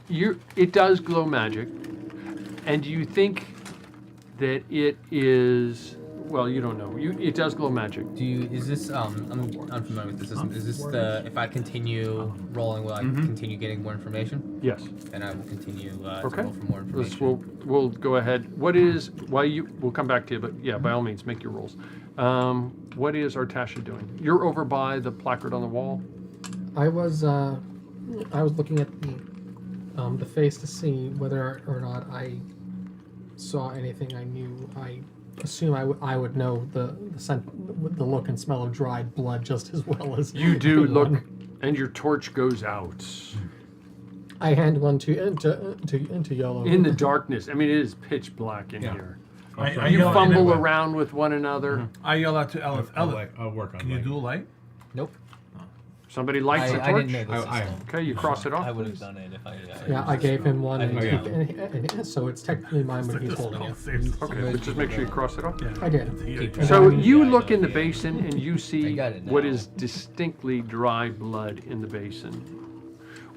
It does glow magic, and you think that it is. Well, you don't know. It does glow magic. Is this I'm unfamiliar with the system. Is this the if I continue rolling, will I continue getting more information? Yes. Then I will continue to Okay. roll for more information. We'll go ahead. We'll come back to you, but yeah, by all means, make your rolls. What is Artasha doing? You're over by the placard on the wall. I was looking at the face to see whether or not I saw anything I knew. I assume I would know the scent, the look and smell of dried blood just as well as You do anyone. look, and your torch goes out I hand one into Yellow. in the darkness. I mean, it is pitch black in here. I You yell at fumble him. around with one another. I yell out to Elif. Elif, I'll work on can you light. do light? Nope. Somebody lights a I torch. didn't know this I- system. Okay, you cross it off. I would have please. done it if I. Yeah, I gave him one, and, yeah. and so it's technically mine when he's holding it. Okay, but just make sure you cross it off. I did. Keep So track. you Yeah, I look know, in the yeah. basin and you see I got it what now. is distinctly dry blood in the basin.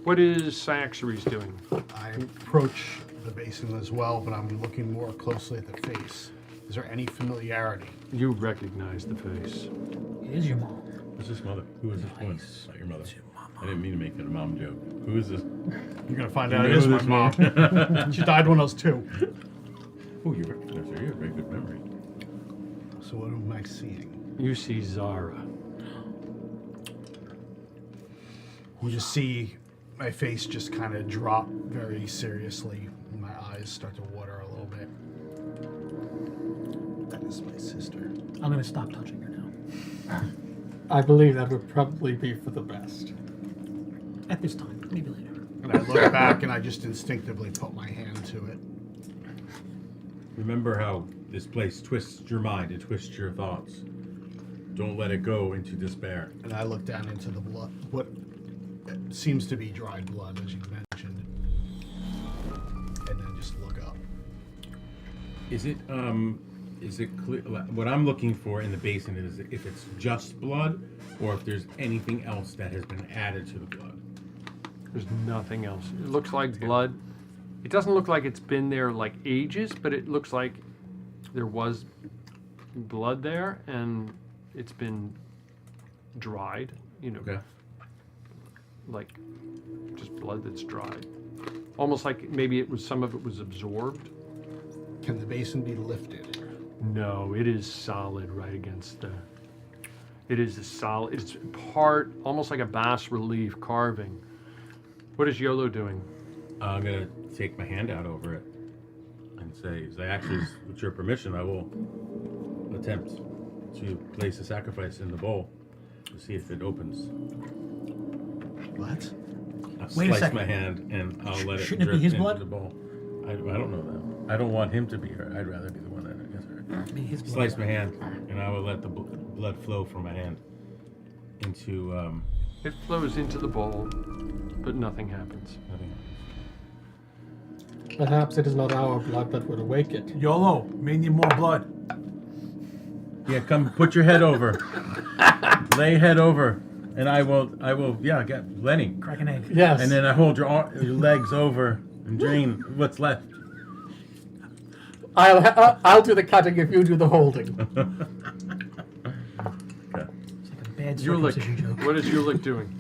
What is Cyaxares doing? I approach the basin as well, but I'm looking more closely at the face. Is there any familiarity? You recognize the face. It is your mom. Who's this mother? Who is this woman? Not your mother. I didn't mean to make it a mom joke. Who is this? You're gonna find You out it know is my this mom. She died when I was 2. Oh, you recognize her. You have a very good memory. So what am I seeing? You see Zara. You just see my face just kind of drop very seriously. And my eyes start to water a little bit. That is my sister. I'm gonna stop touching her now. I believe that would probably be for the best. At this time, maybe later. And I look back and I just instinctively put my hand to it. Remember how this place twists your mind, it twists your thoughts. Don't let it go into despair. And I look down into the blood. What seems to be dried blood, as you mentioned. And then just look up. Is it clear? What I'm looking for in the basin is if it's just blood, or if there's anything else that has been added to the blood. There's nothing else. It looks like blood. It doesn't look like it's been there like ages, but it looks like there was blood there and it's been dried, you know, Okay. like just blood that's dried. Almost like maybe some of it was absorbed. Can the basin be lifted? No, it is solid right against the. It is a solid. It's part almost like a bas relief carving. What is Yolo doing? I'm gonna take my hand out over it and say, Zayaxis, with your permission, I will attempt to place a sacrifice in the bowl to see if it opens. What? I'll Wait a slice second. my hand and I'll let it Shouldn't it drip be his into blood? the bowl. I don't know that. I don't want him to be hurt. I'd rather be the one that gets hurt. I mean, his blood. Slice my hand, and I will let the blood flow from my hand into It flows into the bowl, but nothing happens. nothing. Perhaps it is not our blood that would awake it. YOLO, may need more blood. Yeah, come put your head over. Lay head over, and I will. Yeah, get Lenny. Crack an egg. Yes. And then I hold your legs over and drain what's left. I'll do the cutting if you do the holding. Okay. It's like a bad Yulik, circumcision joke. what is Yulik doing?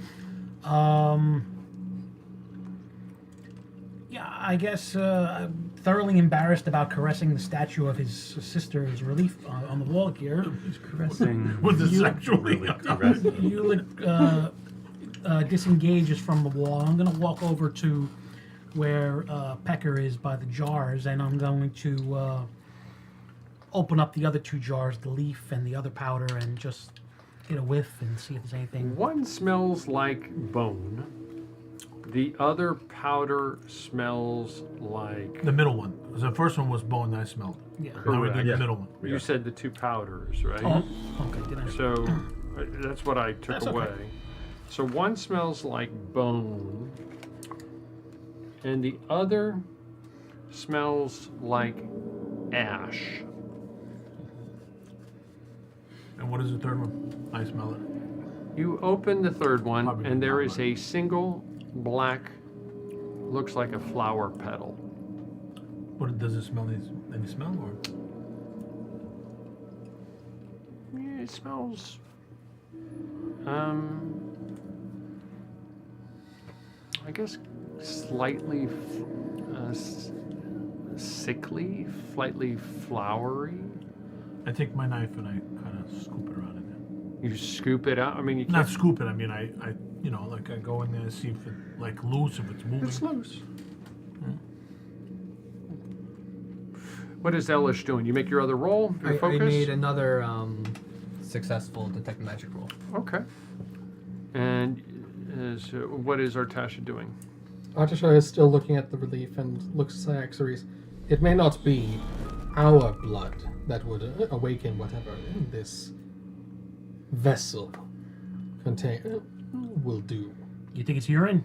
Yeah, I guess I'm thoroughly embarrassed about caressing the statue of his sister's relief on the wall here. He's caressing. With the sexual Really caressing. Yulik disengages from the wall. I'm going to walk over to where Pecker is by the jars, and I'm going to open up the other 2 jars, the leaf and the other powder, and just get a whiff and see if there's anything. One smells like bone. The other powder smells like. The middle one. The first one was bone that I smelled. Yeah. Now we Correct. did the Yeah. middle one. You said the 2 powders, right? Oh, okay. Did I? So that's what I took That's okay. away. So one smells like bone, and the other smells like ash. And what is the third one? I smell it. You open the third one, Probably and there not is mine. a single black, looks like a flower petal. What does it smell? Any smell or? Yeah, it smells. I guess slightly sickly, slightly flowery. I take my knife and I kind of scoop it around in there. You scoop it out. I mean, you Not can't. scoop it. I mean, I like I go in there and see if it like loose, if it's moving. It's loose. What is Elish doing? You make your other roll. Your I focus. made another successful detect magic roll. Okay. And so what is Artasha doing? Artisha is still looking at the relief and looks at Cyaxares. It may not be our blood that would awaken whatever in this vessel contain will do. You think it's urine?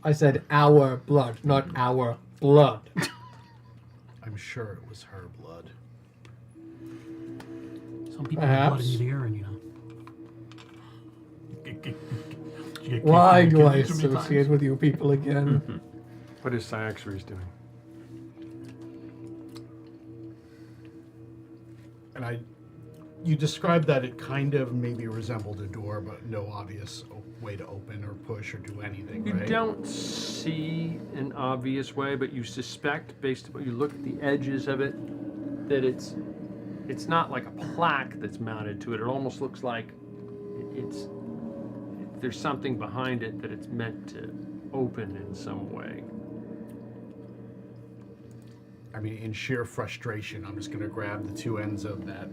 I said our blood, not our blood. I'm sure it was her blood. Some people have blood Perhaps. in the urine, you know. You get Why kicked do in the I kidney too many associate times? with you people again? What is Cyaxares doing? And you described that it kind of maybe resembled a door, but no obvious way to open or push or do anything, You right? don't see an obvious way, but you suspect, based on you look at the edges of it, that it's not like a plaque that's mounted to it. It almost looks like there's something behind it that it's meant to open in some way. I mean, in sheer frustration, I'm just going to grab the two ends of that,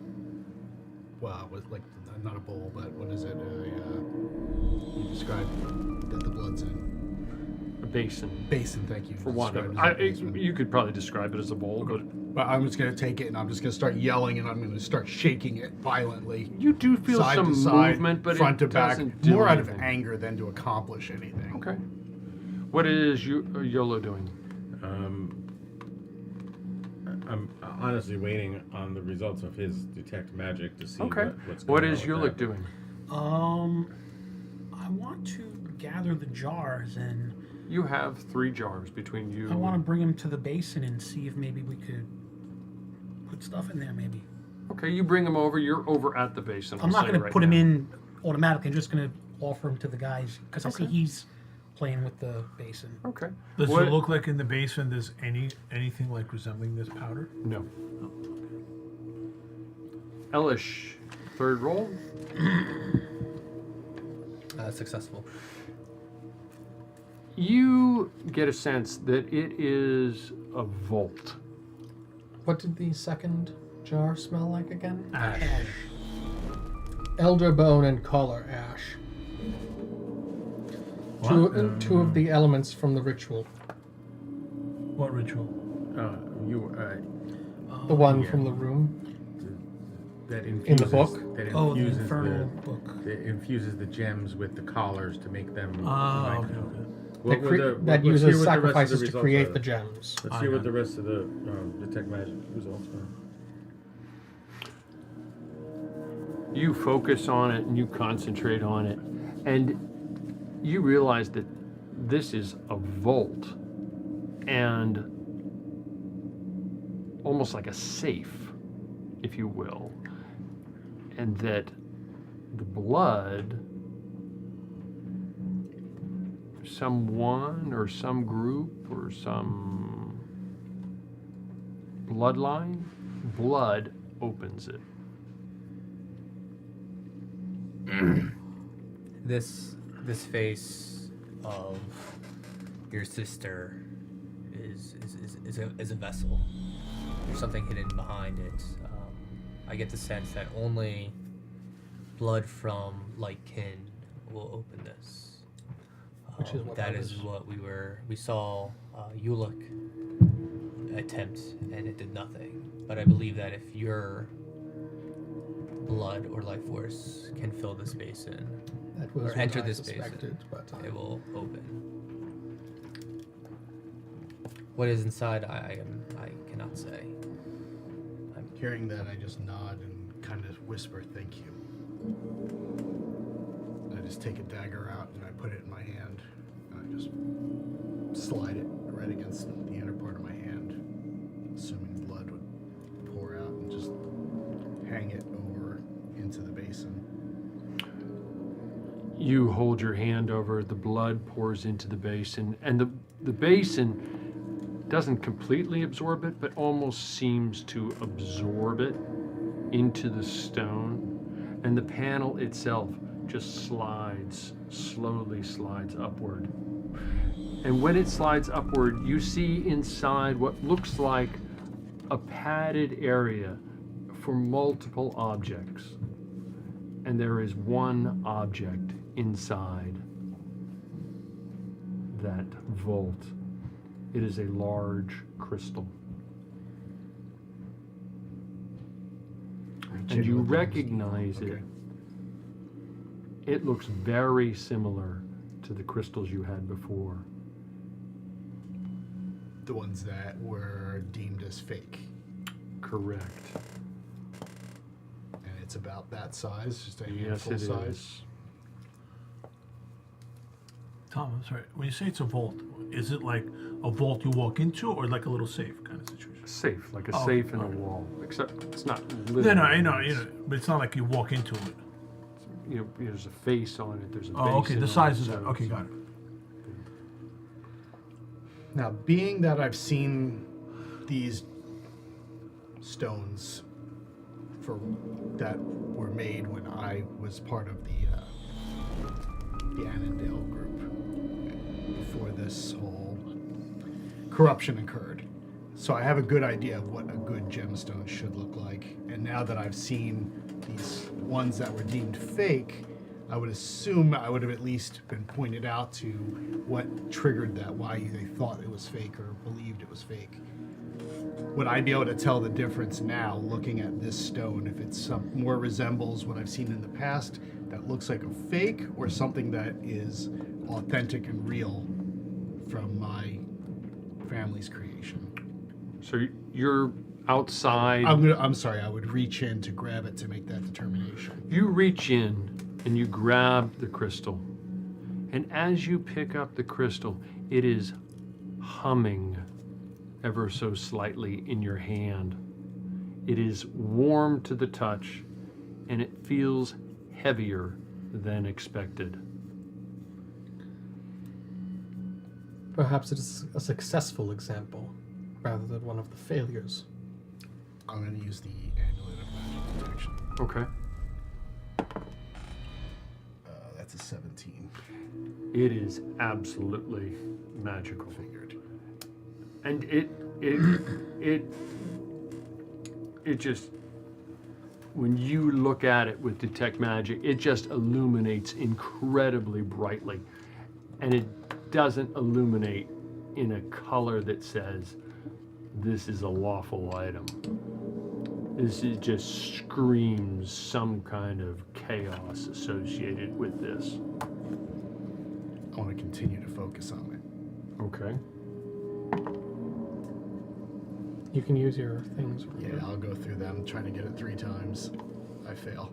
well, with like, not a bowl, but what is it? You described that the blood's in. A basin, Basin, thank you. for want of. Described as a basin. You could probably describe it as a bowl, But I'm just going to take it and I'm just going to start yelling and I'm going to start shaking it violently. but you do feel Side some to side, movement, but front it to back, doesn't do more out of anything. anger than to accomplish anything. Okay. What is Yolo doing? I'm honestly waiting on the results of his detect magic to see Okay. what's What going is on Yulik with that. doing? I want to gather the jars and You have 3 jars between you. I want to bring them to the basin and see if maybe we could put stuff in there. Maybe Okay, you bring them over. You're over at the basin. I'm not going going to put him in automatically. I'm just going to offer him to the guys because I see Okay. he's playing with the basin. Okay. Does What- it look like in the basin there's anything like resembling this powder? No. Elish, third roll. Successful. You get a sense that it is a vault. What did the second jar smell like again? Ash. Elder bone and collar ash. Two of the elements from the ritual. What ritual? The one yeah. from the room. That In the infuses, book? That Oh, the infuses infernal book. That infuses the gems with the collars to make them. Oh, like- okay, okay. What were the- That let's hear uses what the rest of the sacrifices to results create are. the gems. Let's hear what the rest of the detect magic results are. You focus on it and you concentrate on it, and you realize that this is a vault and almost like a safe, if you will, and that the blood, someone or some group or some bloodline, blood opens it. This face of your sister is a vessel. There's something hidden behind it. I get the sense that only blood from like kin will open this. Which is what that I is was- what we saw Yulik attempt, and it did nothing. But I believe that if your blood or life force can fill this basin, That was or what enter I this basin, suspected, but it will open. What is inside, I cannot say. Hearing that, I just nod and kind of whisper, "Thank you." I just take a dagger out and I put it in my hand. And I just slide it right against the inner part of my hand, assuming blood would pour out, and just hang it over into the basin. You hold your hand over, the blood pours into the basin, and the basin doesn't completely absorb it, but almost seems to absorb it into the stone. And the panel itself just slowly slides upward. And when it slides upward, you see inside what looks like a padded area for multiple objects. And there is one object inside that vault. It is a large crystal. And you recognize it. It looks very similar to the crystals you had before. The ones that were deemed as fake. Correct. And it's about that size, just a Yes, handful it size. is. Tom, I'm sorry. When you say it's a vault, is it like a vault you walk into, or like a little safe kind of situation? Safe, like a Oh, safe in a okay. wall. Except it's not No, literally. no, I know, but it's not like you walk into it. You know, there's a face on it. There's a Oh, okay, basin the on size it, is that. so Okay, it's- got it. Now, being that I've seen these stones that were made when I was part of the Annandale group before this whole corruption occurred. So I have a good idea of what a good gemstone should look like. And now that I've seen these ones that were deemed fake, I would assume I would have at least been pointed out to what triggered that, why they thought it was fake or believed it was fake. Would I be able to tell the difference now, looking at this stone, if it's some more resembles what I've seen in the past that looks like a fake, or something that is authentic and real from my family's creation? So you're outside. I'm sorry, I would reach in to grab it to make that determination. You reach in and you grab the crystal. And as you pick up the crystal, it is humming ever so slightly in your hand. It is warm to the touch, and it feels heavier than expected. Perhaps it is a successful example rather than one of the failures. I'm going to use the Amulet of Magic Protection. Okay. That's a 17. It is absolutely magical. Figured. And it just, when you look at it with detect magic, it just illuminates incredibly brightly. And it doesn't illuminate in a color that says this is a lawful item. This is just screams some kind of chaos associated with this. I want to continue to focus on it. Okay. You can use your things. Yeah, I'll go through them, trying to get it 3 times. I fail.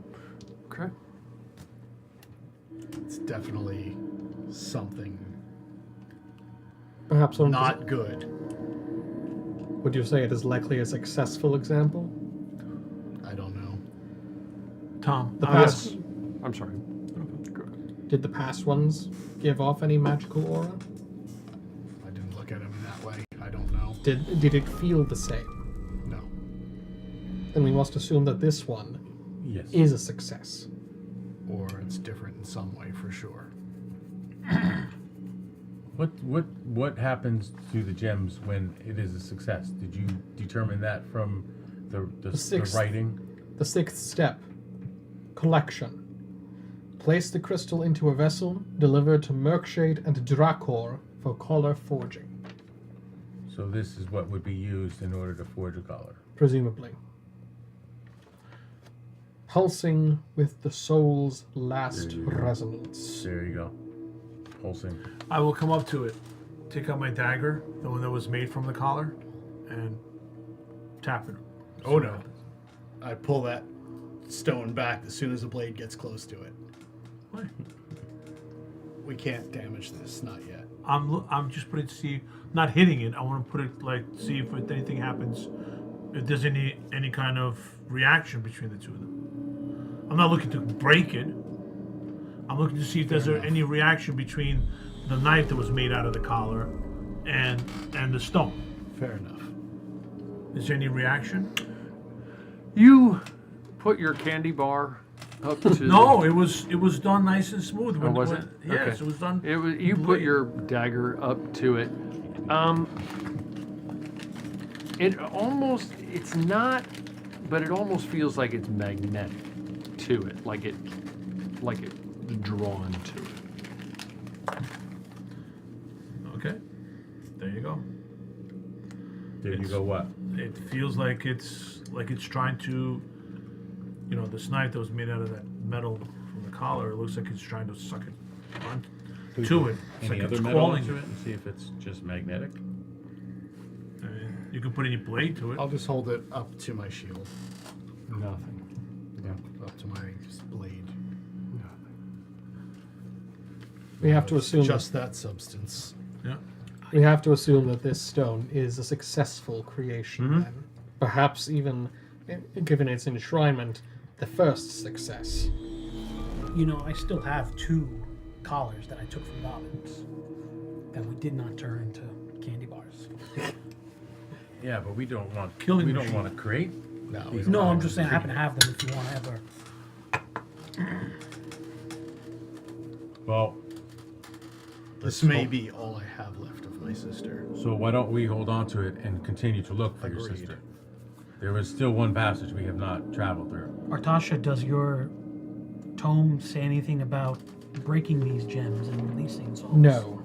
Okay. It's definitely something Perhaps one not good. Would you say it is likely a successful example? I don't know. Tom, The I past guess- I'm sorry. Go ahead. Did the past ones give off any magical aura? I didn't look at him in that way. I don't know. Did it feel the same? No. Then we must assume that this one Yes. is a success. Or it's different in some way for sure. What happens to the gems when it is a success? Did you determine that from the sixth. writing? The 6th step. Collection. Place the crystal into a vessel, deliver to Merkshade and Drakor for color forging. So this is what would be used in order to forge a color. Presumably. Pulsing with the soul's last There you go. resonance. There you go. Pulsing. I will come up to it take out my dagger, the one that was made from the collar, and tap it. Oh no. I pull that stone back as soon as the blade gets close to it. Why? We can't damage this, not yet. I'm just putting it to see, not hitting it. I want to put it like see if anything happens, if there's any kind of reaction between the two of them. I'm not looking to break it. I'm looking to see if there's any reaction between the knife that was made out of the collar and the stone. Fair enough. Is there any reaction? You put your candy bar up to. No, it was done nice and smooth. Oh, was it? Yes, Okay. it was done. It was. You put your dagger up to it. It almost. It's not, but it almost feels like it's magnetic to it, like it's drawn to it. Okay, there you go. There you go. What? It feels like it's trying to, this knife that was made out of that metal from the collar. It looks like it's trying to suck it on to it. It's Any like other it's metal crawling. into it and see if it's just magnetic. I mean, you can put any blade to it. I'll just hold it up to my shield. Nothing. Up to my just blade. We have to assume Just that substance. Yeah. we have to assume that this stone is a successful creation. Then, perhaps even, given its enshrinement, the first success. I still have 2 collars that I took from goblins that we did not turn into candy bars. Yeah, but we don't want Killing We don't machine. want to create. No. these No, I'm collars. just saying I happen to have them if you want to ever. Well, This may be all I have left of my sister. so why don't we hold on to it and continue to look for your Agreed. sister? There is still one passage we have not traveled through. Artasha, does your tome say anything about breaking these gems and releasing souls? No.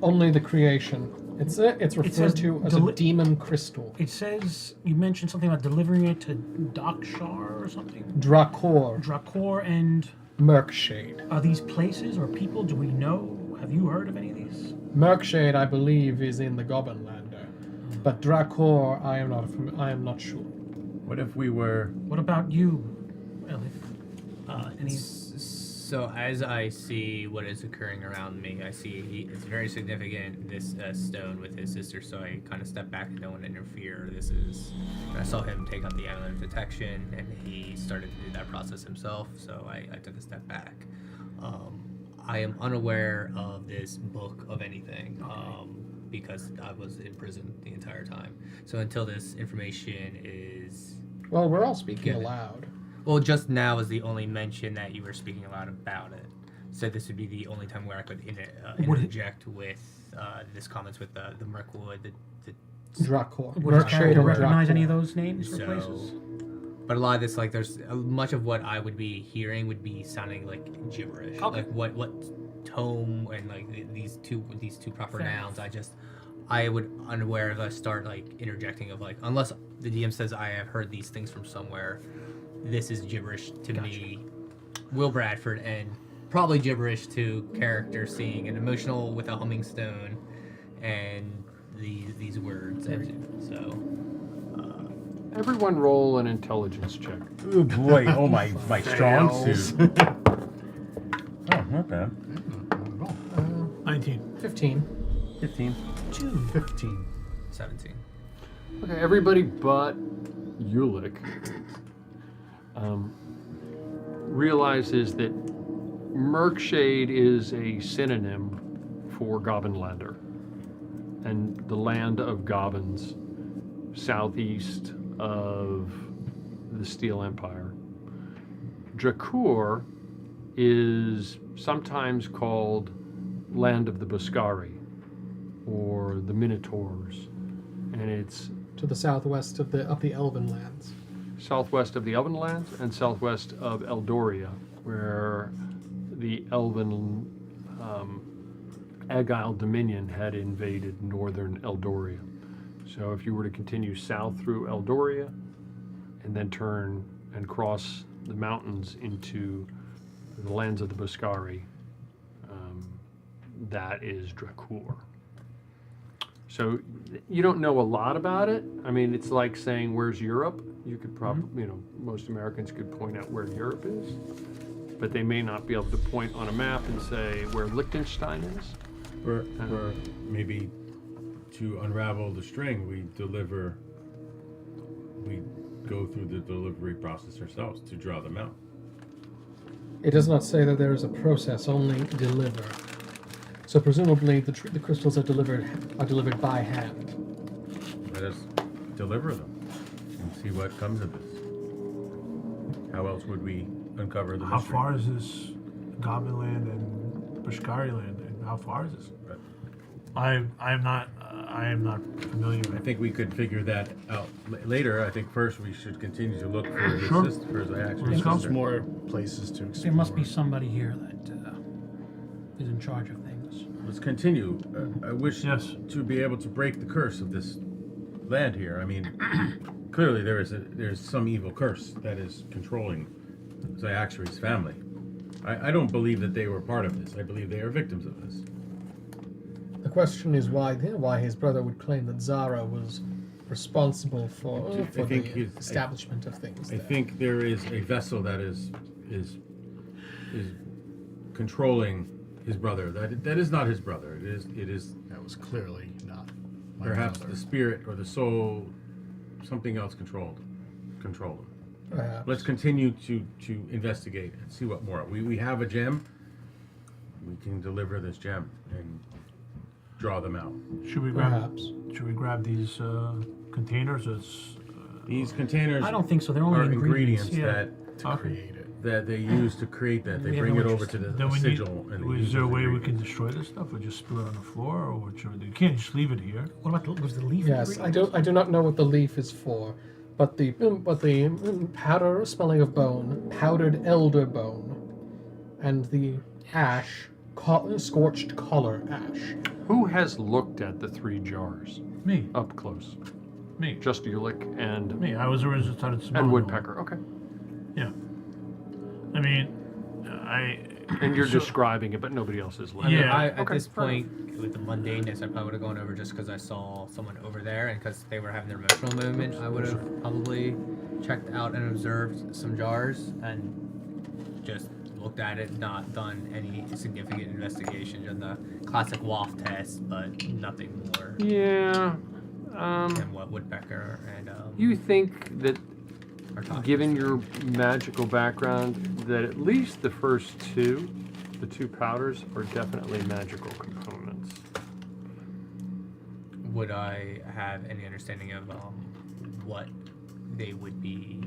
Only the creation. It's referred says to as a demon crystal. It says you mentioned something about delivering it to Dakshar or something. Drakor, Drakor and Murkshade. are these places or people? Do we know? Have you heard of any of these? Murkshade, I believe, is in the Goblinlander, but Drakor, I am not sure. What if we were? What about you, Elif? Any? So as I see what is occurring around me, I see it's very significant, this stone with his sister, so I kind of step back and don't want to interfere. I saw him take out the amulet of detection, and he started to do that process himself, so I took a step back. I am unaware of this book of anything, because I was in prison the entire time. So until this information is... Well, we're all speaking Get it. aloud. Well, just now is the only mention that you were speaking aloud about it. So this would be the only time where I could interject with this comments with the Mirkwood, the Drakor. Would his Murkshade character and recognize Drakor. any of those names for So, places? but a lot of this, like, there's much of what I would be hearing would be sounding like gibberish. Okay. Like what tome and like these two proper Fair nouns. I would unaware if I start like interjecting of like, unless the DM says I have heard these things from somewhere, this is gibberish to me, Will Bradford, and probably gibberish to character seeing an emotional with a humming stone, and these words. So. Everyone roll an intelligence check. Oh boy! Oh my strong suit. Oh, not bad. 19. 15. 15. 15. 17. Okay, everybody but Ulick realizes that Murkshade is a synonym for Goblinlander and the land of goblins southeast of the Steel Empire. Drakor is sometimes called land of the Buscari or the Minotaurs, and it's To the southwest of the Elven lands. southwest of the Elven lands and southwest of Eldoria, where the Elven Agile Dominion had invaded northern Eldoria. So if you were to continue south through Eldoria and then turn and cross the mountains into the lands of the Buscari, that is Dracour. So you don't know a lot about it. I mean, it's like saying, where's Europe? You could probably, you know, most Americans could point out where Europe is, but they may not be able to point on a map and say where Liechtenstein is. Or maybe to unravel the string, we go through the delivery process ourselves to draw them out. It does not say that there is a process, only deliver. So presumably the crystals are delivered by hand. Let us deliver them and see what comes of this. How else would we uncover the How mystery? far is this Goblin Land and Bushkari Land, and how far is this? Right. I am not familiar with I it. think we could figure that out later. I think first we should continue to look for the Sure. for the actual Let's go. sister. There's more places to explore. There must be somebody here that is in charge of things. Let's continue. I wish Yes. to be able to break the curse of this land here. I mean, clearly there's some evil curse that is controlling Zyaxary's family. I don't believe that they were part of this. I believe they are victims of this. The question is why his brother would claim that Zara was responsible for think the he's- establishment of things. I there. think there is a vessel that is controlling his brother. That is not his brother. It is That was clearly not my perhaps brother. the spirit or the soul, something else control him. Perhaps. Let's continue to investigate and see what more. We have a gem. We can deliver this gem and draw them out. Should we grab? Perhaps. Should we grab these containers? These containers I don't think so. They're only are ingredients. Yeah. To create it. that they use to create that. They We bring have it no over to interest the Then we need. sigil. And they use Is there a those way we ingredients. can destroy this stuff, or just spill it on the floor, or what should we do? You can't just leave it here. What about was the leaf? Yes, I do not know what the leaf is for, but the powder smelling of bone, powdered elder bone, and the ash, scorched collar ash. Who has looked at the 3 jars Me, up close? me, Just Ulick and me. I was originally started smelling. and them. Woodpecker. Okay. Yeah. I mean, And you're So- describing it, but nobody else is looking. Yeah. At Okay, this fair point, with the mundaneness, I probably would have gone over just because I saw someone over there and because they were having their emotional movement. I would have probably checked out and observed some jars and just looked at it, not done any significant investigation. Just the classic waft test, but nothing more Yeah. than what Woodpecker and You think that, are talking given about. your magical background, that at least the first 2, the 2 powders, are definitely magical components. Would I have any understanding of what they would be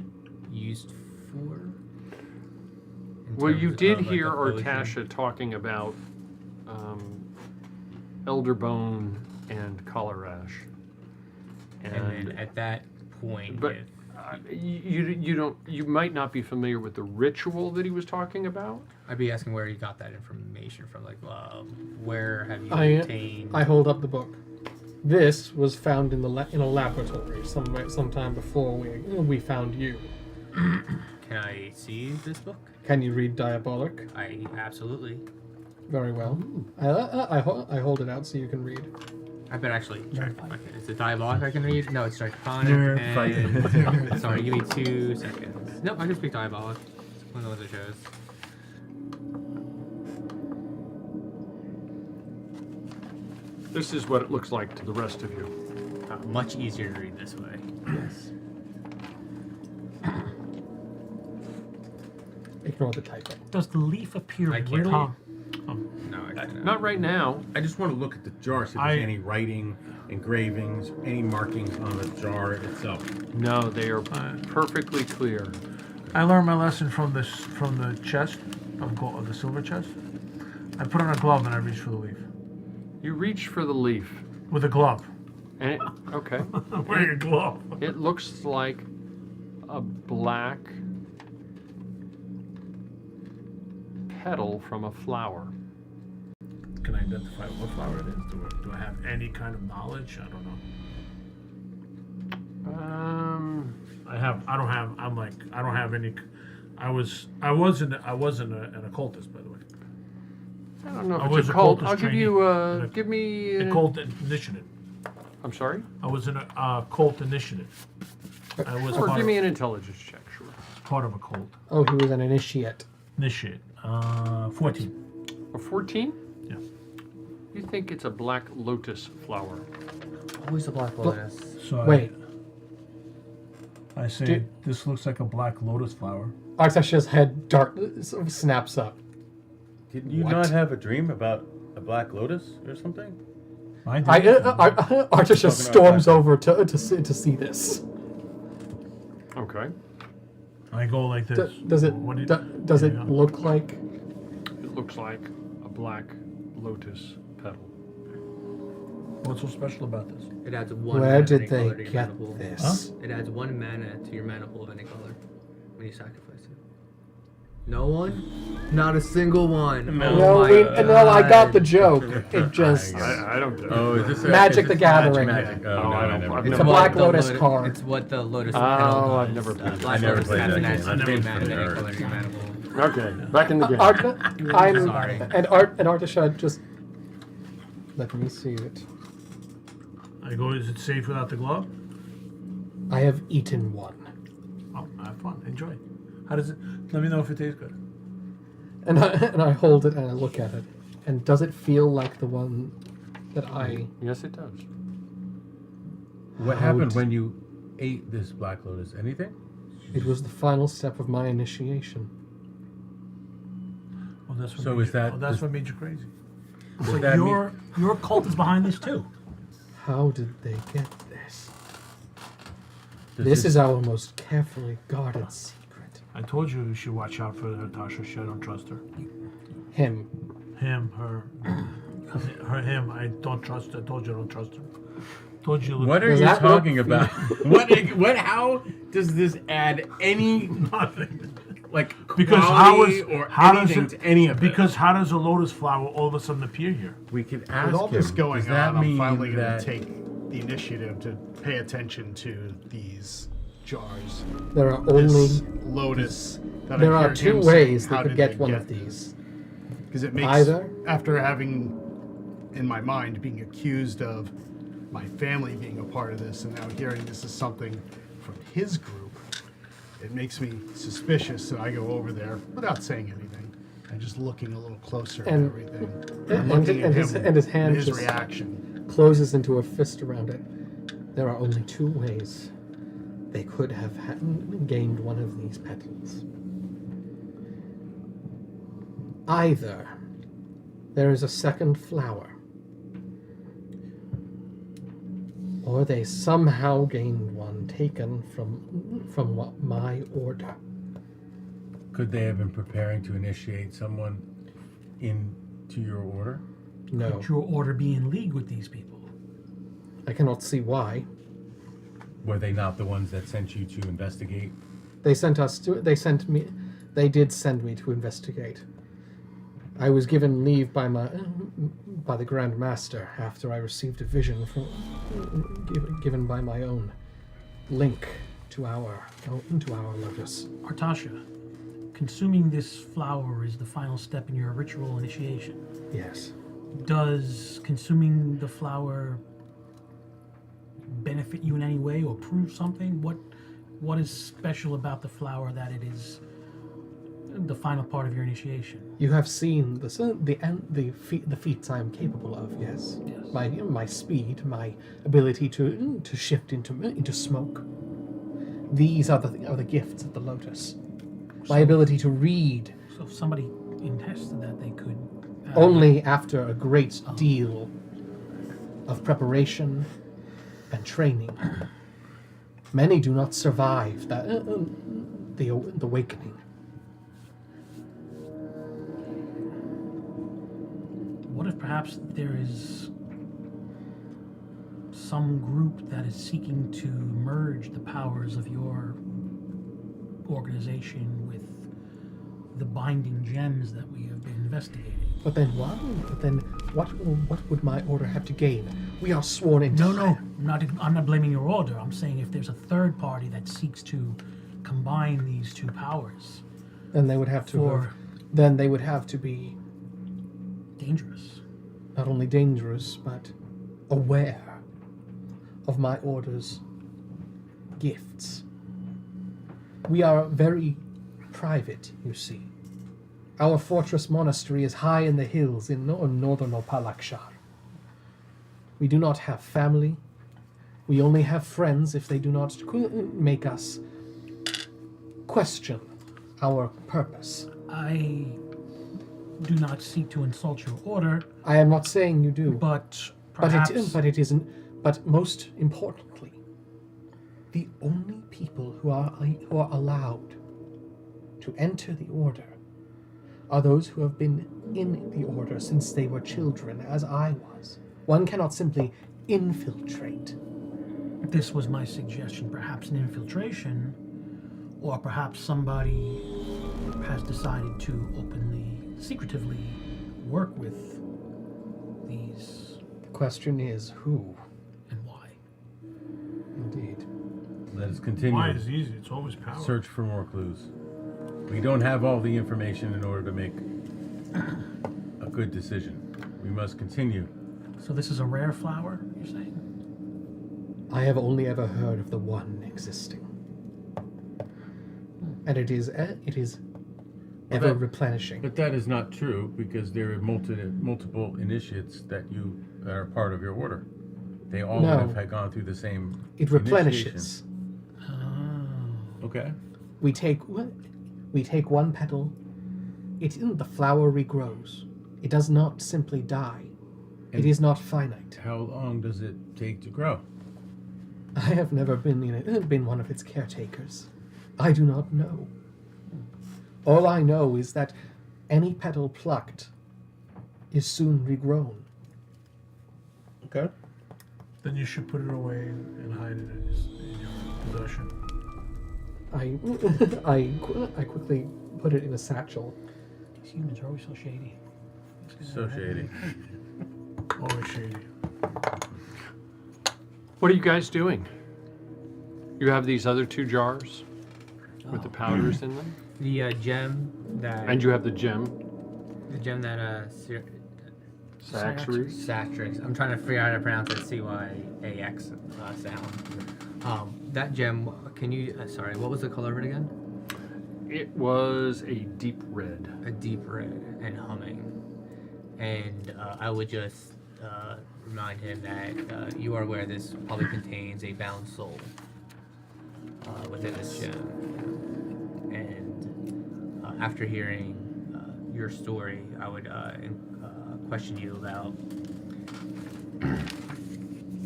used for? In Well, you terms did of, like, hear a potion? Ortasha talking about elderbone and collar ash. And then at that point, but if you might not be familiar with the ritual that he was talking about. I'd be asking where you got that information from, like, where have you I obtained? hold up the book. This was found in in a laboratory sometime before we found you. Can I see this book? Can you read Diabolic? I absolutely. Very well. I hold it out so you can read. I bet actually check. Okay, is it dialogue I can read? No, it's draconic. Nerd And... Sorry, give me 2 seconds. Nope, I can speak dialogue. It's one of those it shows. This is what it looks like to the rest of you. Much easier to read this way. Yes. Ignore the typo. Does the leaf appear I can't brittle? No, I cannot. Not right now. I just want to look at the jar, see if there's any writing, engravings, any markings on the jar itself. No, they are perfectly clear. I learned my lesson from the chest of gold, of the silver chest. I put on a glove and I reached for the leaf You reach for the leaf, with a glove. and it, okay, I'm wearing a glove. it looks like a black petal from a flower. Can I identify what flower it is? Do I have any kind of knowledge? I don't know. I don't have any. I was an occultist, by the way. I don't know I if was it's a a cult. cultist I'll give trainee you, in a- give me... A cult initiative. I'm sorry? I was in a cult initiative. I was Or part give of, me an intelligence check, sure. part of a cult. Oh, he was an initiate. Initiate. 14. A 14? Yeah. You think it's a black lotus flower. Always the black lotus. So Wait. I say Do- this looks like a black lotus flower. Artasha's head sort of snaps up. Did you What? not have a dream about a black lotus or something? I did. Artasha Talking storms about over to see this. Okay. I go like this. Does it What did- does it Yeah. look like? It looks like a black lotus petal. What's so special about this? It adds one Where mana of did any they color to your get mana pool. this? It adds 1 mana to your mana pool of any color when you sacrifice it. No one? Not a single one. No. Oh No, my no, I got the God. joke. It just I don't do Oh, is this Magic is the this Gathering. Magic. Oh, Oh, no, I I don't- never. I've It's never- a black the lotus card. It's what the lotus Oh, petal I've does. never played that. Black I never lotus played adds that an game. adds I never 3 played mana to any that. color in your mana pool. Okay, back in the game. I'm Sorry. and Artasha just let me see it. I go, is it safe without the glove? I have eaten one, Oh, have fun. Enjoy. How does it? Let me know if it tastes good. and I hold it and I look at it. And does it feel like the one that I? Yes, it does. What happened when you ate this black lotus? Anything? It was the final step of my initiation. Well, that's what So made is you, that- oh, that's is- what made you crazy. Does So that mean- your cult is behind this too. How did they get this? does This is our most carefully guarded secret. I told you should watch out for Natasha. I don't trust her. Him. Him, her, him. I don't trust. I told you I don't trust her. Told you. What are Does you that work talking for about? what? How does this add any Nothing. like Because quality or how does anything it? to any of Because it? how does a lotus flower all of a sudden appear here? We could ask With all this him, going does that on, mean I'm finally going that to take the initiative to pay attention to these jars. There are only This lotus. That there I are hear two him ways saying, they "How could did get they one get of these. Because it makes Either- after having in my mind being accused of my family being a part of this, and now hearing this is something from his group, it makes me suspicious. So I go over there without saying anything and just looking a little closer And- at everything. and- looking and at his- him and his hand his just- reaction. Closes into a fist around it. There are only two ways they could have gained one of these petals. Either there is a second flower, or they somehow gained one taken from my order. could they have been preparing to initiate someone into your order? No, Could your order be in league with these people? I cannot see why. Were they not the ones that sent you to investigate? They sent us to. They sent me. They did send me to investigate. I was given leave by the Grand Master after I received a vision given by my own link to our lotus. Artasha, consuming this flower is the final step in your ritual initiation. Yes. Does consuming the flower benefit you in any way or prove something? What is special about the flower that it is the final part of your initiation? You have seen the feats I am capable of. Yes. Yes. My speed, my ability to shift into smoke. These are the gifts of the lotus. My ability to read So if somebody intested that, they could only after a great deal of preparation and training. Many do not survive the awakening. What if perhaps there is some group that is seeking to merge the powers of your organization with the binding gems that we have been investigating? But then what? What would my order have to gain? We are sworn into. No. I'm not blaming your order. I'm saying if there's a third party that seeks to combine these two powers. Then they would have to. For- Then they would have to be dangerous. Not only dangerous, but aware of my order's gifts. We are very private, you see. Our fortress monastery is high in the hills in northern Opalakshar. We do not have family. We only have friends if they do not make us question our purpose. I do not seek to insult your order, I am not saying you do, but perhaps... but it isn't. But most importantly, the only people who are allowed to enter the order are those who have been in the order since they were children, as I was. One cannot simply infiltrate. This was my suggestion, perhaps an infiltration, or perhaps somebody has decided to openly, secretively work with these. The question is who And why? indeed. Let us continue. Why is easy? It's always power. Search for more clues. We don't have all the information in order to make a good decision. We must continue. So this is a rare flower, you're saying? I have only ever heard of the one existing. And it is ever replenishing. But that is not true because there are multiple initiates that are part of your order. They all No. would have had gone through the same. It replenishes. Oh. Okay. We take one petal. The flower regrows. It does not simply die. It is not finite. How long does it take to grow? I have never been one of its caretakers. I do not know. All I know is that any petal plucked is soon regrown. Okay. Then you should put it away and hide it in your possession. I quickly put it in a satchel. These humans are always so shady. So shady. Always shady. What are you guys doing? You have these other 2 jars with the powders in them, The gem that. and you have the gem, The gem that Saxeries. Satrix. I'm trying to figure out how to pronounce it. CYAX sound. That gem. Can you? Sorry. What was the color of it again? It was a deep red. A deep red and humming. And I would just remind him that you are aware this probably contains a bound soul within this gem. And after hearing your story, I would question you about.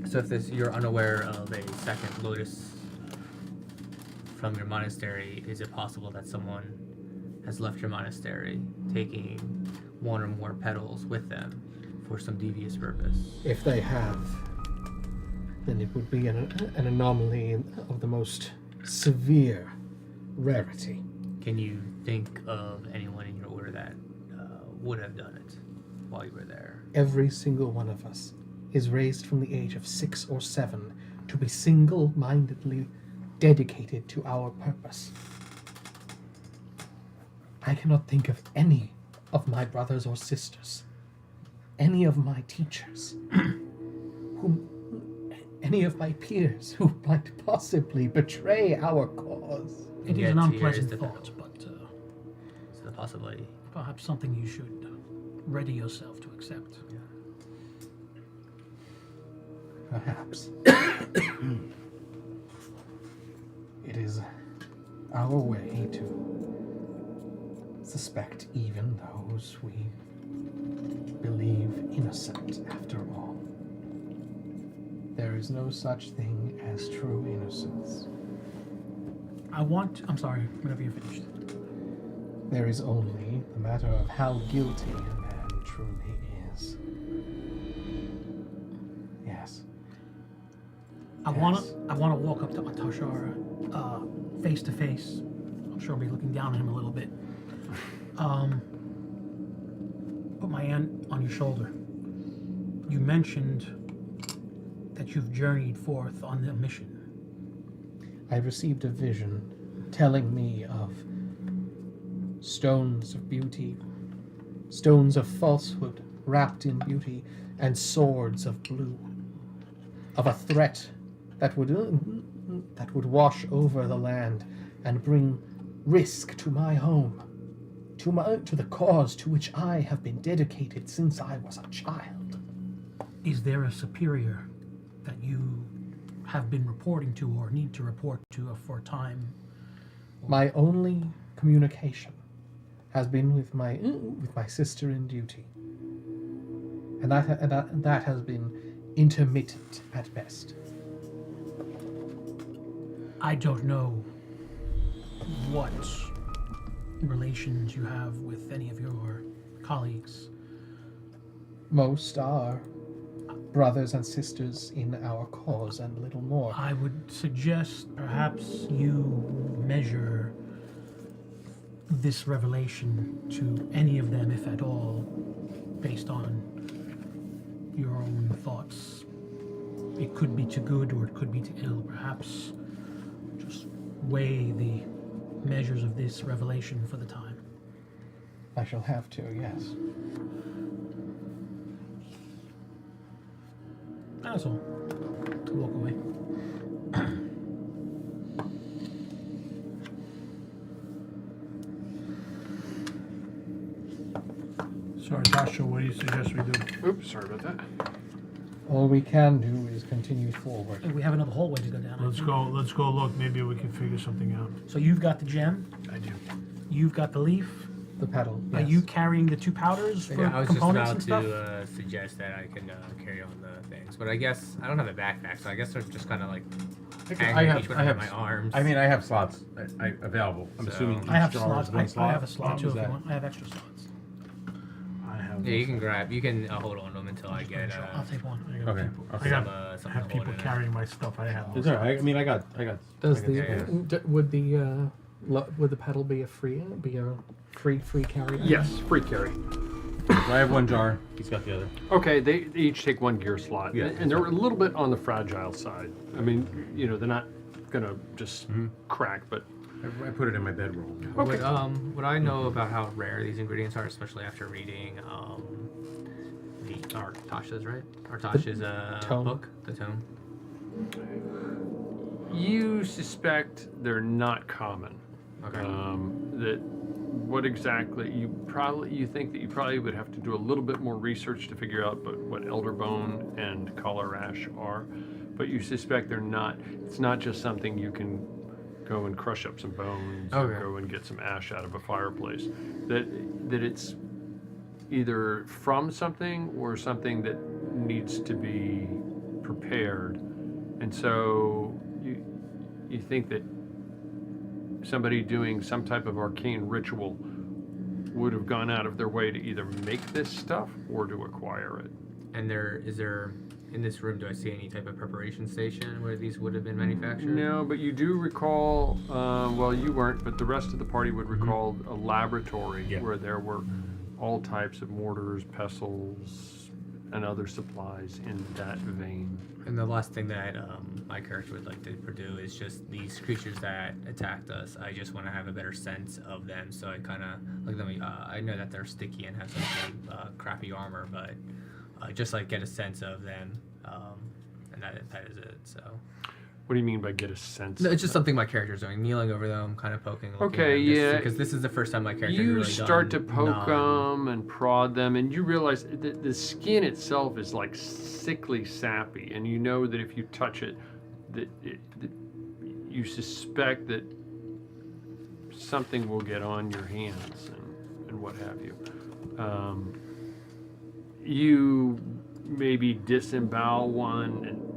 So if you're unaware of a second lotus from your monastery, is it possible that someone has left your monastery taking one or more petals with them for some devious purpose? If they have, then it would be an anomaly of the most severe rarity. Can you think of anyone in your order that would have done it while you were there? Every single one of us is raised from the age of 6 or 7 to be single-mindedly dedicated to our purpose. I cannot think of any of my brothers or sisters, any of my teachers, any of my peers who might possibly betray our cause. It is Yet an here's unpleasant the thought, petal. but So the possibility. perhaps something you should ready yourself to accept. Perhaps. It is our way to suspect even those we believe innocent after all. There is no such thing as true innocence. I'm sorry, whenever you're finished. There is only the matter of how guilty a man truly is. Yes. I wanna walk up to Atashar face to face. I'm sure I'll be looking down at him a little bit. Put my hand on your shoulder. You mentioned that you've journeyed forth on a mission. I received a vision telling me of stones of beauty, stones of falsehood, wrapped in beauty and swords of blue, of a threat that would wash over the land and bring risk to my home, to the cause to which I have been dedicated since I was a child. Is there a superior that you have been reporting to or need to report to for a time? My only communication has been with my sister in duty, and that has been intermittent at best. I don't know what relations you have with any of your colleagues. Most are brothers and sisters in our cause and little more. I would suggest perhaps you measure this revelation to any of them, if at all, based on your own thoughts. It could be to good or it could be to ill. Perhaps just weigh the measures of this revelation for the time. I shall have to, yes. That's all. To walk away. Sorry, Tasha, what do you suggest we do? Oops, sorry about that. All we can do is continue forward. And we have another hallway to go down. I Let's think. go look. Maybe we can figure something out. So you've got the gem. I do. You've got the leaf. The pedal. Are Yes. you carrying the 2 powders for Yeah, I was just components about and stuff? to suggest that I can carry on the things, but I guess I don't have a backpack, so I guess they're just kind of like hanging each one on my arms. I mean, I have slots available. I'm So- assuming I have each jar is slots. one I slot. have a slot too Is if you that- want. I have extra slots. I have. Yeah, you can grab. You can hold on to them until I get I'll take one. I got Okay. people. Okay. I got. some I have to hold people in it. carrying my stuff. I have. It's all right. I mean, I got. Does I the can- would the pedal be a free carry? Yes, free carry. So I have one jar. He's got the other. Okay, they each take 1 gear slot, Yeah, and they're a little bit on the fragile side. I mean, they're not gonna just crack, but I put it in my bedroll. Would I know about how rare these ingredients are, especially after reading Tasha's right? Tasha's tome. book, the tome. you suspect they're not common. Okay. That what exactly you think that you probably would have to do a little bit more research to figure out what elderbone and color ash are, but you suspect they're not. It's not just something you can go and crush up some bones or Okay. go and get some ash out of a fireplace. That it's either from something or something that needs to be prepared, and so you think that somebody doing some type of arcane ritual would have gone out of their way to either make this stuff or to acquire it. And is there in this room? Do I see any type of preparation station where these would have been manufactured? No, but you do recall. Well, you weren't, but the rest of the party would recall a laboratory Yeah. where there were all types of mortars, pestles, and other supplies in that vein. And the last thing that my character would like to do is just these creatures that attacked us. I just want to have a better sense of them, so I kind of like them. I know that they're sticky and have some really, crappy armor, but just like get a sense of them, and that is it. So. What do you mean by get a sense? No, it's of just them? something my character's doing, kneeling over them, kind of poking. Okay, yeah. Because this is the first time my character You really start to done poke them and prod them, and you realize that the skin itself is like sickly sappy, and you know that if you touch it, that you suspect that something will get on your hands and what have you. You maybe disembowel one and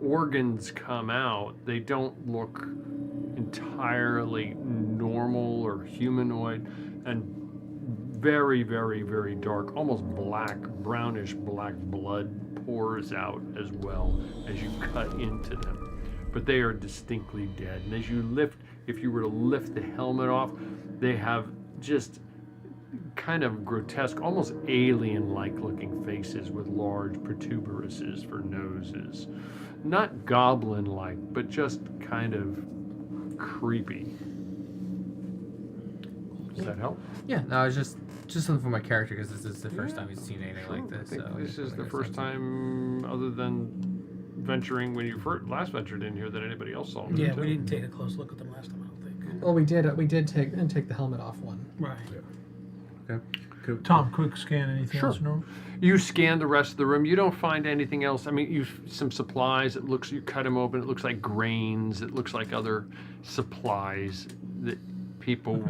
organs come out. They don't look entirely normal or humanoid, and very, very, very dark, almost black, brownish black blood pours out as well as you cut into them. But they are distinctly dead. And as you lift, if you were to lift the helmet off, they have just kind of grotesque, almost alien-like looking faces with large protuberances for noses. Not goblin-like, but just kind of creepy. Does that help? Yeah, no, it's just something for my character because this is the first time he's seen anything like I this. think So this is the makes first sense. time, other than venturing when you last ventured in here, that anybody else saw them. Yeah, too. we didn't take a close look at them last time, I don't think. Well, we did take the helmet off one. Right. Okay. Cool. Tom, quick scan. Anything Sure. else in the room? You scan the rest of the room. You don't find anything else. I mean, some supplies. It looks, you cut them open. It looks like grains. It looks like other supplies that people,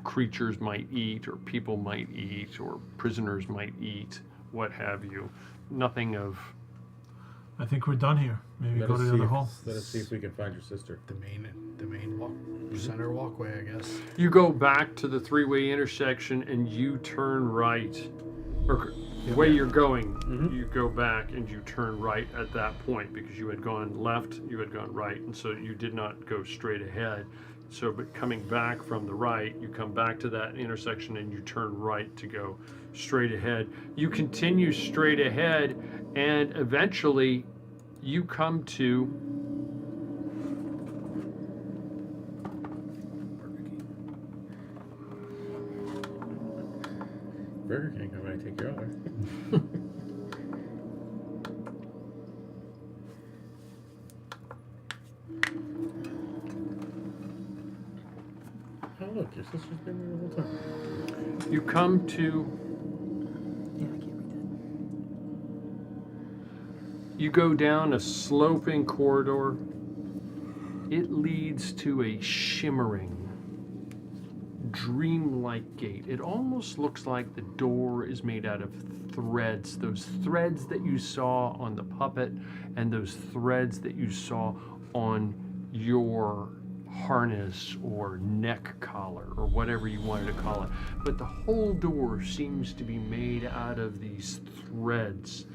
creatures might eat, or people might eat, or prisoners might eat, what have you. Nothing of. I think we're done here. Maybe go to the other hall. Let us see if we can find your sister. The main center walkway, I guess. You go back to the three-way intersection and you turn right. Or the way you're going, you go back and you turn right at that point because you had gone left, you had gone right, and so you did not go straight ahead. So, but coming back from the right, you come back to that intersection and you turn right to go straight ahead. You continue straight ahead, and eventually you come to Burger King, I might take your order. Oh look, your sister's been here the whole time. you come to Yeah, I can't read you go down a sloping corridor. It leads to a shimmering, dreamlike gate. It almost looks like the door is made out of threads, those threads that you saw on the puppet and those threads that you saw on your harness or neck collar or whatever you wanted to call it. But the whole door seems to be made out of these threads.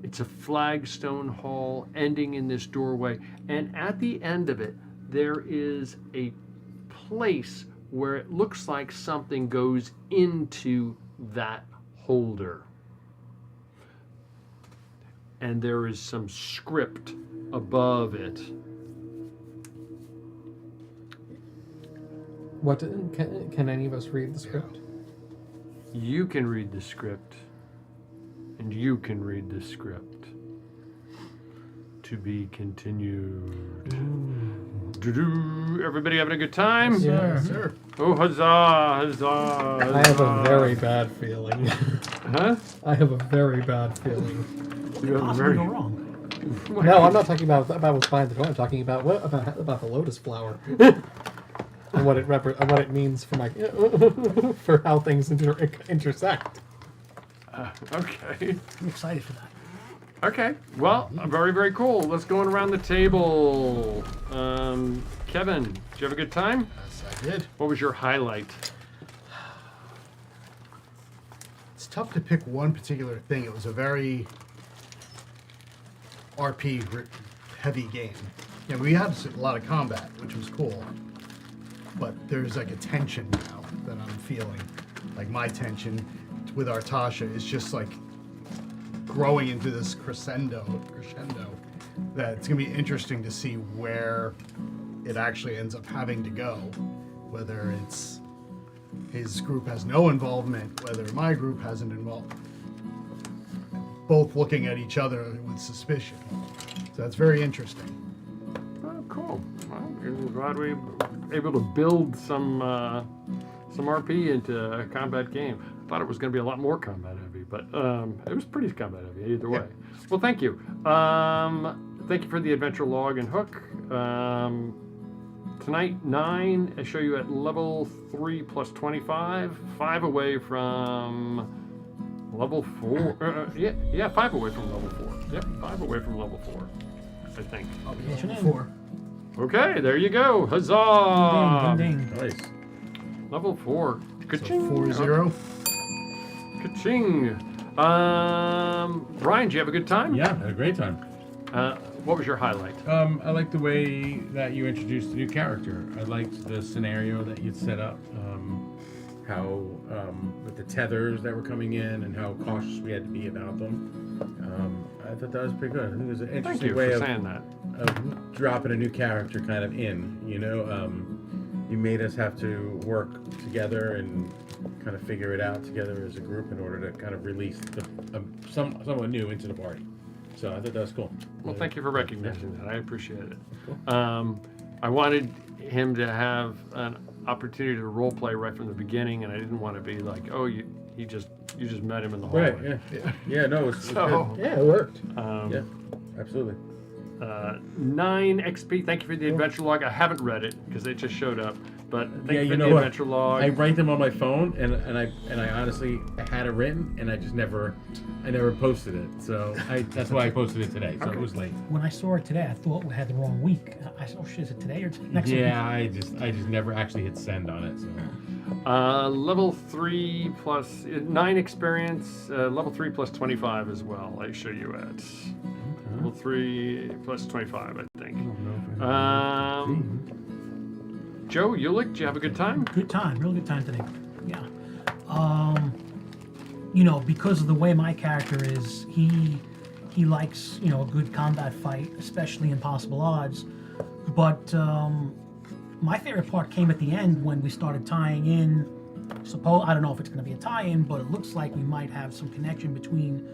It's a flagstone hall ending in this doorway, and at the end of it, there is a place where it looks like something goes into that holder. And there is some script above it. What can any of us read the script? You can read the script, and you can read the script. To be continued. Doo-doo. Everybody having a good time? Yeah. Sir. Oh, huzzah, huzzah, huzzah. I have a very bad feeling. Huh? I have a very bad feeling. You have a Possibly very... go wrong. No, I'm not talking about what's behind the door. I'm talking about about the lotus flower and what it means for my for how things intersect. Okay. I'm excited for that. Okay. Well, very, very cool. Let's go around the table. Kevin, did you have a good time? Yes, I did. What was your highlight? It's tough to pick one particular thing. It was a very RP heavy game. Yeah, we had a lot of combat, which was cool. But there's like a tension now that I'm feeling. Like my tension with Artasha is just like growing into this crescendo that it's gonna be interesting to see where it actually ends up having to go. Whether it's his group has no involvement, whether my group hasn't involved. Both looking at each other with suspicion. So that's very interesting. Oh, cool. Well, I'm glad we were able to build some RP into a combat game. I thought it was going to be a lot more combat heavy, but it was pretty combat heavy either way. Well, thank you. Thank you for the adventure log and hook. Tonight, 9, I show you at level 3 plus 25, 5 away from level 4. 5 away from level 4. Yep, 5 away from level 4, I think. I'll be What's your level name? 4. Okay, there you go. Huzzah! Ding, ding, ding. Nice. Level 4. So Ka-ching. 4-0. Ka-ching. Brian, did you have a good time? Yeah, had a great time. What was your highlight? I liked the way that you introduced the new character. I liked the scenario that you'd set up. How with the tethers that were coming in and how cautious we had to be about them. I thought that was pretty good. I think it was an Thank interesting you way for of saying that. dropping a new character kind of in, you know. you made us have to work together and kind of figure it out together as a group in order to kind of release someone new into the party. So I thought that was cool. Well, thank you for recognizing that. I appreciate it. I wanted him to have an opportunity to role play right from the beginning, and I didn't want to be like, oh, you just met him in the hallway. Right. Yeah. No. It was So, Yeah, it worked. yeah. Absolutely. 9 XP. Thank you for the adventure log. I haven't read it because it just showed up. But thank you for the adventure log. I write them on my phone, and I honestly had it written, and I never posted it. So that's why I posted it today. So it was late. When I saw it today, I thought we had the wrong week. I said, oh shit, is it today or next week? Yeah, I just never actually hit send on it. So Level 3 plus 9 experience. Level 3 plus 25 as well. I show you at level 3 plus 25, I think. Joe Ulick, did you have a good time? Good time, real good time today. Yeah. You know, because of the way my character is, he likes, you know, a good combat fight, especially in possible odds. But my favorite part came at the end when we started tying in. I don't know if it's going to be a tie-in, but it looks like we might have some connection between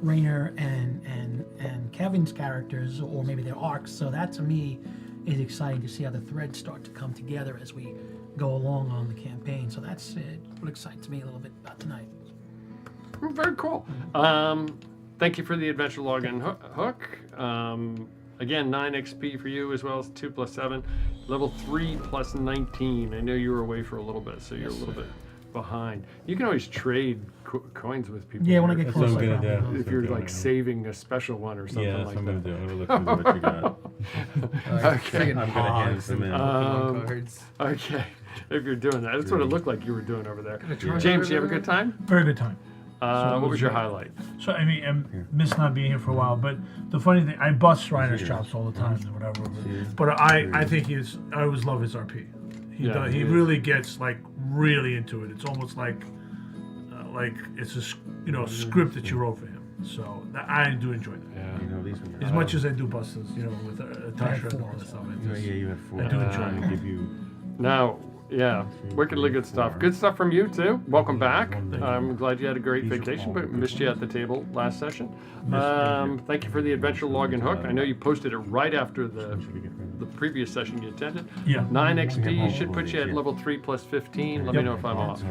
Rainer and Kevin's characters, or maybe their arcs. So that to me is exciting to see how the threads start to come together as we go along on the campaign. So that's what excites me a little bit about tonight. Very cool. Thank you for the adventure log and hook. Again, 9 XP for you, as well as 2 plus 7. Level 3 plus 19. I know you were away for a little bit, so you're a little bit behind. You can always trade coins with people. Yeah, when I get That's what close, I'm I gonna probably do. will. If you're like saving a special one or something yeah, that's like what I'm that. gonna do. I'm gonna look through what you got. Okay. I'm gonna hand some in. Pokemon cards. Okay. If you're doing that, that's what it looked like you were doing over there. try James, you have a good time? Very good time. What was your highlight? So I mean, I miss not being here for a while, but the funny thing, I bust Reiner's chops all the time or whatever. But I think I always love his RP. He really gets like really into it. It's almost like it's a script that you wrote for him. So I do enjoy that. Yeah. As much as I do bust this, with Tasha and all that stuff. You had 4. I do enjoy to give you. Now, yeah, wickedly good stuff. Good stuff from you too. Welcome back. I'm glad you had a great vacation, but missed you at the table last session. Thank you for the adventure log and hook. I know you posted it right after the previous session you attended. Yeah. 9 XP should put you at level 3 plus 15. Let me know if I'm off.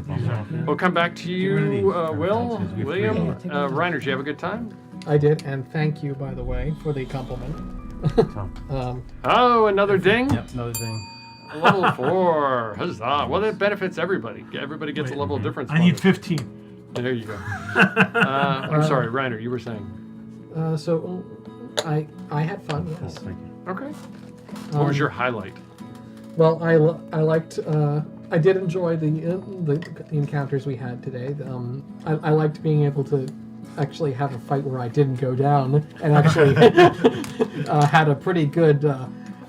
We'll come back to you, William. Reiner, did you have a good time? I did, and thank you, by the way, for the compliment. Oh, another ding? Yep, another thing. Level 4. Huzzah. Well, that benefits everybody. Everybody gets a level of difference. I need bonus. 15. There you go. I'm sorry, Reiner, you were saying. So I had fun, yes. Thank you. Okay. What was your highlight? Well, I liked. I did enjoy the encounters we had today. I liked being able to actually have a fight where I didn't go down and actually had a pretty good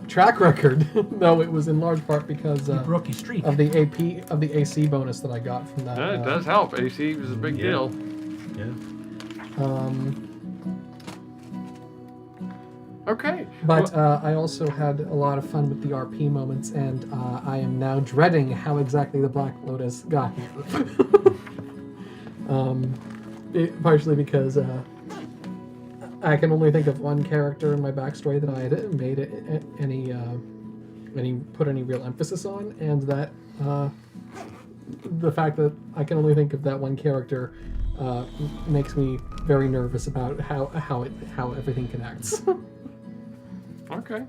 track record, though it was in large part because Rookie streak. of the AC bonus that I got from that. Yeah, it does help. AC was a big deal. Yeah. Okay. But I also had a lot of fun with the RP moments, and I am now dreading how exactly the Black Lotus got here. Partially because I can only think of one character in my backstory that I had made put any real emphasis on, and that the fact that I can only think of that one character makes me very nervous about how everything connects. Okay.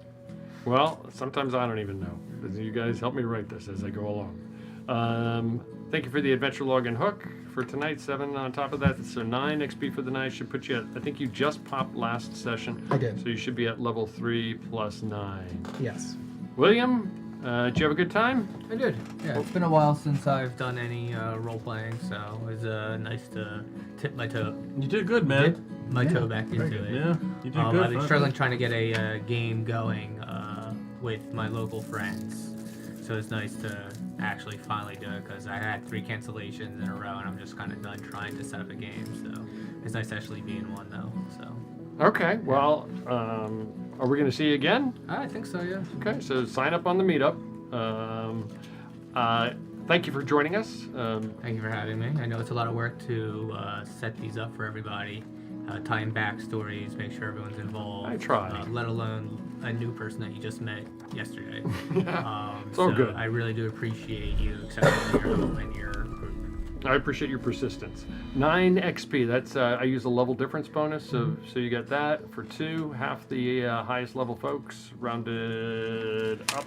Well, sometimes I don't even know. You guys help me write this as I go along. Thank you for the adventure log and hook for tonight. 7 on top of that, so 9 XP for the night should put you at. I think you just popped last session. I did. So you should be at level 3 plus 9. Yes. William, did you have a good time? I did. Yeah, it's been a while since I've done any role playing, so it was nice to tip my toe. You did good, man. Dip my toe back into it. Yeah, you did good. I've been struggling trying to get a game going with my local friends, so it's nice to actually finally do it because I had 3 cancellations in a row and I'm just kind of done trying to set up a game. So it's nice to actually be in one though. So. Okay. Well, are we going to see you again? I think so. Yeah. Okay. So sign up on the meetup. Thank you for joining us. Thank you for having me. I know it's a lot of work to set these up for everybody, tie in backstories, make sure everyone's involved. I try. Let alone a new person that you just met yesterday. It's all good. I really do appreciate you accepting your help and your group. I appreciate your persistence. 9 XP. That's I use a level difference bonus, so you get that for 2. Half the highest level folks, rounded up,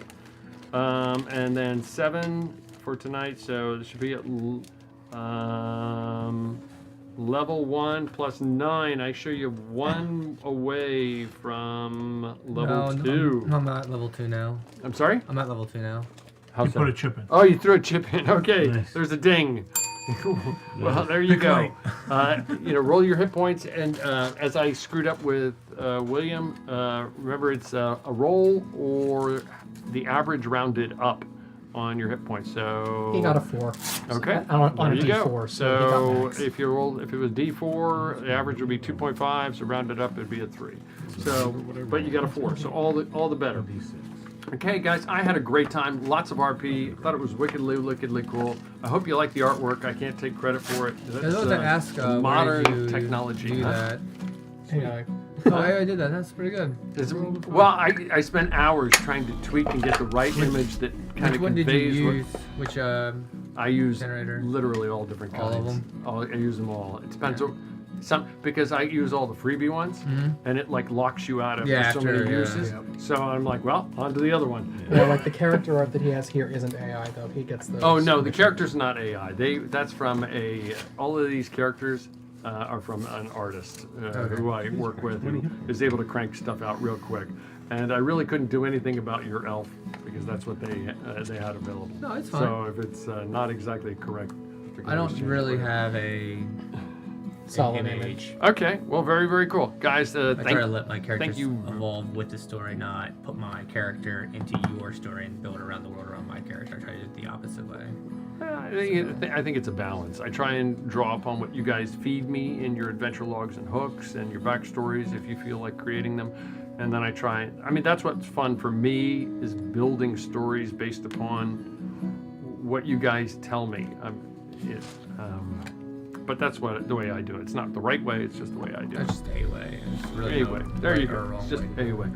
and then 7 for tonight. So it should be at level 1 plus 9. I show you 1 away from level 2. No, I'm at level 2 now. I'm sorry. I'm at level 2 now. How's Put a that? chip in. Oh, you threw a chip in. Okay, Nice. there's a ding. Well, there you go. Roll your hit points, and as I screwed up with William, remember it's a roll or the average rounded up on your hit points. So He got a 4. Okay, On there a you go. D4, so he got So max. if you roll, if it was D4, the average would be 2.5. So rounded up, it'd be a 3. So, but you got a 4. So all the better. Okay, guys, I had a great time. Lots of RP. Thought it was wickedly cool. I hope you like the artwork. I can't take credit for it. I was going to ask where modern did you technology. do Huh? that. AI. Oh, I did that. That's pretty good. Well, I spent hours trying to tweak and get the right image that kind Which of one did you conveys what use? Which I use. generator? Literally all different kinds. All of them? I use them all. It depends. Because I use all the freebie ones, and it like locks you out after Yeah, so many after, yeah. uses. So I'm like, well, on to the other one. Yeah, like the character art that he has here isn't AI though. He gets those. Oh no, the character's not AI. That's from all of these characters are from an artist who I work with, who is able to crank stuff out real quick. And I really couldn't do anything about your elf because that's what they had available. No, it's fine. So if it's not exactly correct, we can I always don't change really it. have a Solid image. image. Okay, well, very cool, guys. I try to let my characters you. evolve with the story, not put my character into your story and build around the world around my character. I try to do it the opposite way. I think it's a balance. I try and draw upon what you guys feed me in your adventure logs and hooks and your backstories if you feel like creating them. And then that's what's fun for me is building stories based upon what you guys tell me. But that's the way I do it. It's not the right way, it's just the way I do it. That's just a way. It's really Anyway, no there you right or go. wrong It's just way to do anyway. it.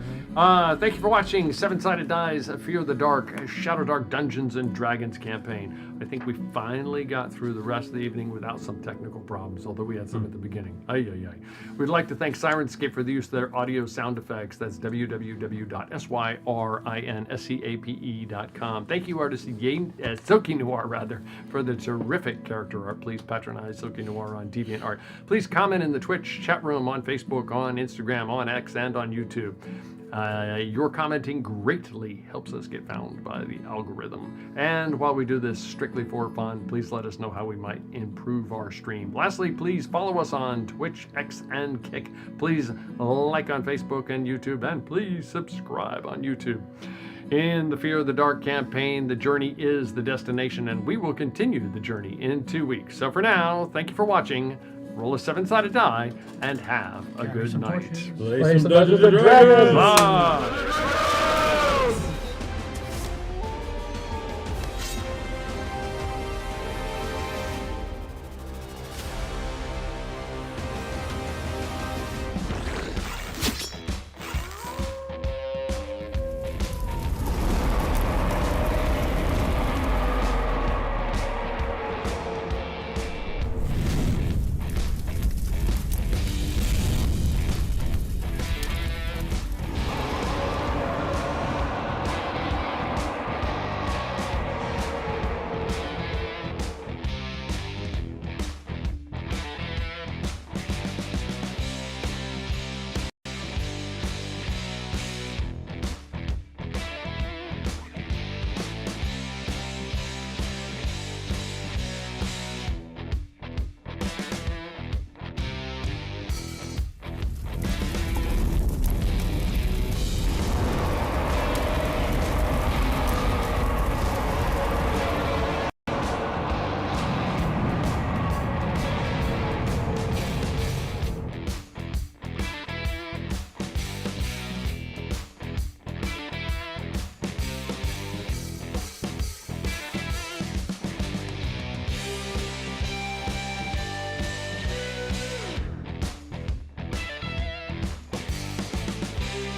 Thank you for watching Seven-Sided Dice, Fear the Dark, Shadowdark Dungeons and Dragons campaign. I think we finally got through the rest of the evening without some technical problems, although we had some at the beginning. We'd like to thank Sirenscape for the use of their audio sound effects. That's www.syrinscape.com. Thank you, artist Silky Noir, for the terrific character art. Please patronize Silky Noir on DeviantArt. Please comment in the Twitch chat room, on Facebook, on Instagram, on X, and on YouTube. Your commenting greatly helps us get found by the algorithm. And while we do this strictly for fun, please let us know how we might improve our stream. Lastly, please follow us on Twitch, X, and Kick. Please like on Facebook and YouTube, and please subscribe on YouTube. In the Fear of the Dark campaign, the journey is the destination, and we will continue the journey in 2 weeks. So for now, thank you for watching. Roll a 7-sided die, and have a good night. Play some Dungeons and Dragons! Bye.